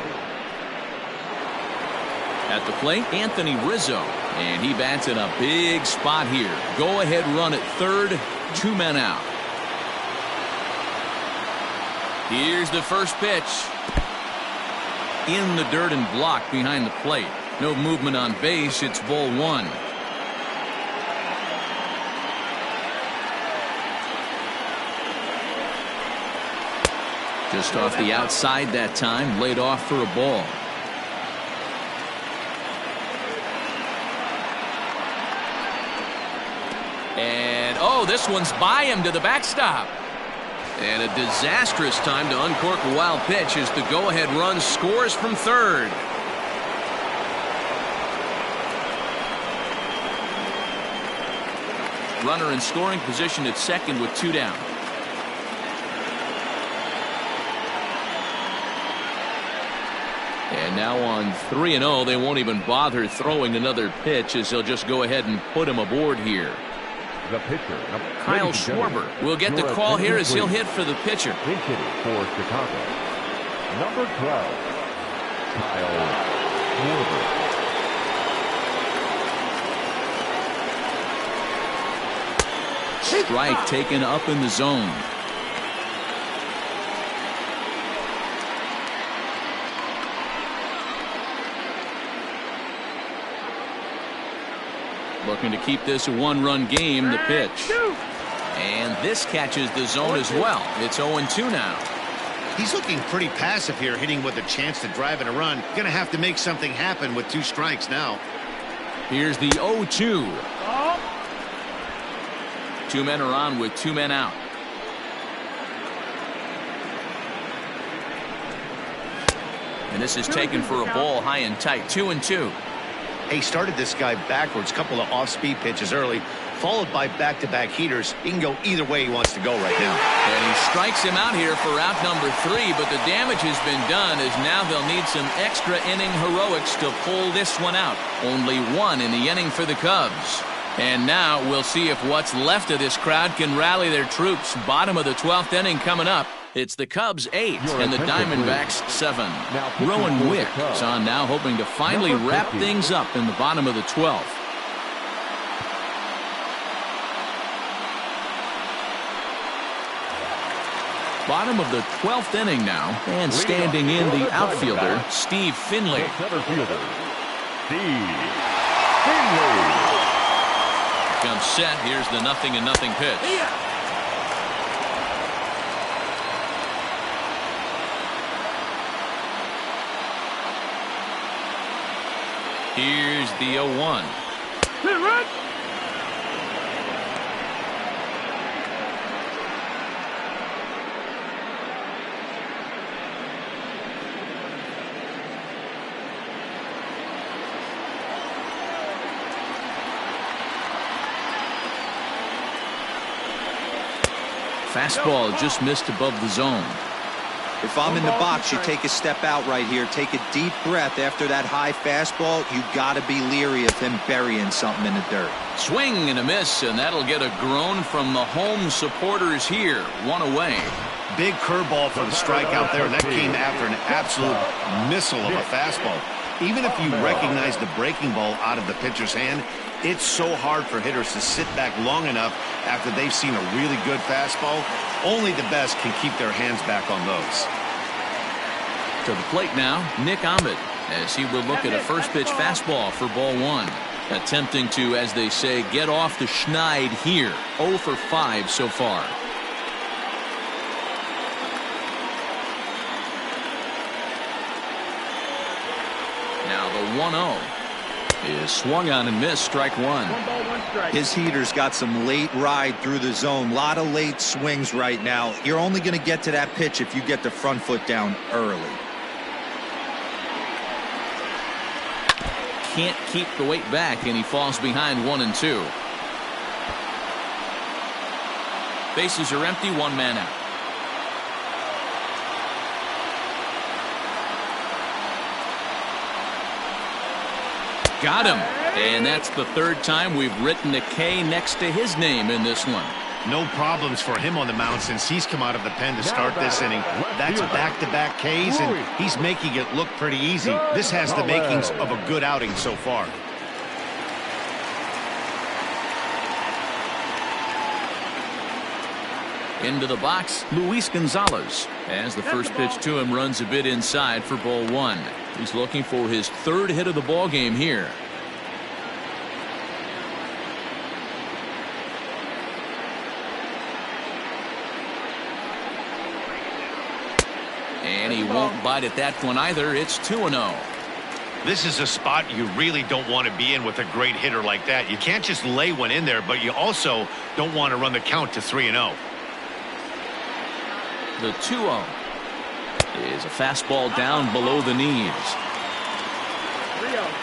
At the plate, Anthony Rizzo, and he bats in a big spot here. Go ahead run at 3rd, 2 men out. Here's the first pitch. In the dirt and blocked behind the plate. No movement on base. It's ball 1. Just off the outside that time, laid off for a ball. And, oh, this one's by him to the backstop. And a disastrous time to uncork a wild pitch as the go-ahead run scores from 3rd. Runner in scoring position at 2nd with 2 down. And now on 3-0, they won't even bother throwing another pitch as they'll just go ahead and put him aboard here. The pitcher, Kyle Schwarber will get the call here as he'll hit for the pitcher. Hitting for Chicago, number 12, Kyle Schwarber. Strike taken up in the zone. Looking to keep this a 1-run game, the pitch. And this catches the zone as well. It's 0-2 now. He's looking pretty passive here, hitting with a chance to drive in a run. Going to have to make something happen with 2 strikes now. Here's the 0-2. 2 men are on with 2 men out. And this is taken for a ball high and tight. 2-2. He started this guy backwards, couple of off-speed pitches early, followed by back-to-back heaters. He can go either way he wants to go right now. And he strikes him out here for out number 3, but the damage has been done as now they'll need some extra inning heroics to pull this one out. Only 1 in the inning for the Cubs. And now we'll see if what's left of this crowd can rally their troops. Bottom of the 12th inning coming up. It's the Cubs 8 and the Diamondbacks 7. Rowan Wick is on now, hoping to finally wrap things up in the bottom of the 12th. Bottom of the 12th inning now, and standing in the outfielder, Steve Finley. Center fielder, Steve Finley. Comes set. Here's the 0-0 pitch. Here's the 0-1. Fastball just missed above the zone. If I'm in the box, you take a step out right here. Take a deep breath after that high fastball. You got to be leery of him burying something in the dirt. Swing and a miss, and that'll get a groan from the home supporters here. 1 away. Big curveball for the strikeout there. That came after an absolute missile of a fastball. Even if you recognize the breaking ball out of the pitcher's hand, it's so hard for hitters to sit back long enough after they've seen a really good fastball. Only the best can keep their hands back on those. To the plate now, Nick Ahmed, as he will look at a first pitch fastball for ball 1. Attempting to, as they say, get off the schneid here. 0 for 5 so far. Now the 1-0 is swung on and missed. Strike 1. 1 ball, 1 strike. His heater's got some late ride through the zone. A lot of late swings right now. You're only going to get to that pitch if you get the front foot down early. Can't keep the weight back, and he falls behind 1 and 2. Bases are empty, 1 man out. Got him. And that's the 3rd time we've written a K next to his name in this one. No problems for him on the mound since he's come out of the pen to start this inning. That's back-to-back Ks, and he's making it look pretty easy. This has the makings of a good outing so far. Into the box, Luis Gonzalez, as the first pitch to him runs a bit inside for ball 1. He's looking for his 3rd hit of the ball game here. And he won't bite at that one either. It's 2-0. This is a spot you really don't want to be in with a great hitter like that. You can't just lay one in there, but you also don't want to run the count to 3-0. The 2-0 is a fastball down below the knees. 3-0.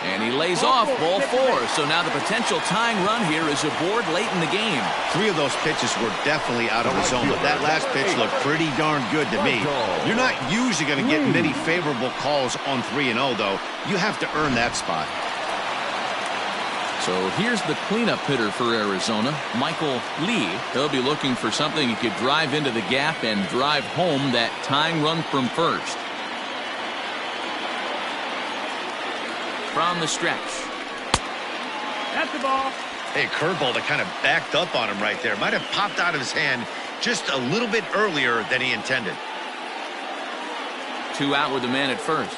And he lays off ball 4. So now the potential tying run here is aboard late in the game. 3 of those pitches were definitely out of the zone, but that last pitch looked pretty darn good to me. You're not usually going to get many favorable calls on 3-0, though. You have to earn that spot. So here's the cleanup hitter for Arizona, Michael Lee. He'll be looking for something he could drive into the gap and drive home that tying run from first. From the stretch. That's the ball. Hey, curveball that kind of backed up on him right there. Might have popped out of his hand just a little bit earlier than he intended. 2 out with the man at first.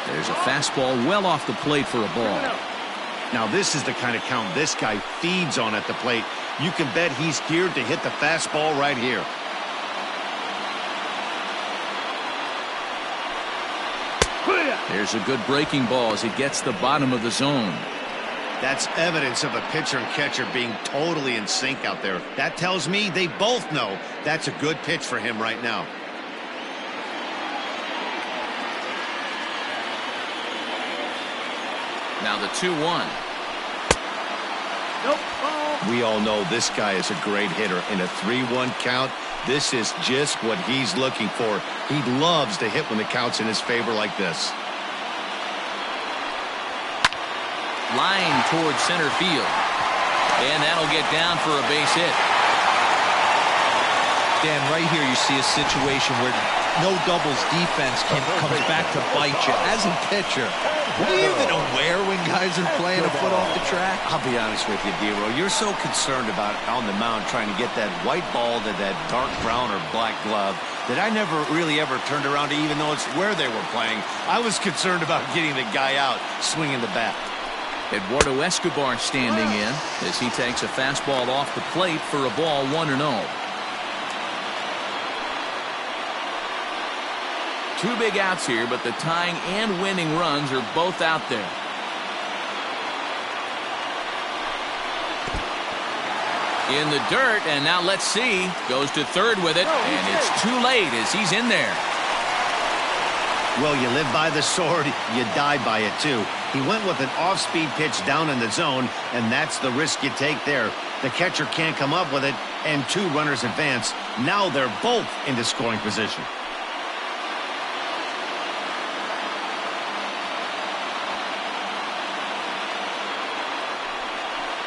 There's a fastball well off the plate for a ball. Now this is the kind of count this guy feeds on at the plate. You can bet he's geared to hit the fastball right here. There's a good breaking ball as he gets the bottom of the zone. That's evidence of a pitcher and catcher being totally in sync out there. That tells me they both know that's a good pitch for him right now. Now the 2-1. Nope, ball. We all know this guy is a great hitter. In a 3-1 count, this is just what he's looking for. He loves to hit when the count's in his favor like this. Line towards center field. And that'll get down for a base hit. Dan, right here you see a situation where no doubles defense comes back to bite you. As a pitcher, are you even aware when guys are playing a foot off the track? I'll be honest with you, D-Roy. You're so concerned about on the mound trying to get that white ball to that dark brown or black glove that I never really ever turned around to even notice where they were playing. I was concerned about getting the guy out swinging the bat. Eduardo Escobar standing in as he takes a fastball off the plate for a ball 1-0. Two big outs here, but the tying and winning runs are both out there. In the dirt, and now let's see. Goes to third with it, and it's too late as he's in there. Well, you live by the sword, you die by it too. He went with an off-speed pitch down in the zone, and that's the risk you take there. The catcher can't come up with it, and two runners advance. Now they're both into scoring position.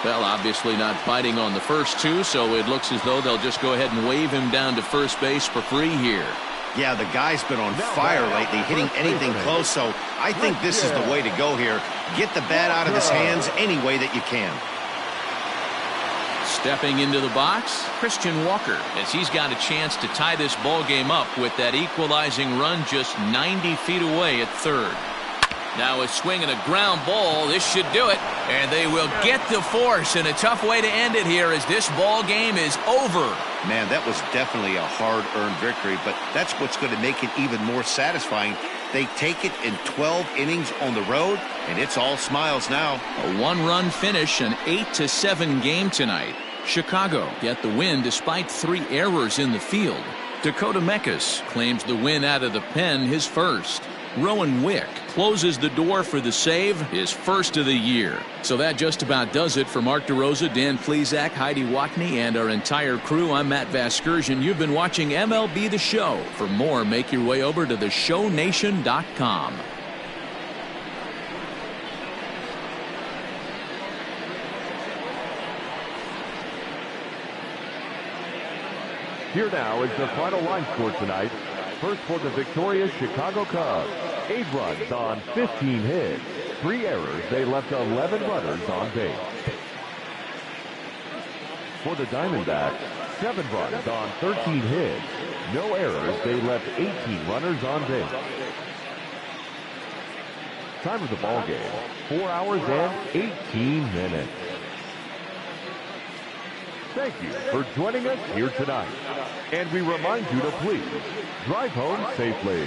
Well, obviously not biting on the first two, so it looks as though they'll just go ahead and wave him down to first base for free here. Yeah, the guy's been on fire lately, hitting anything close, so I think this is the way to go here. Get the bat out of his hands any way that you can. Stepping into the box, Christian Walker, as he's got a chance to tie this ball game up with that equalizing run just 90 feet away at third. Now a swing and a ground ball. This should do it. And they will get the force, and a tough way to end it here as this ball game is over. Man, that was definitely a hard-earned victory, but that's what's going to make it even more satisfying. They take it in 12 innings on the road, and it's all smiles now. A one-run finish, an 8-7 game tonight. Chicago get the win despite 3 errors in the field. Dakota Mekas claims the win out of the pen, his first. Rowan Wick closes the door for the save, his first of the year. So that just about does it for Mark DeRosa, Dan Plesac, Heidi Watney, and our entire crew. I'm Matt Vasgersian. You've been watching MLB The Show. For more, make your way over to theshownation.com. Here now is the final line score tonight. First for the victorious Chicago Cubs. 8 runs on 15 hits. 3 errors. They left 11 runners on base. For the Diamondbacks, 7 runs on 13 hits. No errors. They left 18 runners on base. Time of the ball game, 4 hours and 18 minutes. Thank you for joining us here tonight. And we remind you to please drive home safely.